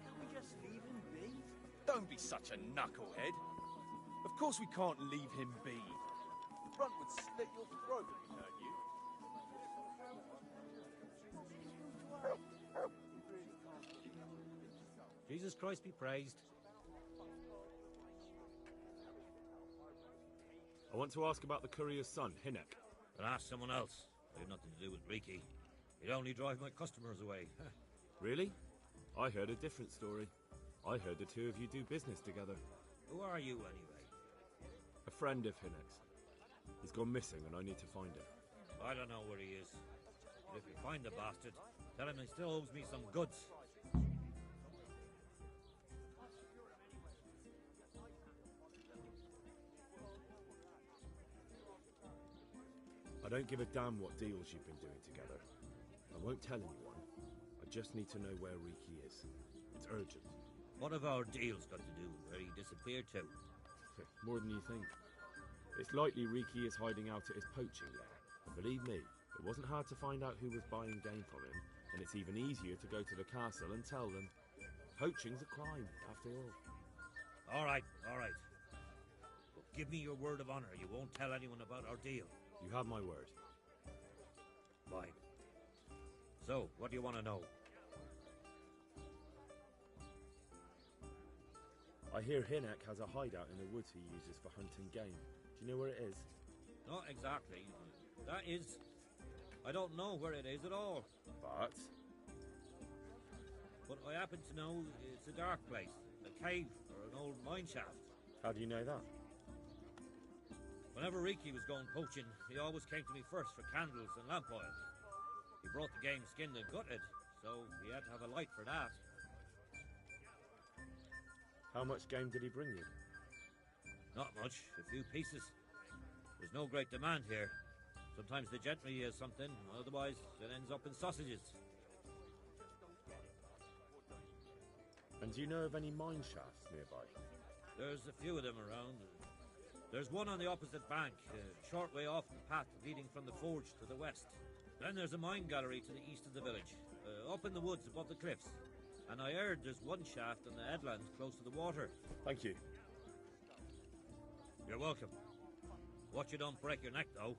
Can't we just leave him be? Don't be such a knucklehead. Of course we can't leave him be. Brunt would slit your throat if he heard you. Jesus Christ be praised. I want to ask about the courier's son, Hinek. But ask someone else. I have nothing to do with Riki. He'd only drive my customers away. Really? I heard a different story. I heard the two of you do business together. Who are you, anyway? A friend of Hinek's. He's gone missing and I need to find him. I don't know where he is. But if you find the bastard, tell him he still owes me some goods. I don't give a damn what deals you've been doing together. I won't tell anyone. I just need to know where Riki is. It's urgent. What have our deals got to do with where he disappeared to? More than you think. It's likely Riki is hiding out at his poaching lair. And believe me, it wasn't hard to find out who was buying game from him, and it's even easier to go to the castle and tell them. Poaching's a crime, after all. All right. But give me your word of honor you won't tell anyone about our deal. You have my word. Fine. So, what do you want to know? I hear Hinek has a hideout in the woods he uses for hunting game. Do you know where it is? Not exactly. That is... I don't know where it is at all. But I happen to know it's a dark place. A cave or an old mine shaft. How do you know that? Whenever Riki was going poaching, he always came to me first for candles and lamp oil. He brought the game skinned and gutted, so he had to have a light for that. How much game did he bring you? Not much, a few pieces. There's no great demand here, Sometimes the gentry hears something, otherwise it ends up in sausages. And do you know of any mine shafts nearby? There's a few of them around. There's one on the opposite bank, a short way off the path leading from the forge to the west. Then there's a mine gallery to the east of the village, up in the woods above the cliffs. And I heard there's one shaft on the headland close to the water. Thank you. You're welcome. Watch you don't break your neck, though.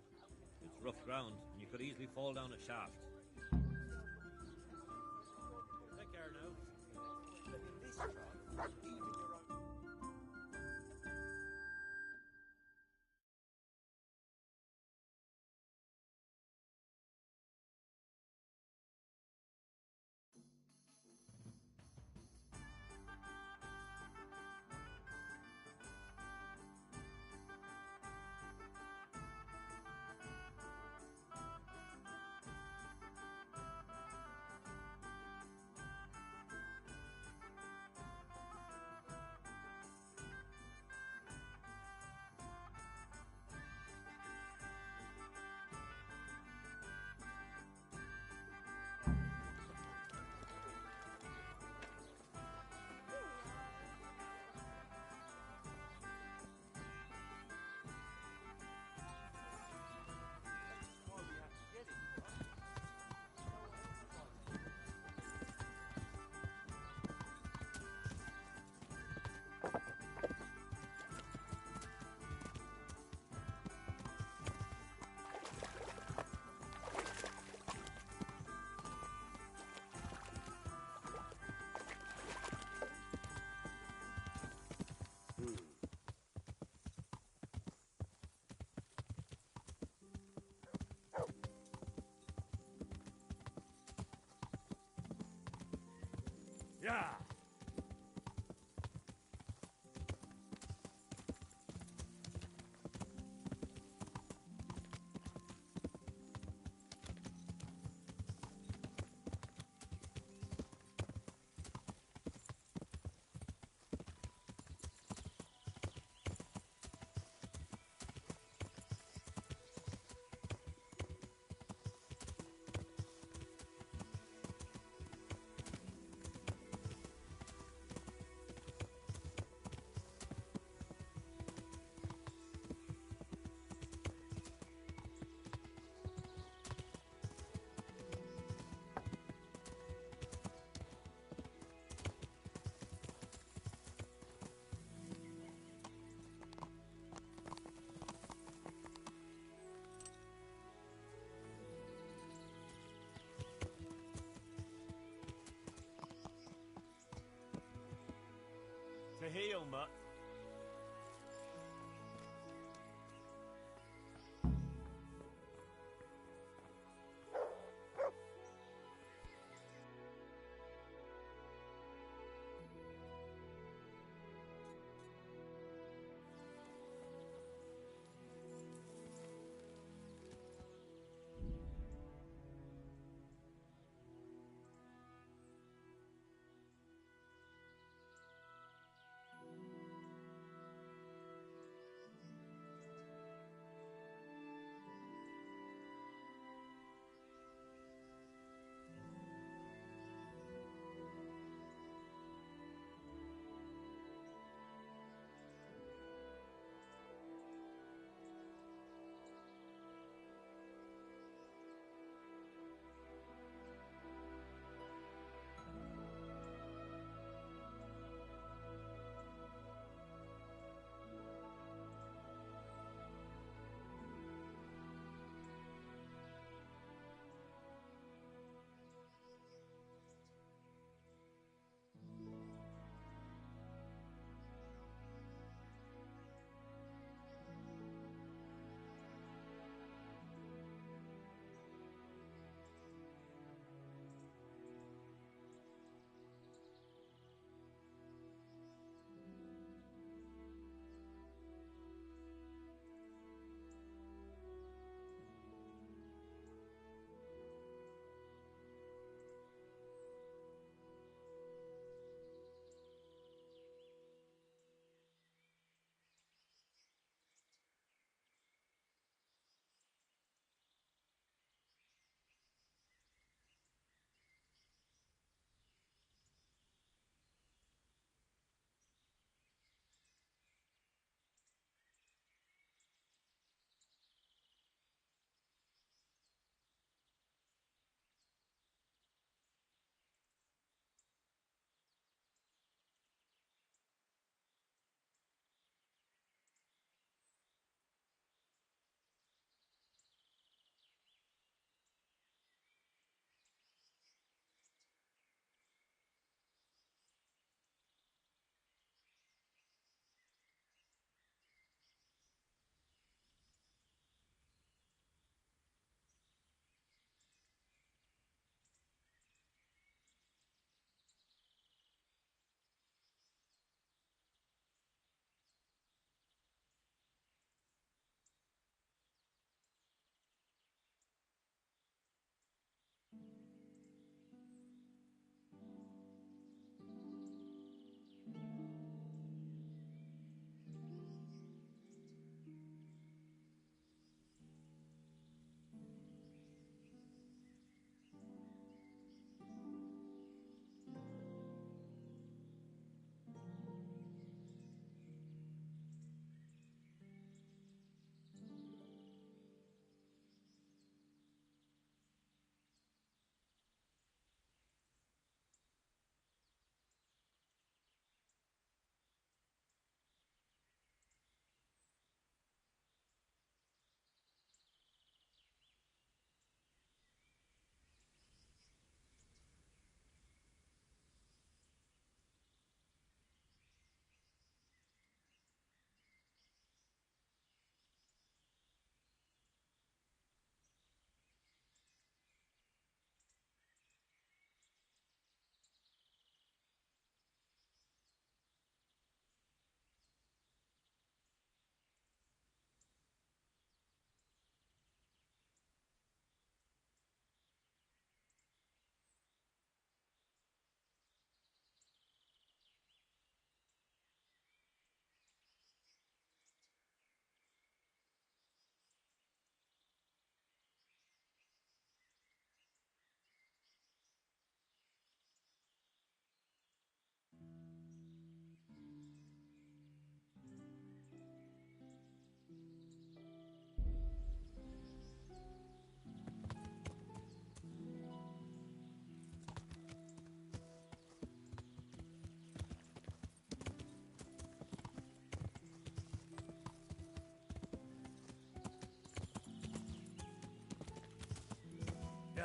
It's rough ground, and you could easily fall down a shaft. Take care now. But in this tribe, even your own... Yeah! To heal, Mutt.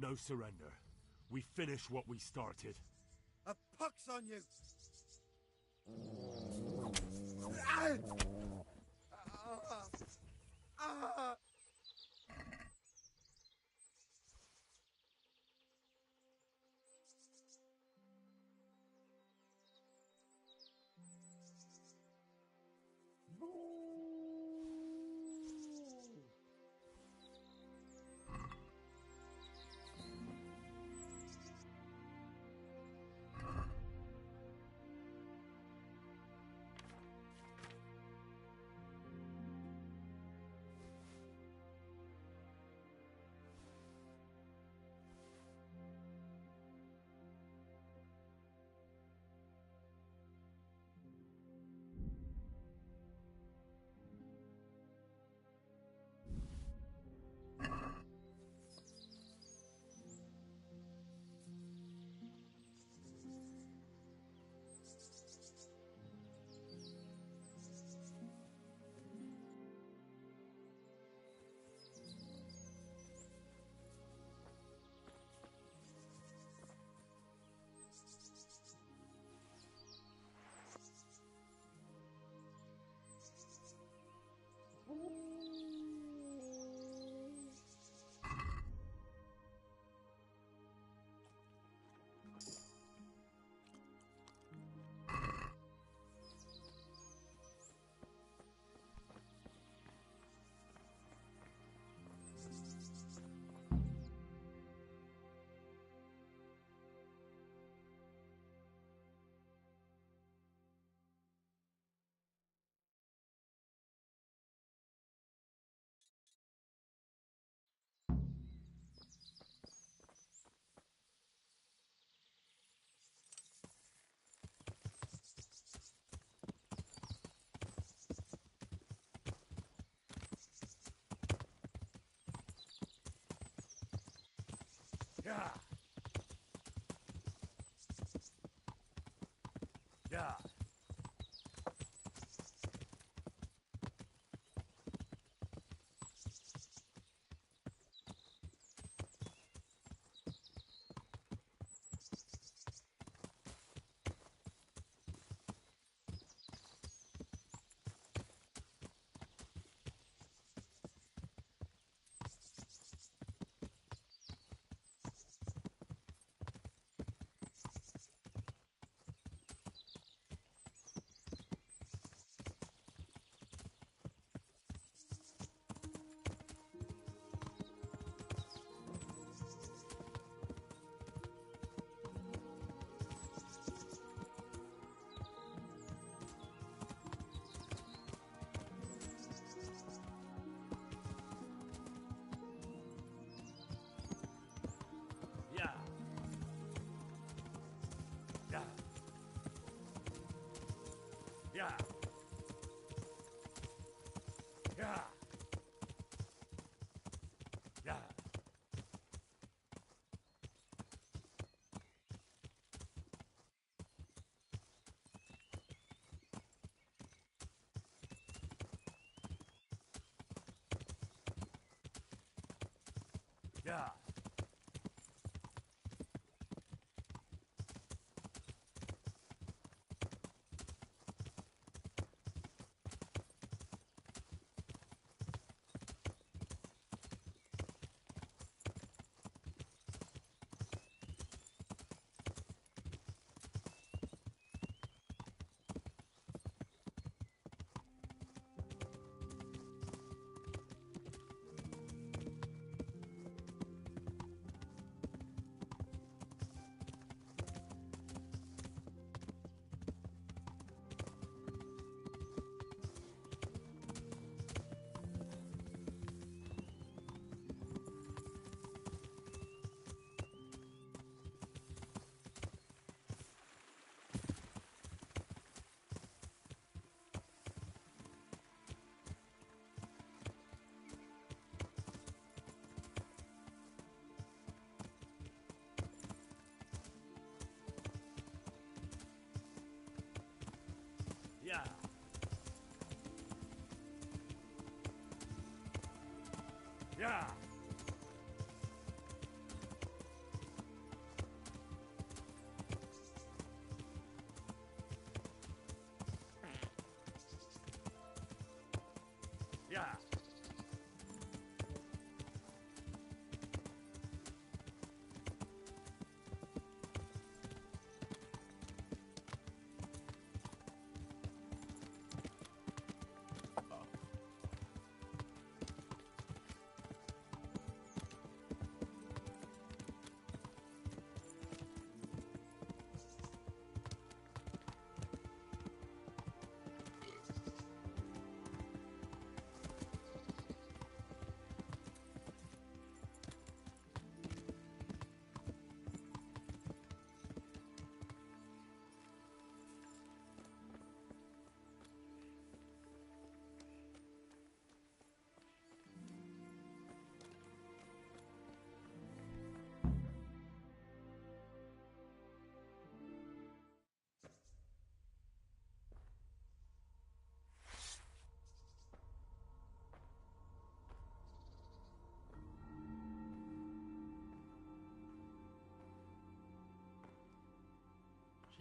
No surrender. We finish what we started. A pox on you! Yeah. Yeah. Yeah. Yeah. Yeah. Yeah. Yeah. Yeah.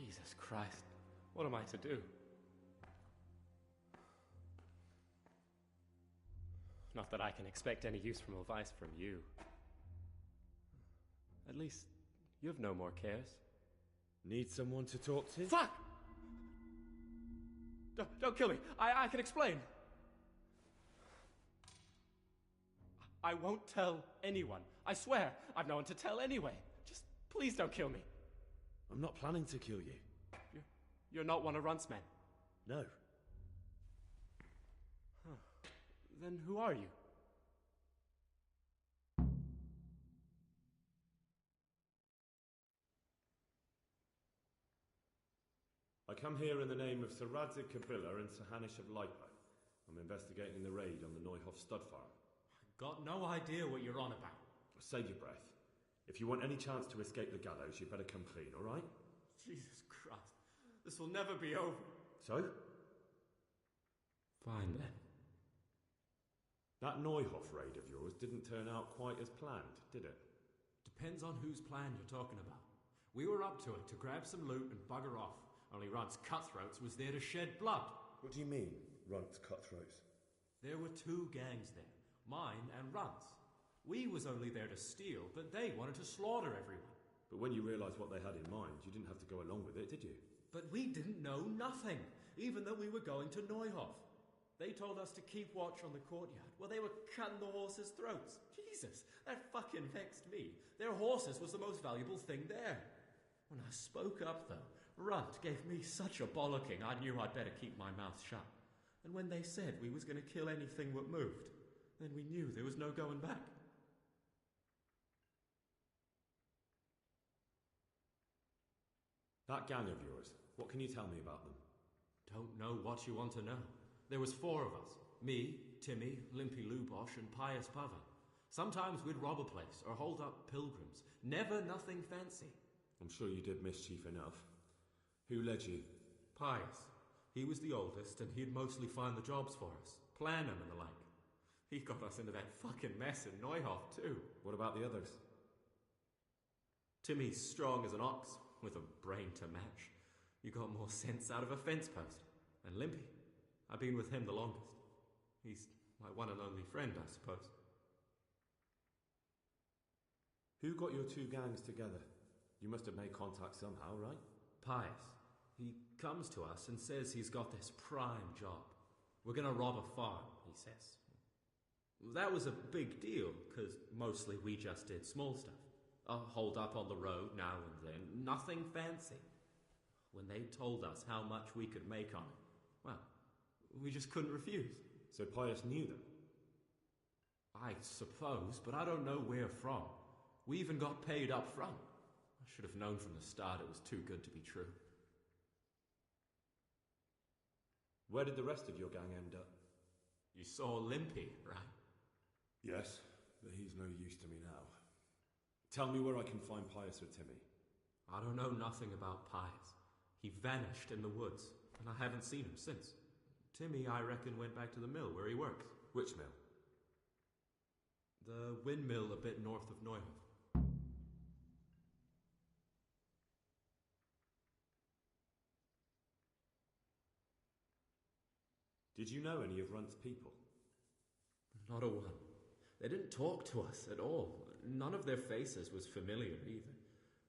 Jesus Christ. What am I to do? Not that I can expect any useful advice from you. At least, you've no more cares. Need someone to talk to? Fuck! Don't kill me. I can explain. I won't tell anyone. I swear, I've no one to tell anyway. Just please don't kill me. I'm not planning to kill you. You're not one of Runt's men? No. Huh. Then who are you? I come here in the name of Sir Radzig Kabila and Sir Hanish of Lipa. I'm investigating the raid on the Neuhoff stud farm. I've got no idea what you're on about. Save your breath. If you want any chance to escape the gallows, you better come clean, all right? Jesus Christ. This will never be over. So? Fine then. That Neuhoff raid of yours didn't turn out quite as planned, did it? Depends on whose plan you're talking about. We were up to it to grab some loot and bugger off. Only Runt's cutthroats was there to shed blood. What do you mean, Runt's cutthroats? There were two gangs there, mine and Runt's. We was only there to steal, but they wanted to slaughter everyone. But when you realised what they had in mind, you didn't have to go along with it, did you? But we didn't know nothing, even though we were going to Neuhoff. They told us to keep watch on the courtyard while they were cutting the horses' throats. Jesus, that fucking vexed me. Their horses was the most valuable thing there. When I spoke up, though, Runt gave me such a bollocking I knew I'd better keep my mouth shut. And when they said we was going to kill anything that moved, then we knew there was no going back. That gang of yours, what can you tell me about them? Don't know what you want to know. There was 4 of us. Me, Timmy, Limpy Lubosh, and Pius Pava. Sometimes we'd rob a place or hold up pilgrims. Never nothing fancy. I'm sure you did mischief enough. Who led you? Pius. He was the oldest, and he'd mostly find the jobs for us. Plan them and the like. He got us into that fucking mess in Neuhoff, too. What about the others? Timmy's strong as an ox, with a brain to match. You got more sense out of a fence post. And Limpy, I've been with him the longest. He's my one and only friend, I suppose. Who got your 2 gangs together? You must have made contact somehow, right? Pius. He comes to us and says he's got this prime job. We're going to rob a farm, he says. That was a big deal, because mostly we just did small stuff. Hold up on the road now and then, nothing fancy. When they told us how much we could make on it, well, we just couldn't refuse. So Pius knew them? I suppose, but I don't know where from. We even got paid up front. I should have known from the start it was too good to be true. Where did the rest of your gang end up? You saw Limpy, right? Yes, but he's no use to me now. Tell me where I can find Pius or Timmy. I don't know nothing about Pius. He vanished in the woods, and I haven't seen him since. Timmy, I reckon, went back to the mill where he works. Which mill? The windmill a bit north of Neuhoff. Did you know any of Runt's people? Not a one. They didn't talk to us at all. None of their faces was familiar either.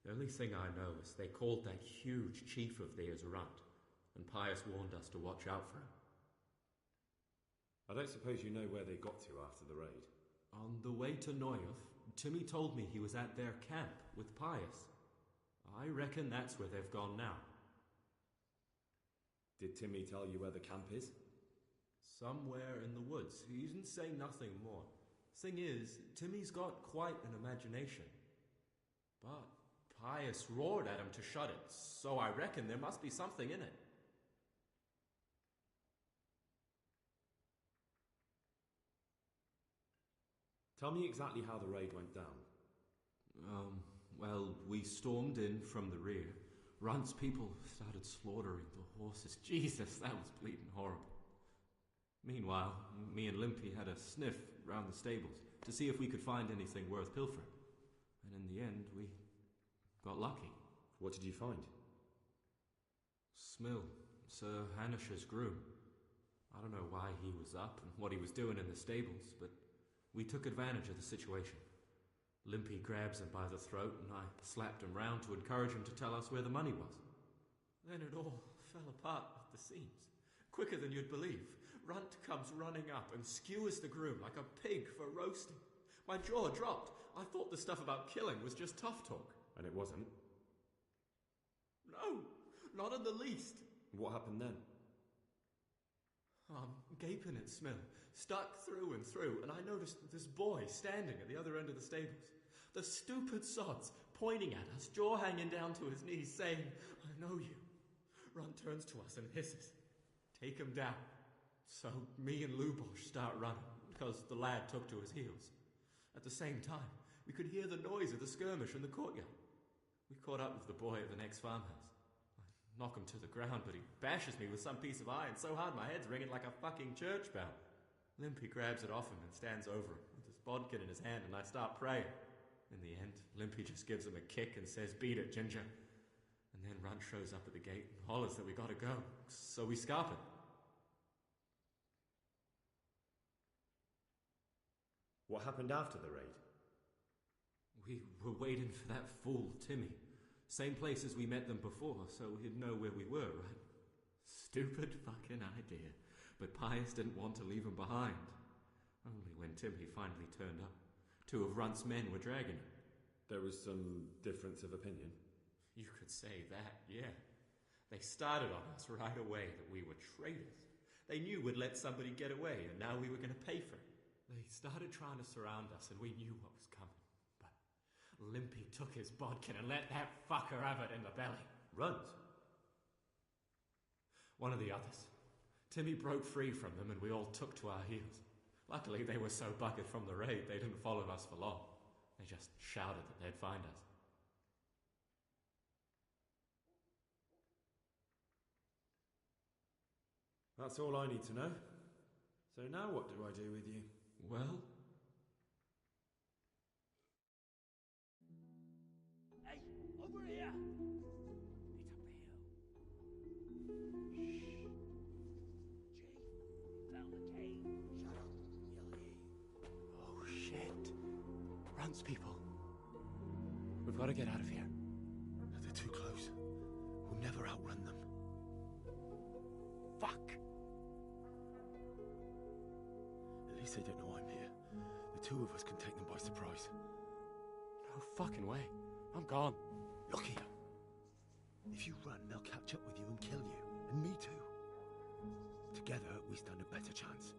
The only thing I know is they called that huge chief of theirs Runt, and Pius warned us to watch out for him. I don't suppose you know where they got to after the raid? On the way to Neuhoff, Timmy told me he was at their camp with Pius. I reckon that's where they've gone now. Did Timmy tell you where the camp is? Somewhere in the woods. He didn't say nothing more. Thing is, Timmy's got quite an imagination. But Pius roared at him to shut it, so I reckon there must be something in it. Tell me exactly how the raid went down. Well, we stormed in from the rear. Runt's people started slaughtering the horses. Jesus, that was bleeding horrible. Meanwhile, me and Limpy had a sniff round the stables to see if we could find anything worth pilfering. And in the end, we got lucky. What did you find? Smill, Sir Hanish's groom. I don't know why he was up and what he was doing in the stables, but we took advantage of the situation. Limpy grabs him by the throat, and I slapped him round to encourage him to tell us where the money was. Then it all fell apart at the seams, quicker than you'd believe. Runt comes running up and skewers the groom like a pig for roasting. My jaw dropped. I thought the stuff about killing was just tough talk. And it wasn't? No, not in the least. What happened then? I'm gaping at Smill, stuck through and through, and I noticed this boy standing at the other end of the stables. The stupid sods pointing at us, jaw hanging down to his knees, saying, "I know you." Runt turns to us and hisses, "Take him down." So me and Lubosh start running, because the lad took to his heels. At the same time, we could hear the noise of the skirmish in the courtyard. We caught up with the boy at the next farmhouse. I knock him to the ground, but he bashes me with some piece of iron so hard my head's ringing like a fucking church bell. Limpy grabs it off him and stands over him with his bodkin in his hand, and I start praying. In the end, Limpy just gives him a kick and says, "Beat it, Ginger." And then Runt shows up at the gate and hollers that we gotta go, so we scarp it. What happened after the raid? We were waiting for that fool, Timmy. Same place as we met them before, so we'd know where we were, right? Stupid fucking idea. But Pius didn't want to leave him behind. Only when Timmy finally turned up, 2 of Runt's men were dragging him. There was some difference of opinion? You could say that, yeah. They started on us right away that we were traitors. They knew we'd let somebody get away, and now we were going to pay for it. They started trying to surround us, and we knew what was coming. But Limpy took his bodkin and let that fucker have it in the belly. Runt? One of the others. Timmy broke free from them, and we all took to our heels. Luckily, they were so buggered from the raid, they didn't follow us for long. They just shouted that they'd find us. That's all I need to know. So now what do I do with you? Well? Hey, over here! It's up the hill. Shh. Jay, found the cave. Shut up, Yelly. Oh, shit. Runt's people. We've got to get out of here. They're too close. We'll never outrun them. Fuck! At least they don't know I'm here. The 2 of us can take them by surprise. No fucking way. I'm gone. Look here. If you run, they'll catch up with you and kill you. And me too. Together, we stand a better chance.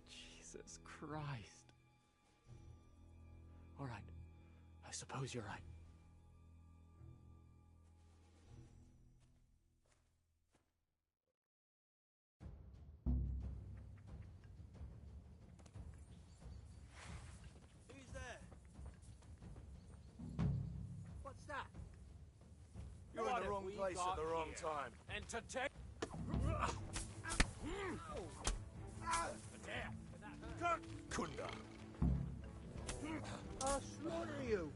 Jesus Christ. All right. I suppose you're right. Who's there? What's that? You're in the wrong place at the wrong time. And to take... Kunda. I'll slaughter you.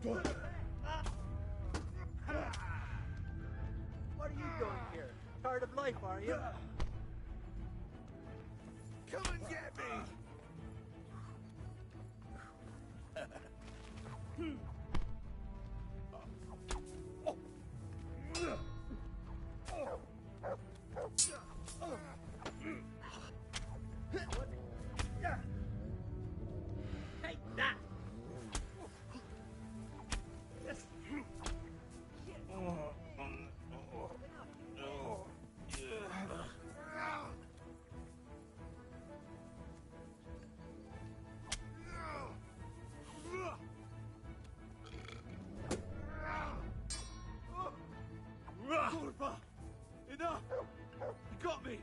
What are you doing here? Tired of life, are you? Come and get me! Take that! Kurva! Enough! You got me!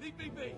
Leave me be!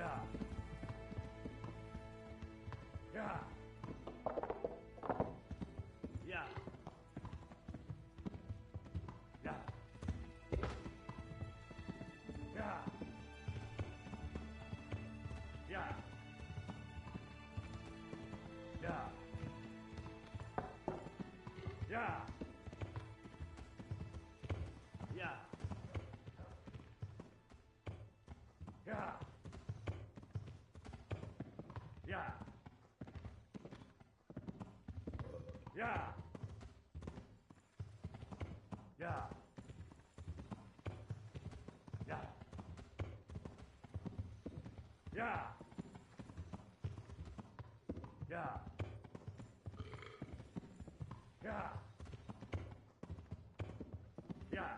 Yeah. Yeah. Yeah. Yeah. Yeah. Yeah. Yeah. Yeah. Yeah. Yeah. Yeah. Yeah. Yeah. Yeah. Yeah. Yeah. Yeah. Yeah.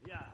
Yeah.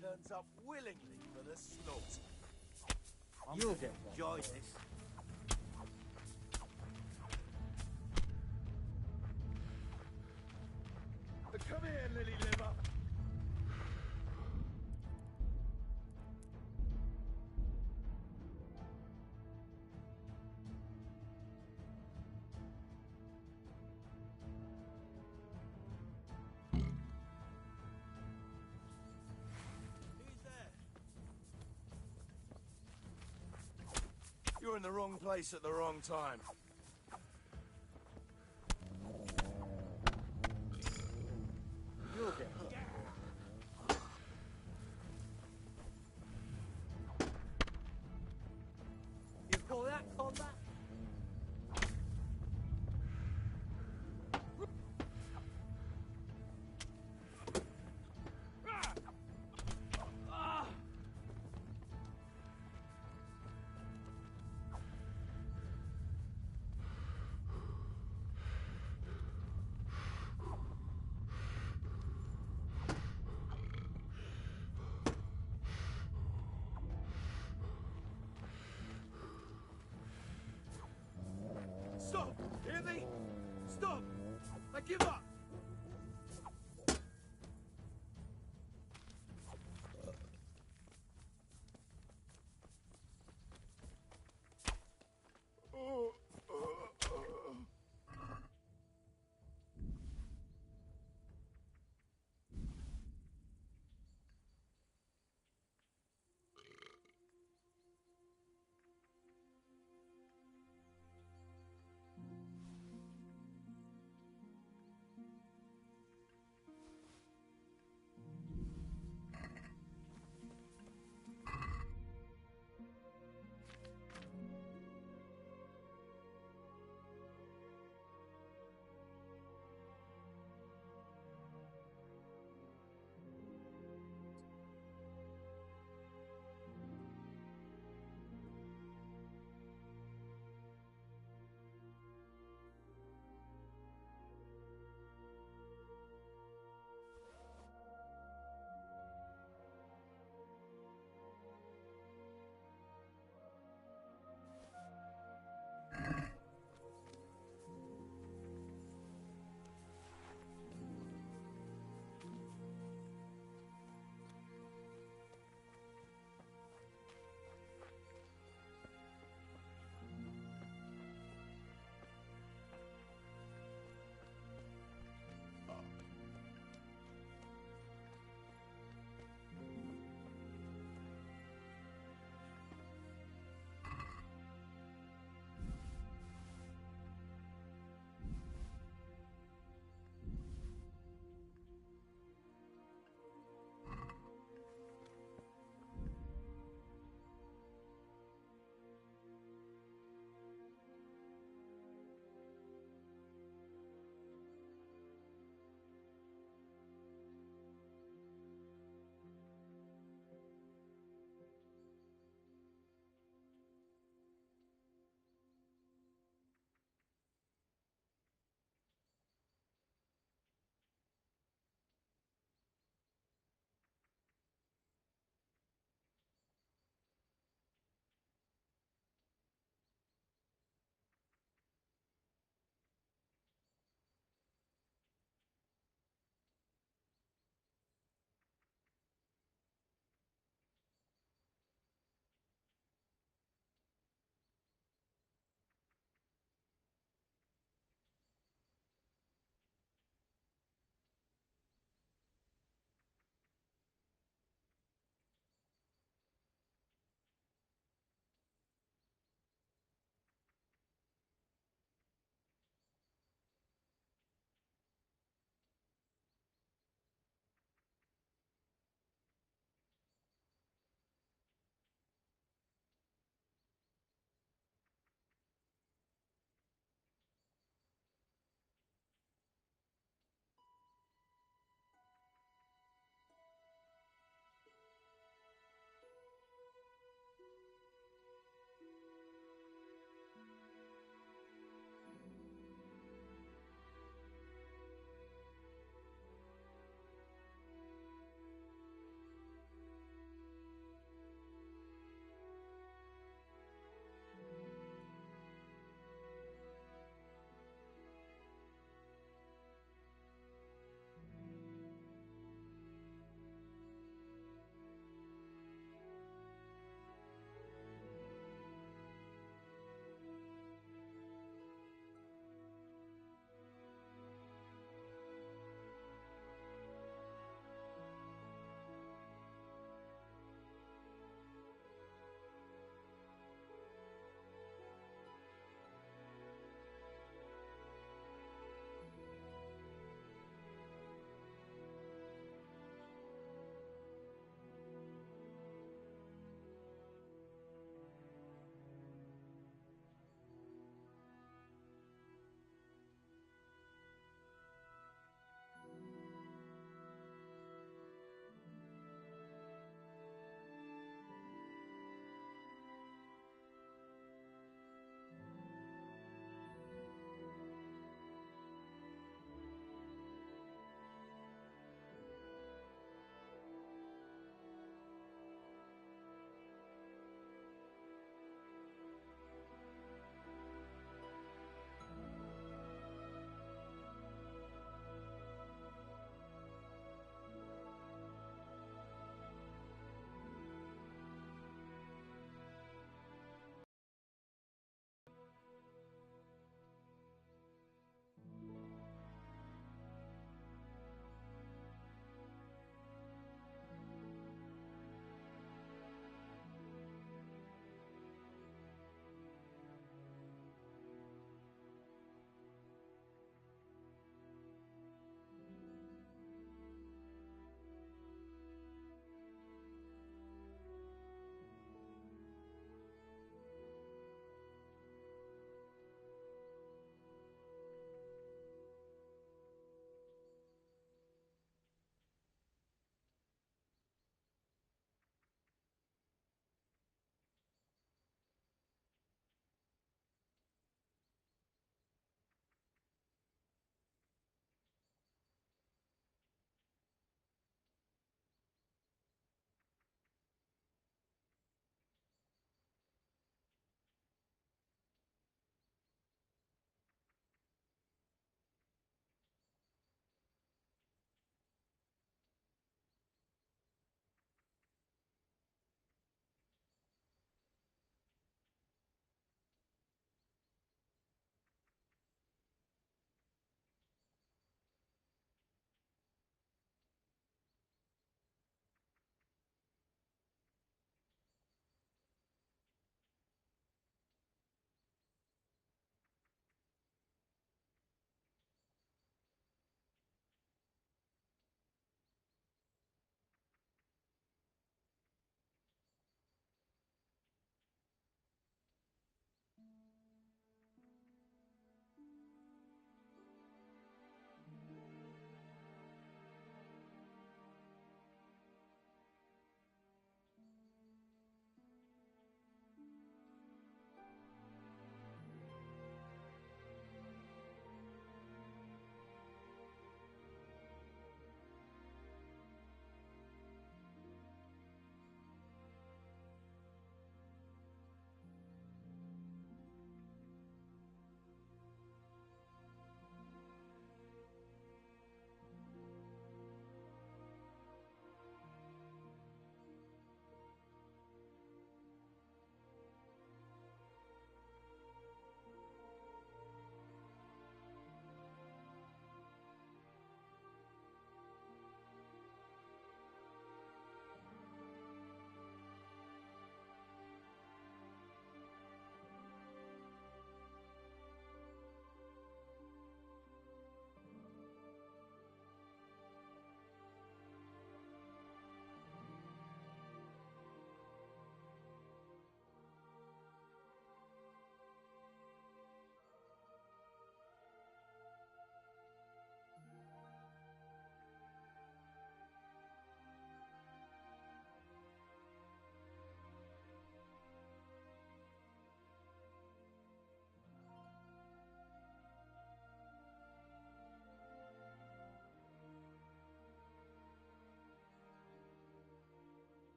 turns up willingly for the slaughter. You'll get one. Enjoy this. Come here, lily liver. You're in the wrong place at the wrong time. You'll get hurt. You call that combat? Stop! Hear me? Stop! I give up!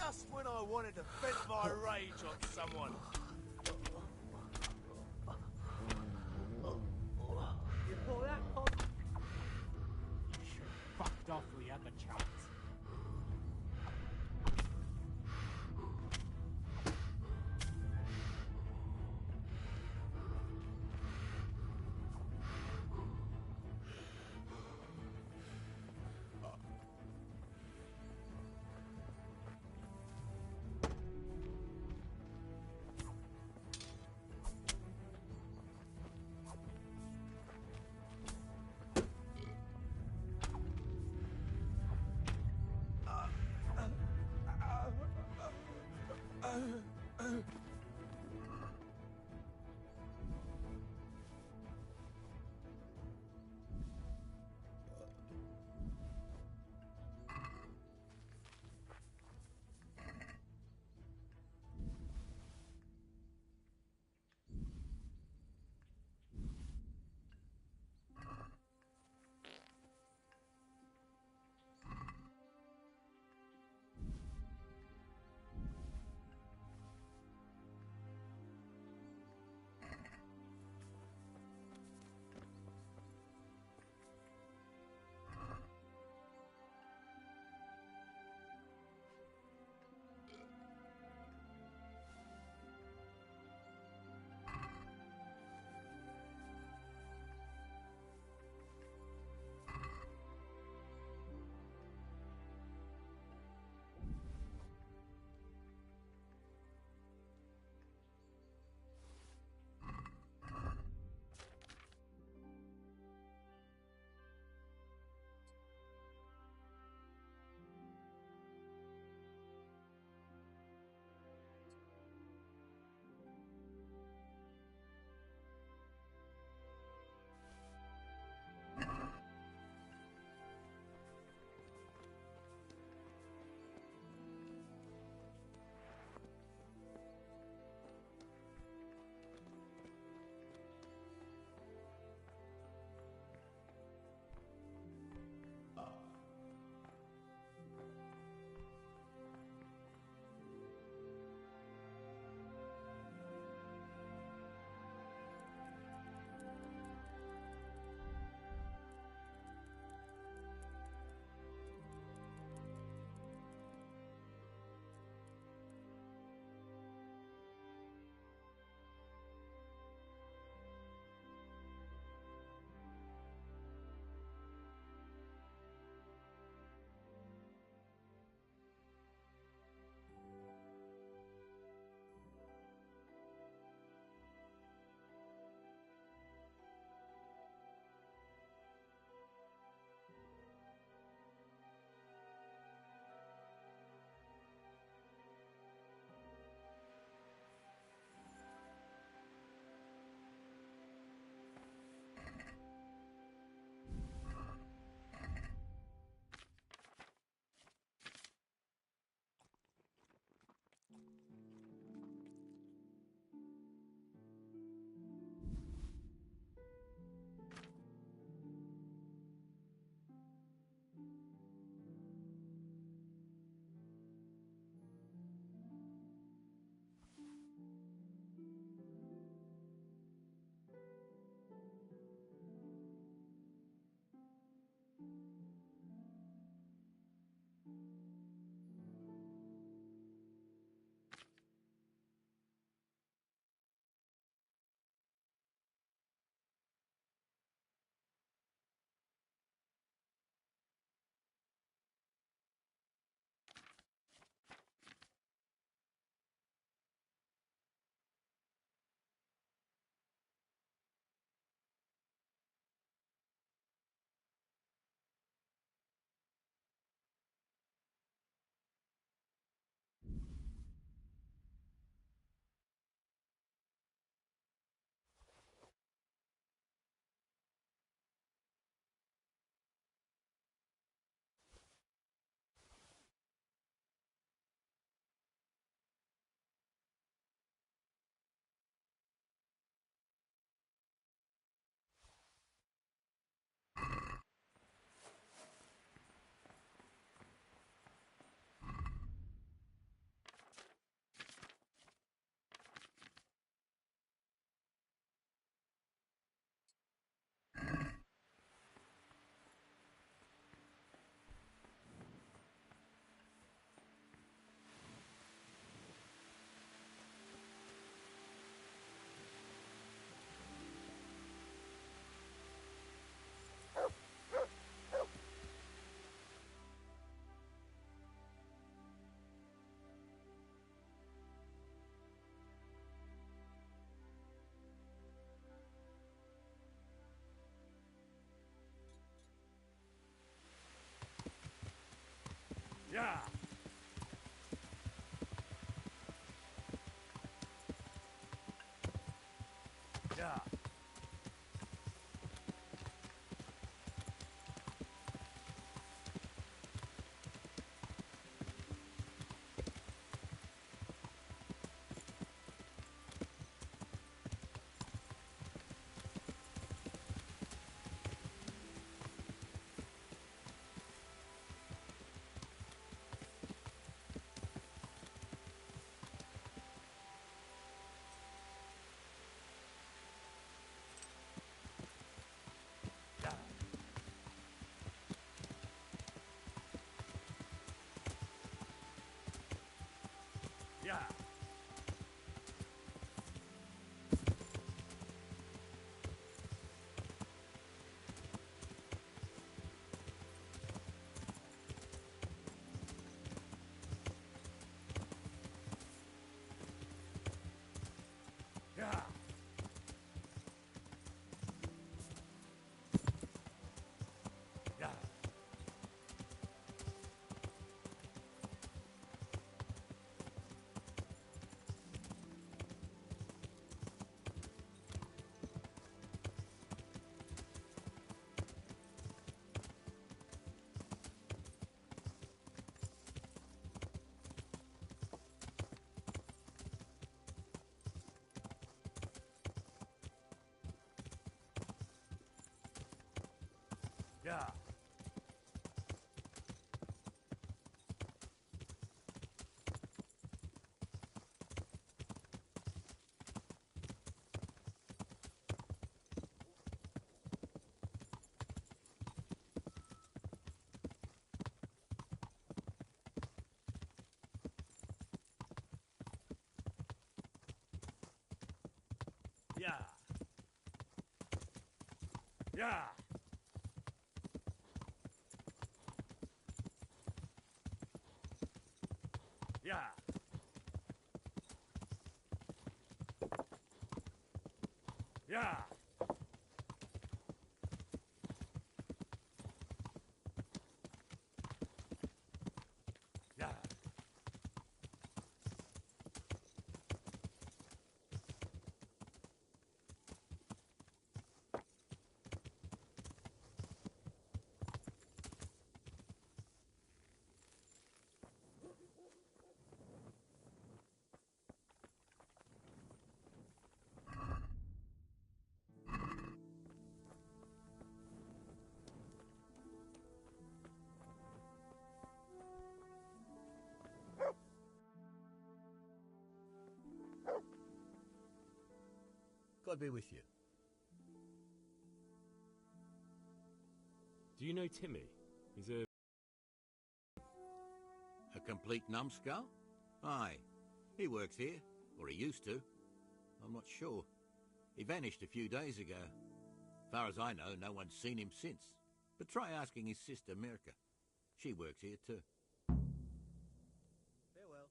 Just when I wanted to vent my rage on someone. You call that pop? You should have fucked off when you had the chance. Yeah. Yeah. Yeah. Yeah. Yeah. Yeah. Yeah. Yeah. Yeah. Yeah. Yeah. God be with you. Do you know Timmy? He's a complete numbskull? Aye. He works here, or he used to. I'm not sure. He vanished a few days ago. Far as I know, no one's seen him since. But try asking his sister, Mirka. She works here too. Farewell.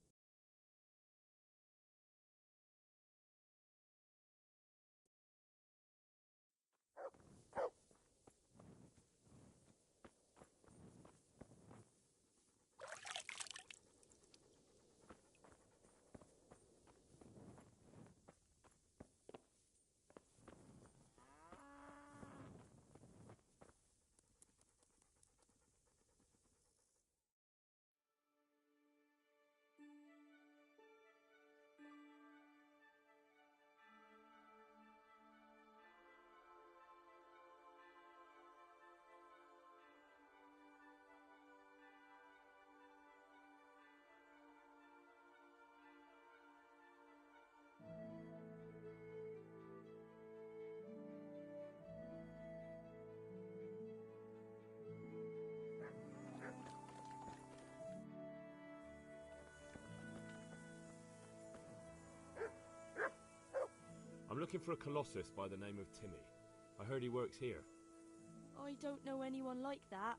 I'm looking for a colossus by the name of Timmy. I heard he works here. I don't know anyone like that.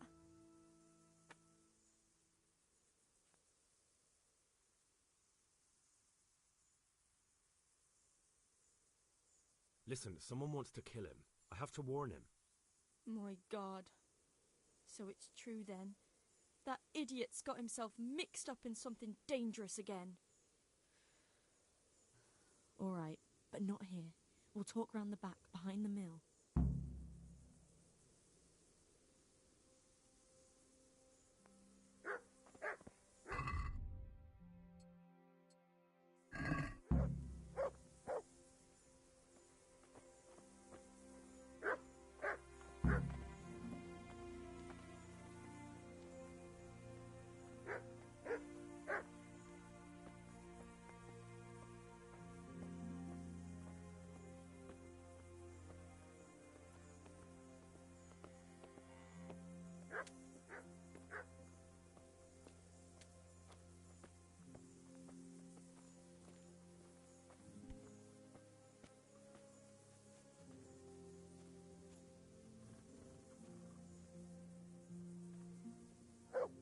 Listen, someone wants to kill him. I have to warn him. My God. So it's true then. That idiot's got himself mixed up in something dangerous again. All right, but not here. We'll talk round the back, behind the mill.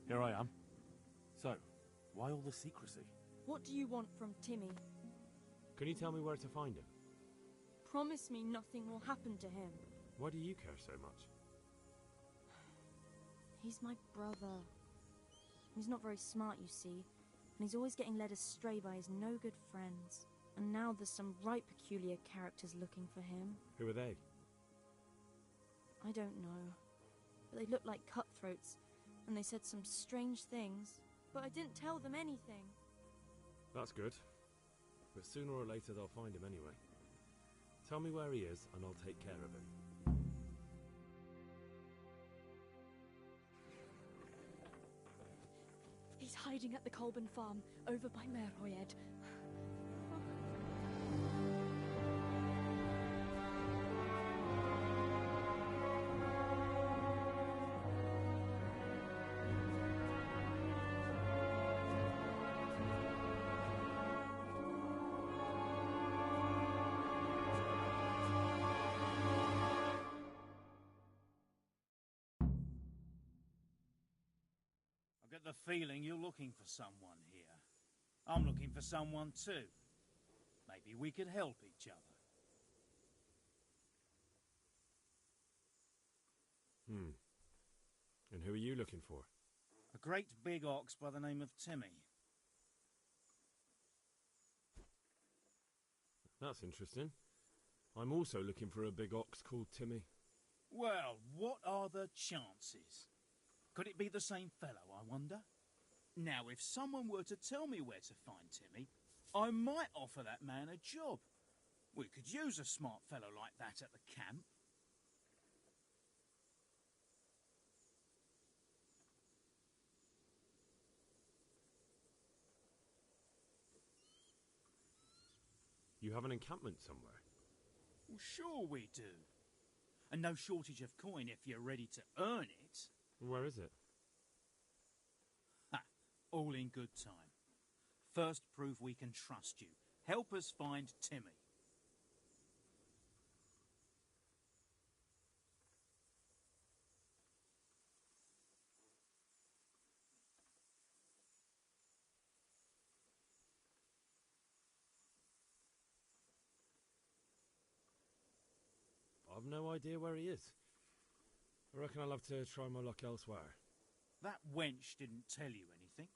Here I am. So, why all the secrecy? What do you want from Timmy? Can you tell me where to find him? Promise me nothing will happen to him. Why do you care so much? He's my brother. He's not very smart, you see, and he's always getting led astray by his no-good friends. And now there's some right peculiar characters looking for him. Who are they? I don't know, but they look like cutthroats, and they said some strange things, but I didn't tell them anything. That's good. But sooner or later they'll find him anyway. Tell me where he is, and I'll take care of him. He's hiding at the Colburn farm, over by Merhoyed. I get the feeling you're looking for someone here. I'm looking for someone too. Maybe we could help each other. And who are you looking for? A great big ox by the name of Timmy. That's interesting. I'm also looking for a big ox called Timmy. Well, what are the chances? Could it be the same fellow, I wonder? Now, if someone were to tell me where to find Timmy, I might offer that man a job. We could use a smart fellow like that at the camp. You have an encampment somewhere? Well, sure we do. And no shortage of coin if you're ready to earn it. Where is it? Ha! All in good time. First, prove we can trust you. Help us find Timmy. I've no idea where he is. I reckon I'll have to try my luck elsewhere. That wench didn't tell you anything.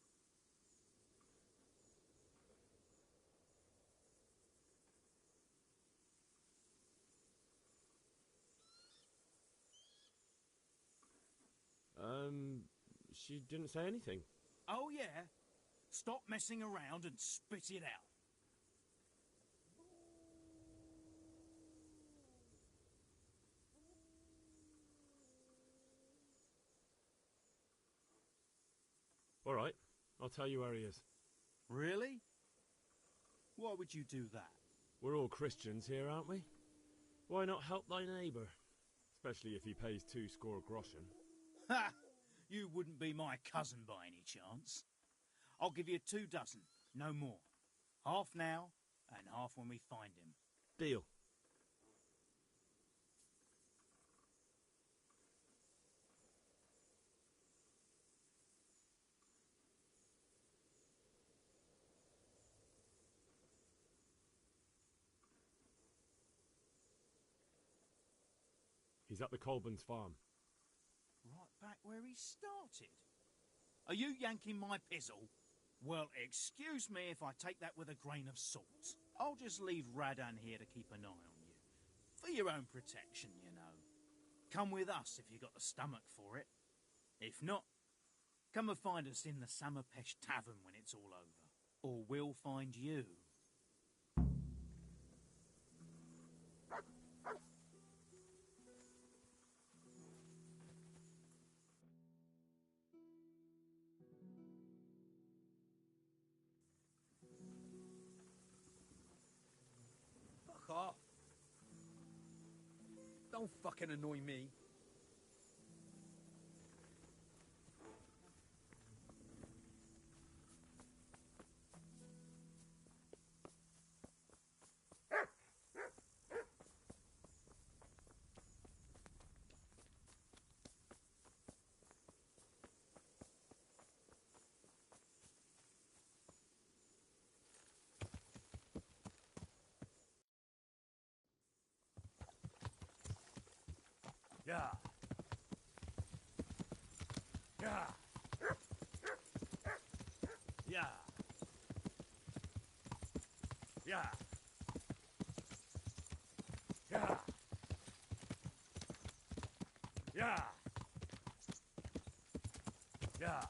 She didn't say anything. Oh, yeah? Stop messing around and spit it out. All right, I'll tell you where he is. Really? Why would you do that? We're all Christians here, aren't we? Why not help thy neighbour? Especially if he pays 2 score groschen. Ha! You wouldn't be my cousin by any chance. I'll give you 2 dozen, no more. Half now, and half when we find him. Deal. He's at the Colburn's farm. Right back where he started. Are you yanking my pizzle? Well, excuse me if I take that with a grain of salt. I'll just leave Radan here to keep an eye on you. For your own protection, you know. Come with us if you got the stomach for it. If not, come and find us in the Samapesh Tavern when it's all over. Or we'll find you. Fuck off. Don't fucking annoy me. Yeah. Yeah. Yeah. Yeah. Yeah. Yeah. Yeah.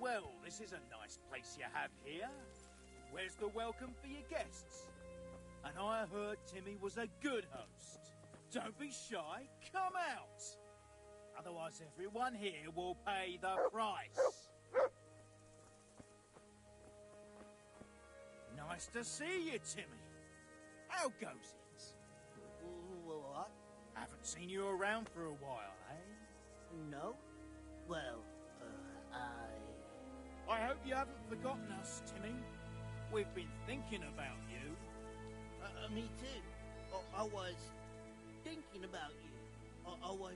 Well, this is a nice place you have here. Where's the welcome for your guests? And I heard Timmy was a good host. Don't be shy, come out. Otherwise everyone here will pay the price. Nice to see you, Timmy. How goes it? What? Haven't seen you around for a while, eh? No? Well, I hope you haven't forgotten us, Timmy. We've been thinking about you. Me too. I was thinking about you. I was,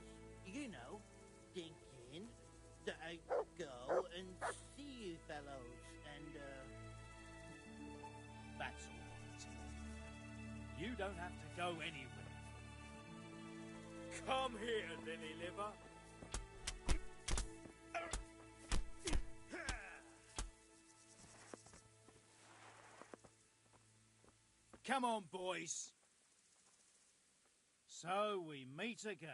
thinking that I'd go and see you fellows, and, That's all right, Timmy. You don't have to go anywhere. Come here, Lily Liver. Come on, boys. So we meet again.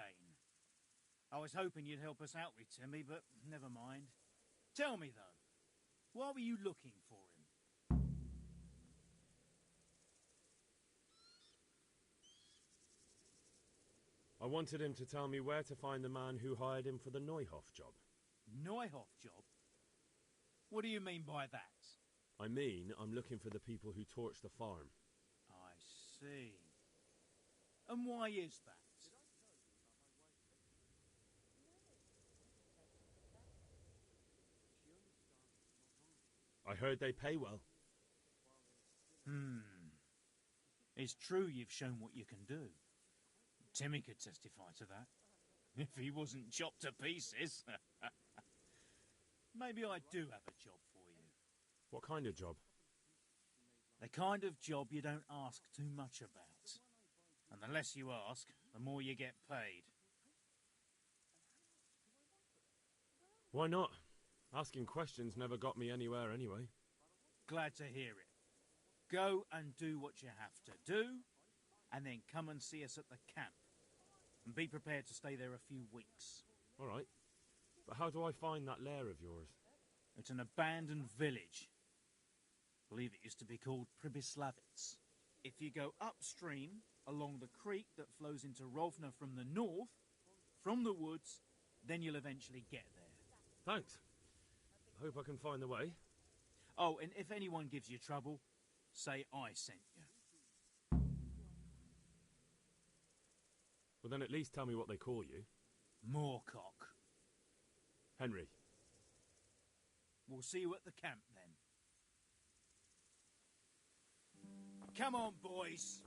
I was hoping you'd help us out with Timmy, but never mind. Tell me, though, why were you looking for him? I wanted him to tell me where to find the man who hired him for the Neuhoff job. Neuhoff job? What do you mean by that? I mean, I'm looking for the people who torched the farm. I see. And why is that? I heard they pay well. It's true you've shown what you can do. Timmy could testify to that. If he wasn't chopped to pieces. Maybe I do have a job for you. What kind of job? The kind of job you don't ask too much about. And the less you ask, the more you get paid. Why not? Asking questions never got me anywhere anyway. Glad to hear it. Go and do what you have to do, and then come and see us at the camp. And be prepared to stay there a few weeks. All right. But how do I find that lair of yours? It's an abandoned village. I believe it used to be called Pribyslavitz. If you go upstream along the creek that flows into Rovna from the north, from the woods, then you'll eventually get there. Thanks. I hope I can find the way. Oh, and if anyone gives you trouble, say I sent you. Well, then at least tell me what they call you. Moorcock. Henry. We'll see you at the camp then. Come on, boys.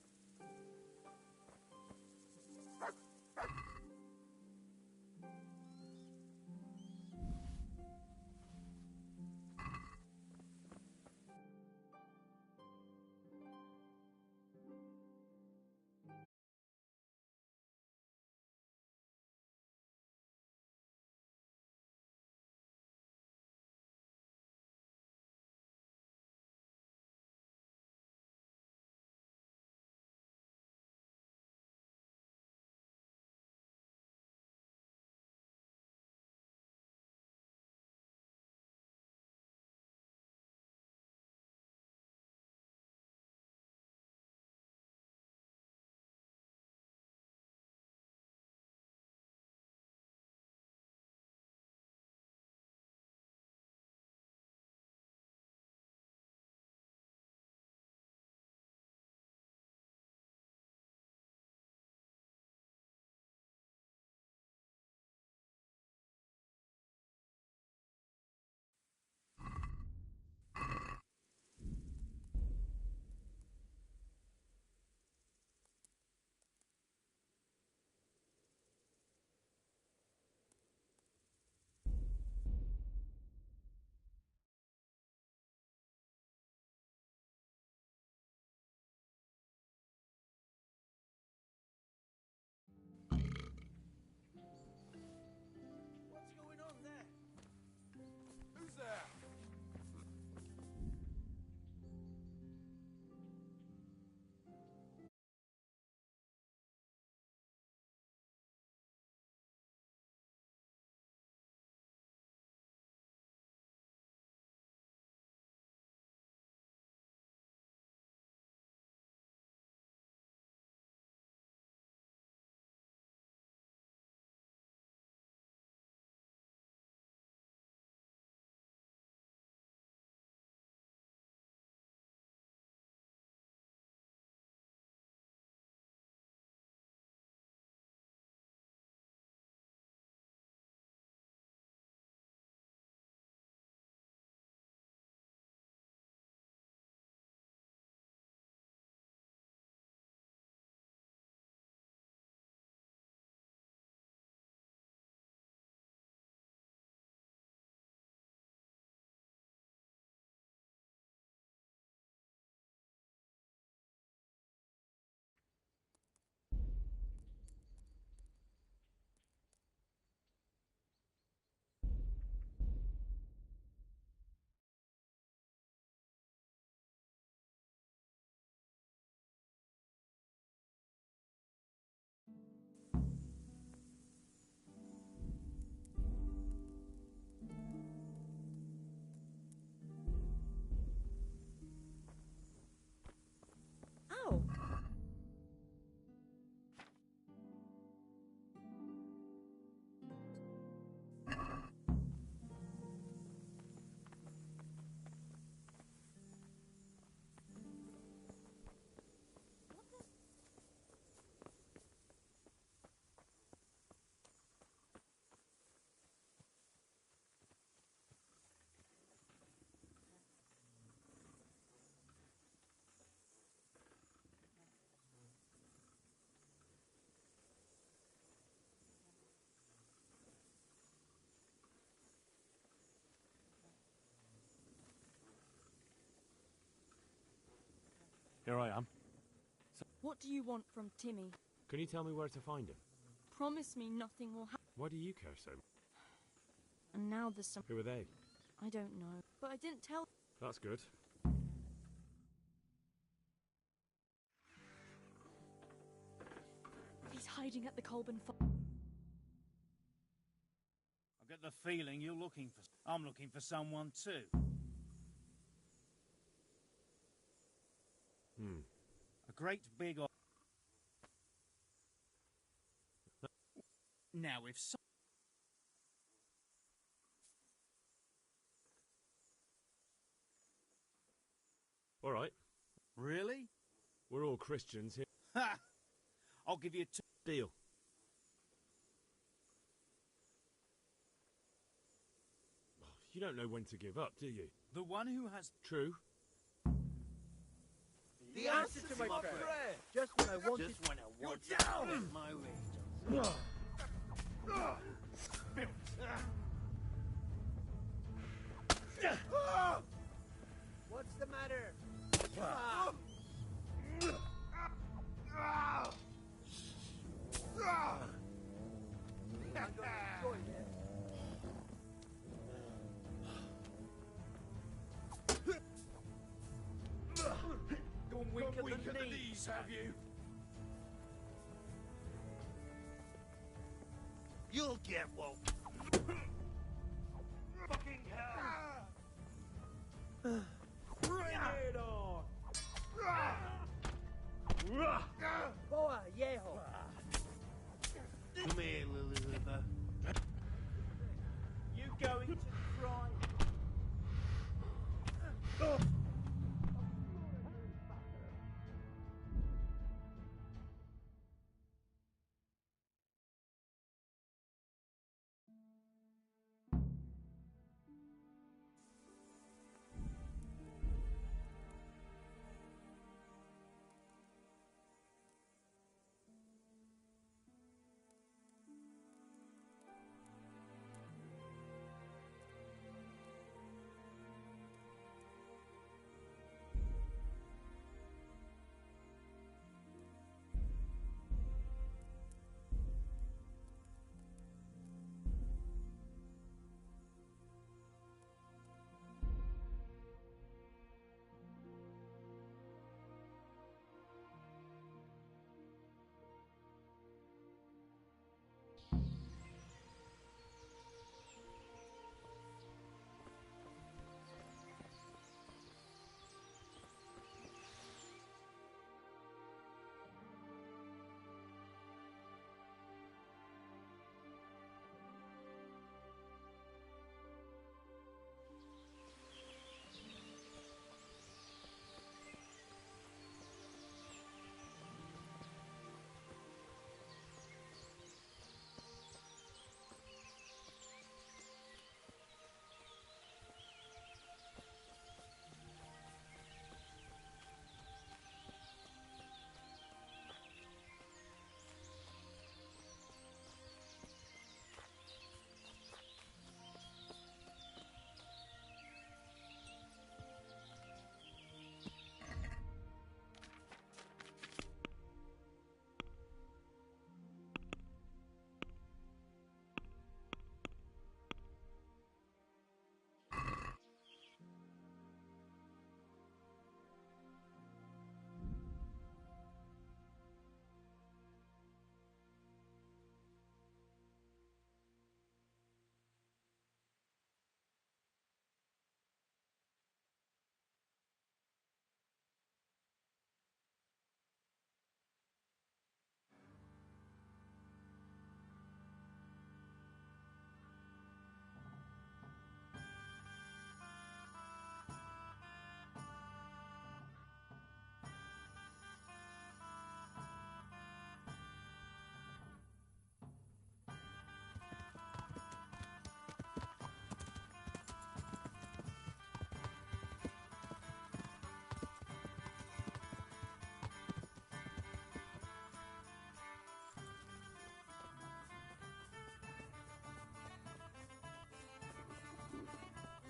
Here I am. What do you want from Timmy? Can you tell me where to find him? Promise me nothing will happen. Why do you care so? And now there's some... Who are they? I don't know. But I didn't tell... That's good. He's hiding at the Colburn farm. I get the feeling you're looking for... I'm looking for someone too. A great big... Now if so... All right. Really? We're all Christians here. Ha! I'll give you Deal. You don't know when to give up, do you? The one who has... True. The answer to my prayer. Just when I wanted... Just when I wanted You're down! to get my rage on. What's the matter? Gone weak at the knees, have you? You'll get one. Fucking hell! Bring it on! Boa, yeho! Come here, Lily Liver. You going to cry?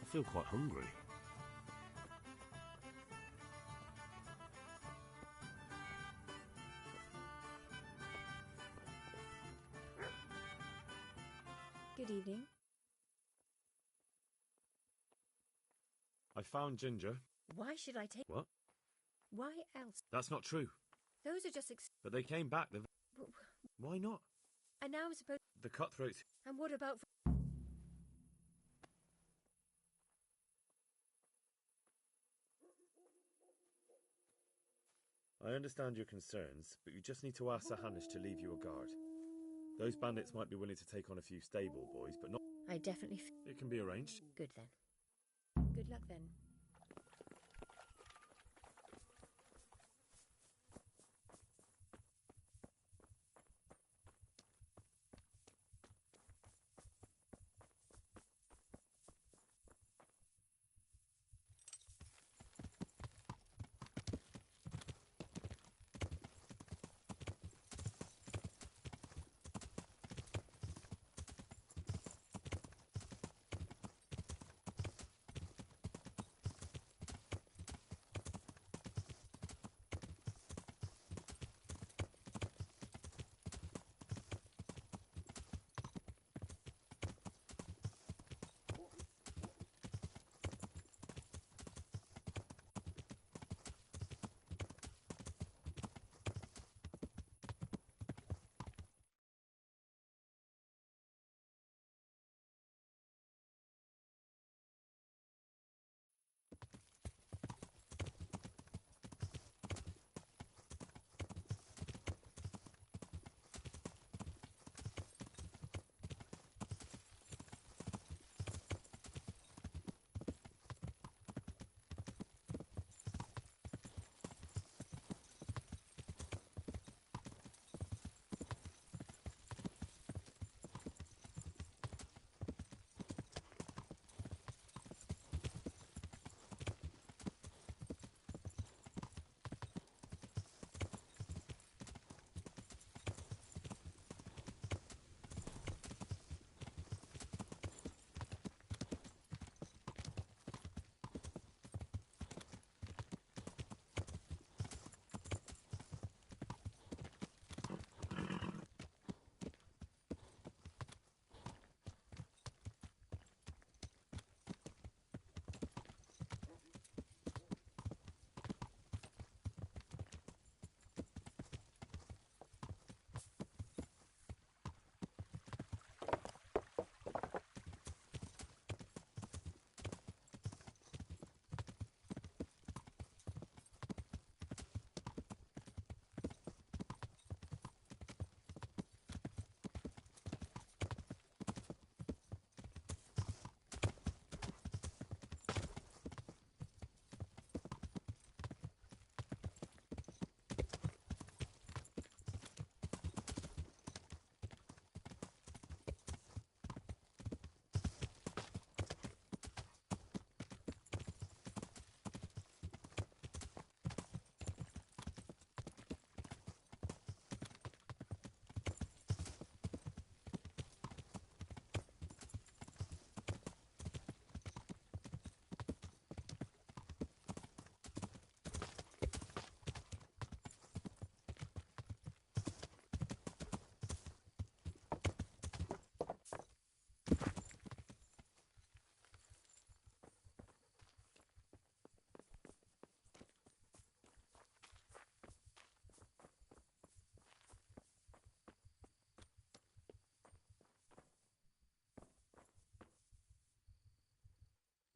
I feel quite hungry. Good evening. I found Ginger. Why should I take... What? Why else? That's not true. Those are just... But they came back. Why not? And now I'm supposed... The cutthroats... And what about... I understand your concerns, but you just need to ask Sahanish to leave you a guard. Those bandits might be willing to take on a few stable boys, but not... I definitely... It can be arranged. Good then. Good luck then.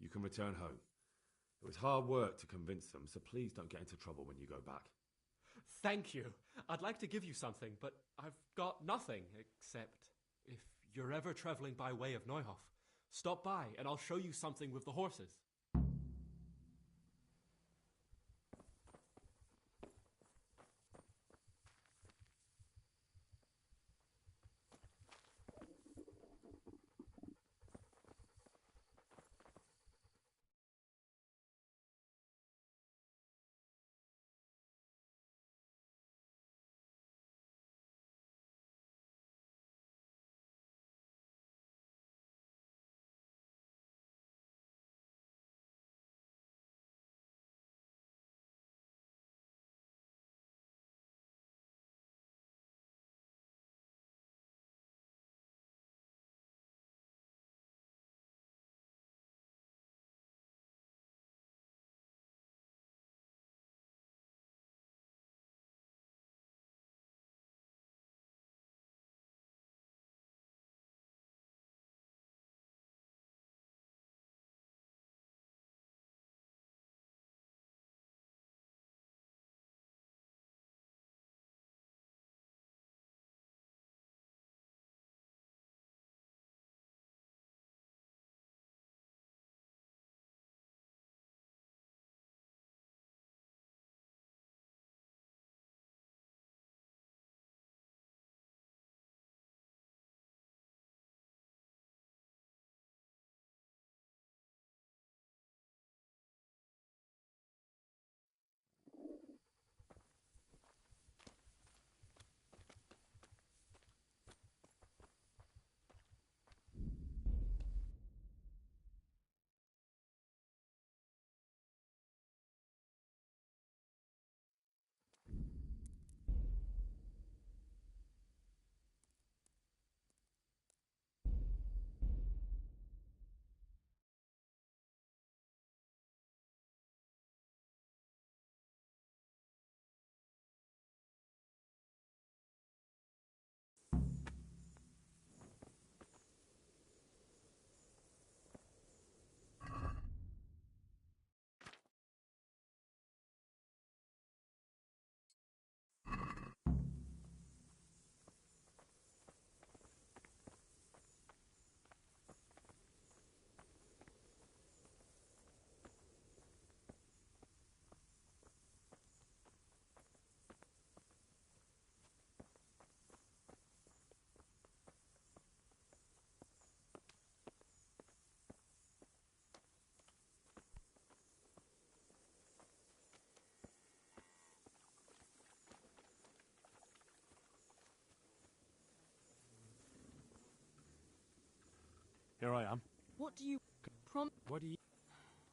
You can return home. It was hard work to convince them, so please don't get into trouble when you go back. Thank you. I'd like to give you something, but I've got nothing except if you're ever traveling by way of Neuhof, stop by and I'll show you something with the horses. Here I am. What do you What do you...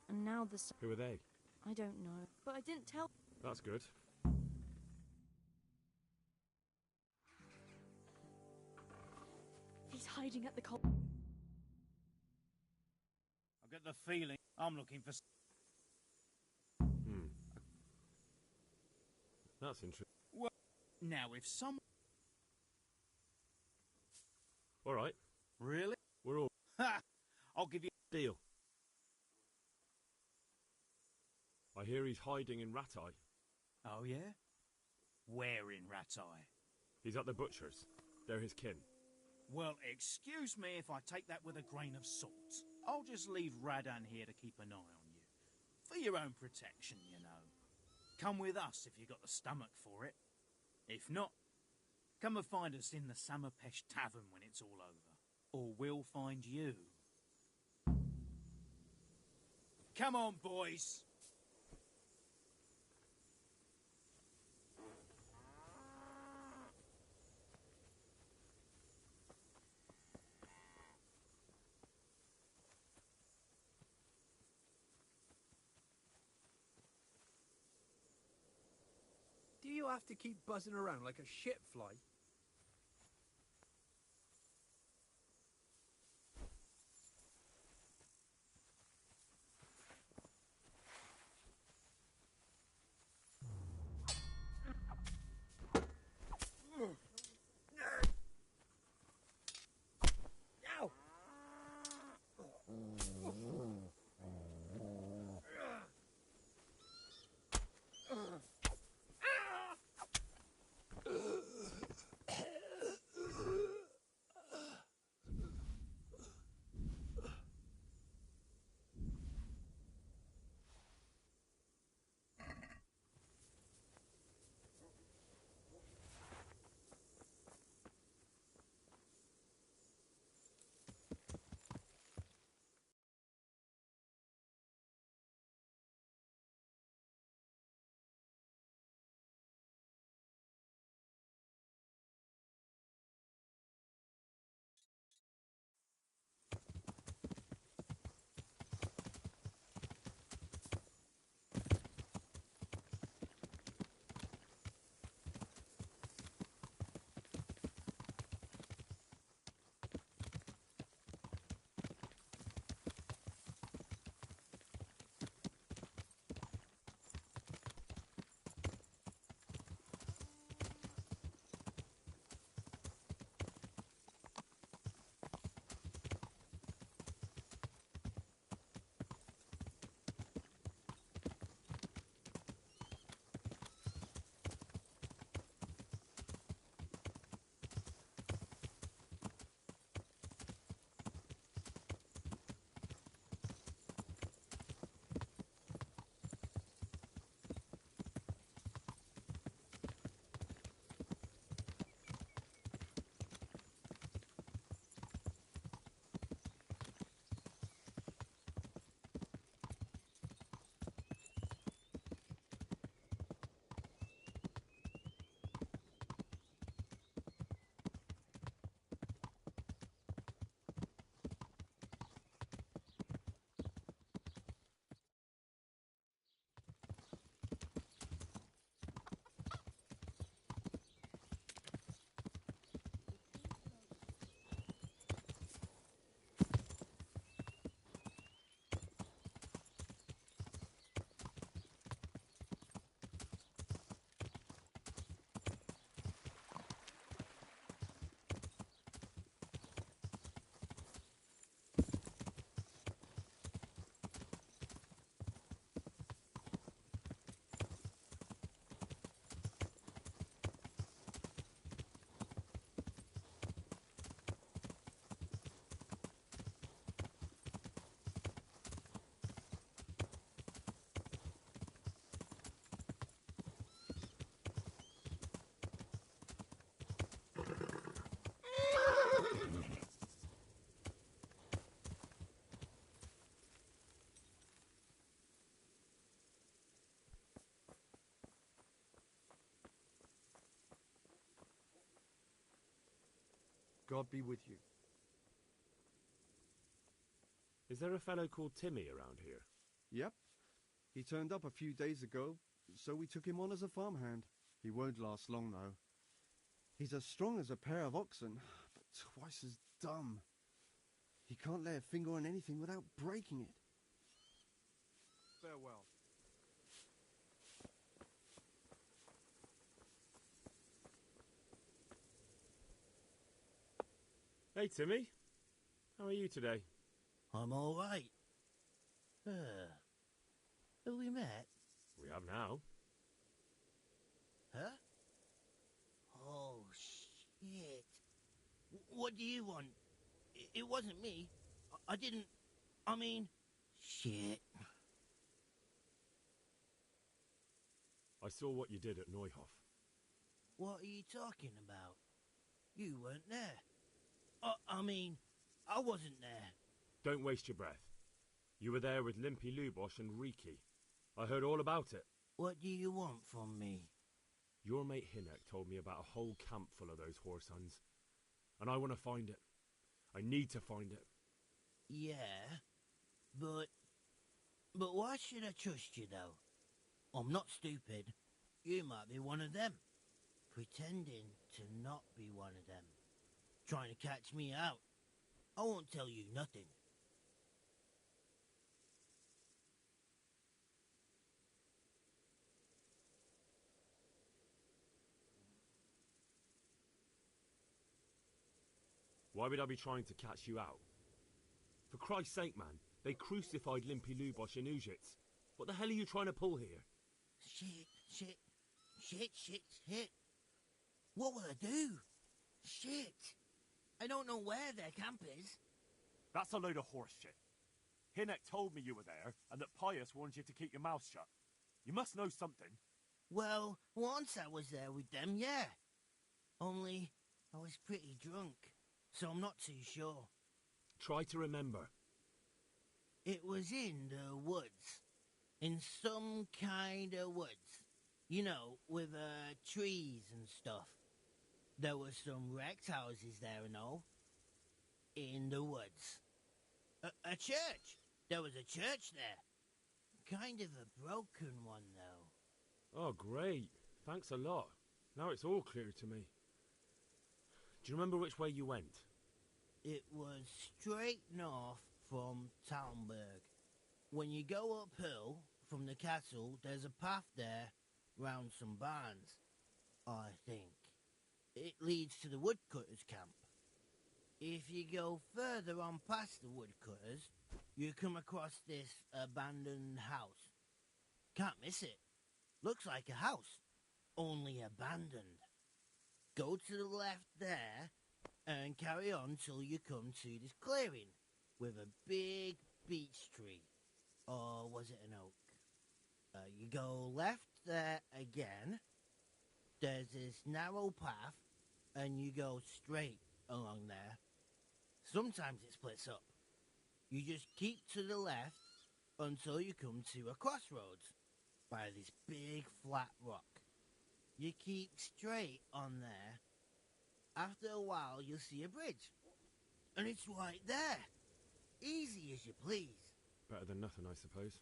And now the Who are they? I don't know, but I didn't tell. That's good. He's hiding at the cul. I get the feeling I'm looking for. That's interesting. Well, now if some. All right. Really? We're all... Ha! I'll give you a deal. I hear he's hiding in Ratai. Oh, yeah? Where in Ratai? He's at the butcher's. They're his kin. Well, excuse me if I take that with a grain of salt. I'll just leave Radan here to keep an eye on you. For your own protection, you know. Come with us if you got the stomach for it. If not, come and find us in the Samapesh Tavern when it's all over. Or we'll find you. Come on, boys! Do you have to keep buzzing around like a shit fly? God be with you. Is there a fellow called Timmy around here? Yep. He turned up a few days ago, so we took him on as a farmhand. He won't last long, though. He's as strong as a pair of oxen, but twice as dumb. He can't lay a finger on anything without breaking it. Farewell. Hey, Timmy. How are you today? I'm all right. Have we met? We have now. Huh? Oh, shit. What do you want? It wasn't me. I didn't... I mean... Shit. I saw what you did at Neuhof. What are you talking about? You weren't there. I mean, I wasn't there. Don't waste your breath. You were there with Limpy Lubosh and Riki. I heard all about it. What do you want from me? Your mate Hinek told me about a whole camp full of those horse huns. And I want to find it. I need to find it. Yeah, but why should I trust you, though? I'm not stupid. You might be one of them. Pretending to not be one of them. Trying to catch me out. I won't tell you nothing. Why would I be trying to catch you out? For Christ's sake, man, they crucified Limpy Lubosh in Ujits. What the hell are you trying to pull here? Shit. What will I do? Shit. I don't know where their camp is. That's a load of horse shit. Hinek told me you were there, and that Pius warned you to keep your mouth shut. You must know something. Well, once I was there with them, yeah. Only, I was pretty drunk, so I'm not too sure. Try to remember. It was in the woods. In some kind of woods. You know, with trees and stuff. There were some wrecked houses there and all. In the woods. A church. There was a church there. Kind of a broken one, though. Oh, great. Thanks a lot. Now it's all clear to me. Do you remember which way you went? It was straight north from Talmberg. When you go uphill from the castle, there's a path there round some barns, I think. It leads to the woodcutters' camp. If you go further on past the woodcutters, you come across this abandoned house. Can't miss it. Looks like a house, only abandoned. Go to the left there and carry on till you come to this clearing with a big beech tree. Or was it an oak? You go left there again. There's this narrow path and you go straight along there. Sometimes it splits up. You just keep to the left until you come to a crossroads by this big flat rock. You keep straight on there. After a while, you'll see a bridge. And it's right there. Easy as you please. Better than nothing, I suppose.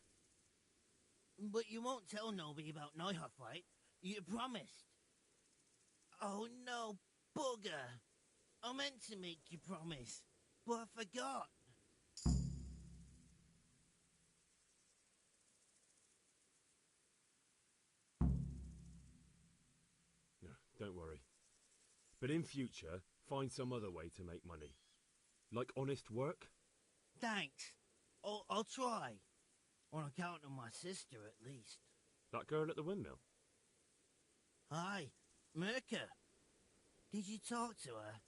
But you won't tell nobody about Neuhof, right? You promised. Oh no, bugger. I meant to make you promise, but I forgot. No, don't worry. But in future, find some other way to make money. Like honest work? Thanks. I'll try. On account of my sister, at least. That girl at the windmill? Hi, Mirka. Did you talk to her?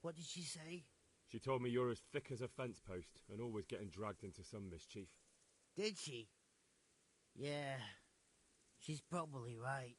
What did she say? She told me you're as thick as a fence post and always getting dragged into some mischief. Did she? Yeah, she's probably right.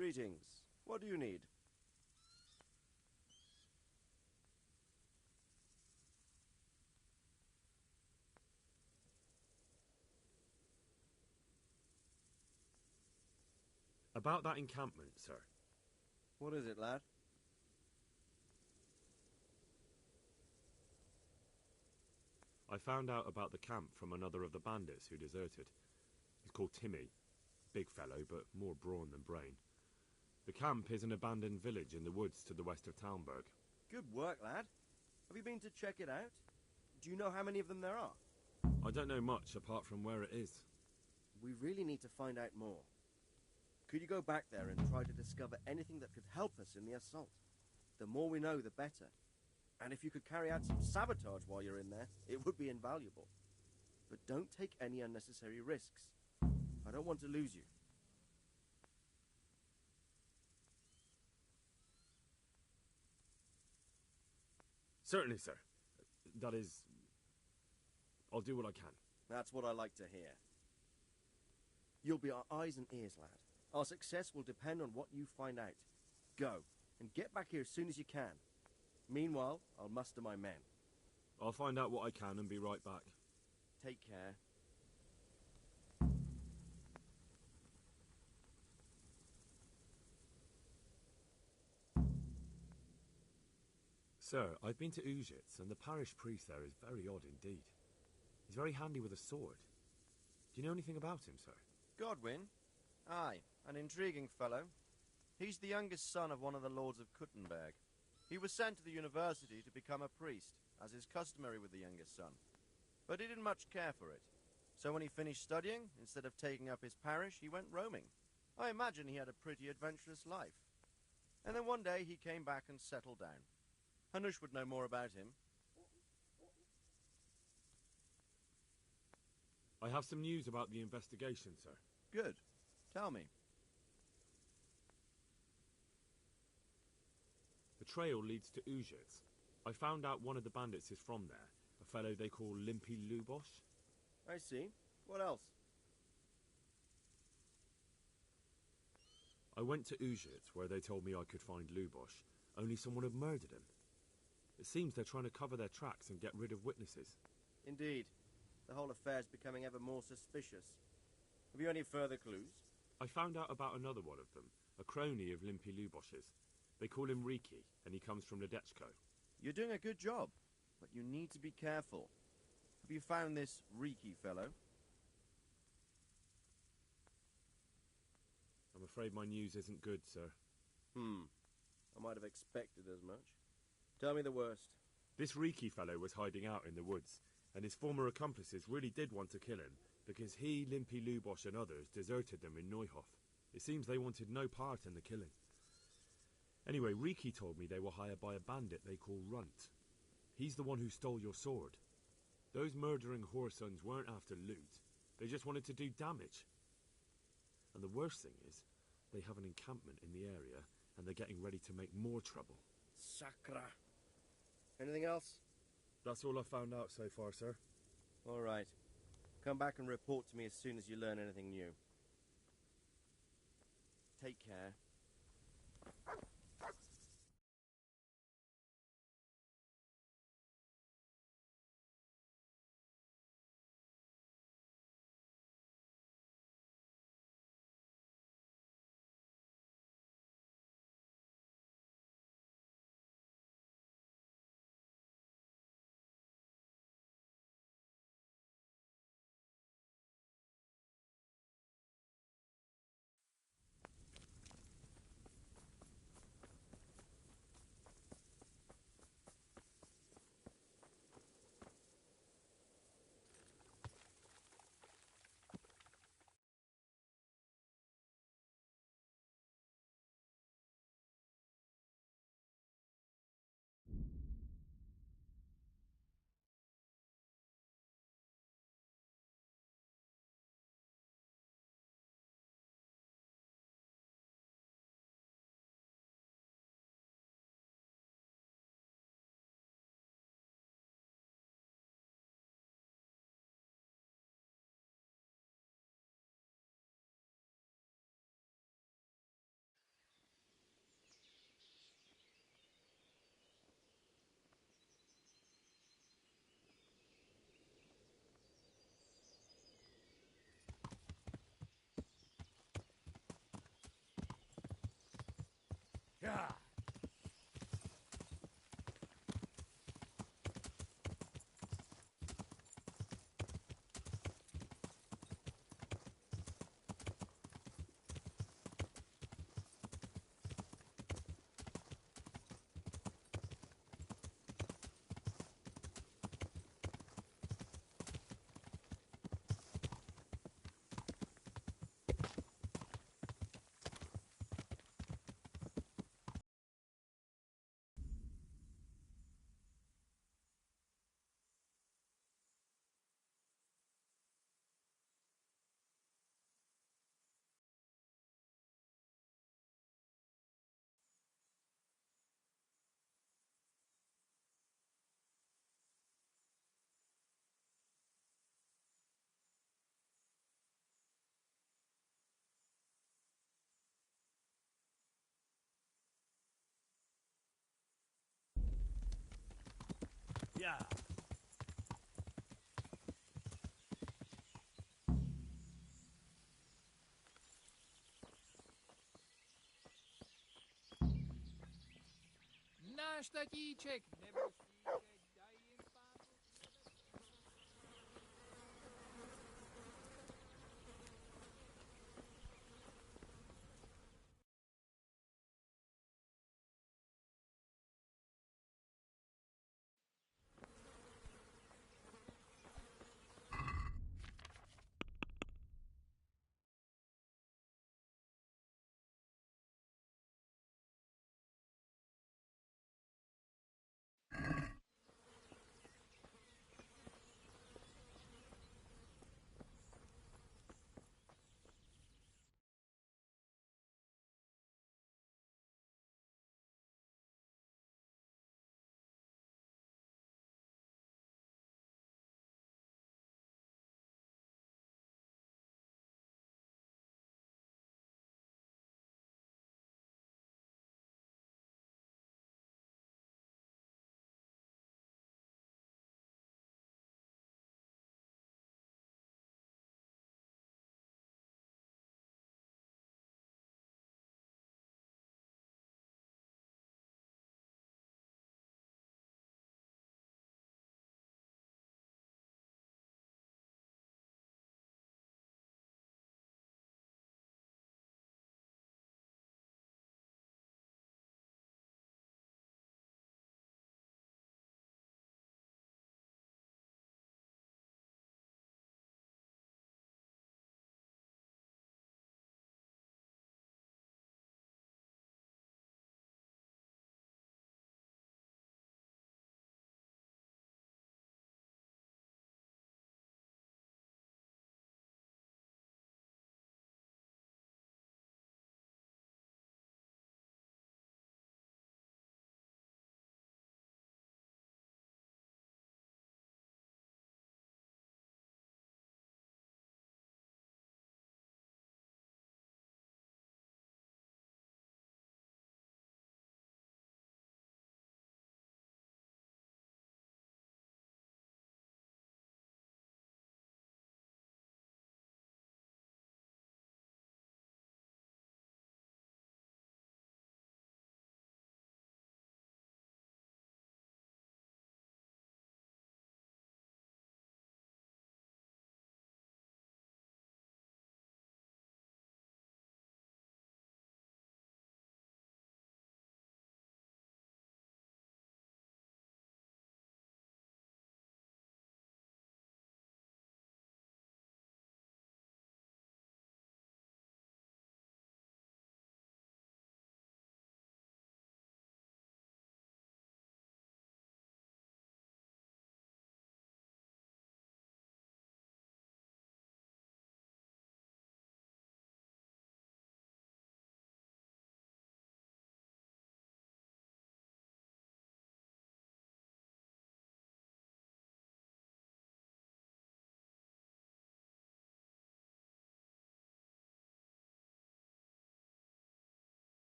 Greetings. What do you need? About that encampment, sir. What is it, lad? I found out about the camp from another of the bandits who deserted. He's called Timmy. Big fellow, but more brawn than brain. The camp is an abandoned village in the woods to the west of Talmberg. Good work, lad. Have you been to check it out? Do you know how many of them there are? I don't know much apart from where it is. We really need to find out more. Could you go back there and try to discover anything that could help us in the assault? The more we know, the better. And if you could carry out some sabotage while you're in there, it would be invaluable. But don't take any unnecessary risks. I don't want to lose you. Certainly, sir. That is... I'll do what I can. That's what I like to hear. You'll be our eyes and ears, lad. Our success will depend on what you find out. Go, and get back here as soon as you can. Meanwhile, I'll muster my men. I'll find out what I can and be right back. Take care. Sir, I've been to Ujits, and the parish priest there is very odd indeed. He's very handy with a sword. Do you know anything about him, sir? Godwin? Aye, an intriguing fellow. He's the youngest son of one of the lords of Kuttenberg. He was sent to the university to become a priest, as is customary with the youngest son. But he didn't much care for it. So when he finished studying, instead of taking up his parish, he went roaming. I imagine he had a pretty adventurous life. And then one day he came back and settled down. Hanush would know more about him. I have some news about the investigation, sir. Good. Tell me. The trail leads to Ujits. I found out one of the bandits is from there, a fellow they call Limpy Lubosh. I see. What else? I went to Ujits, where they told me I could find Lubosh, only someone had murdered him. It seems they're trying to cover their tracks and get rid of witnesses. Indeed. The whole affair's becoming ever more suspicious. Have you any further clues? I found out about another one of them, a crony of Limpy Lubosh's. They call him Riki, and he comes from Ledechko. You're doing a good job, but you need to be careful. Have you found this Riki fellow? I'm afraid my news isn't good, sir. I might have expected as much. Tell me the worst. This Riki fellow was hiding out in the woods, and his former accomplices really did want to kill him, because he, Limpy Lubosh and others deserted them in Neuhof. It seems they wanted no part in the killing. Anyway, Riki told me they were hired by a bandit they call Runt. He's the one who stole your sword. Those murdering whoresons weren't after loot. They just wanted to do damage. And the worst thing is, they have an encampment in the area, and they're getting ready to make more trouble. Sakra. Anything else? That's all I found out so far, sir. All right. Come back and report to me as soon as you learn anything new. Take care. Yeah. Yeah. Наш татичек, небось,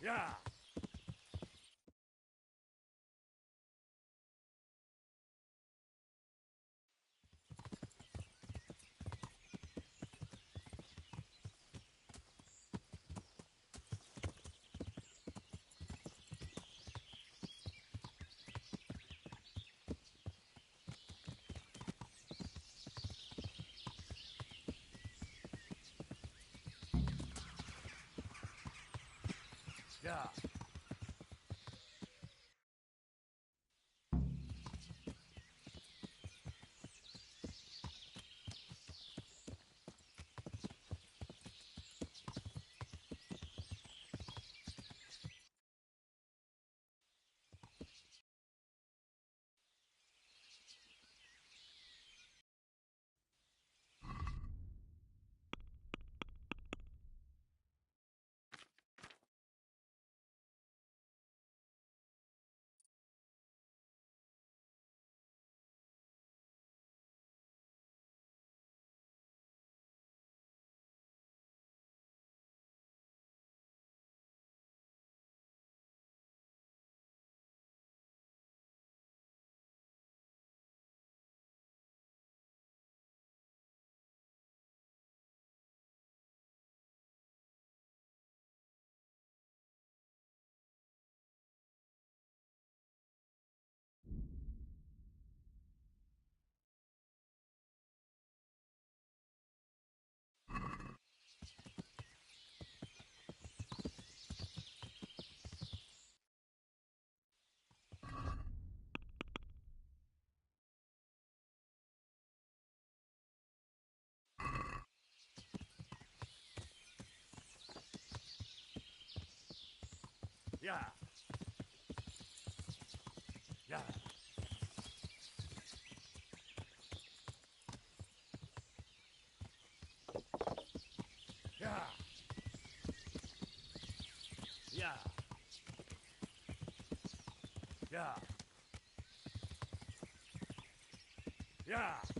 Yeah. Yeah. Yeah. Yeah. Yeah. Yeah. Yeah. Yeah.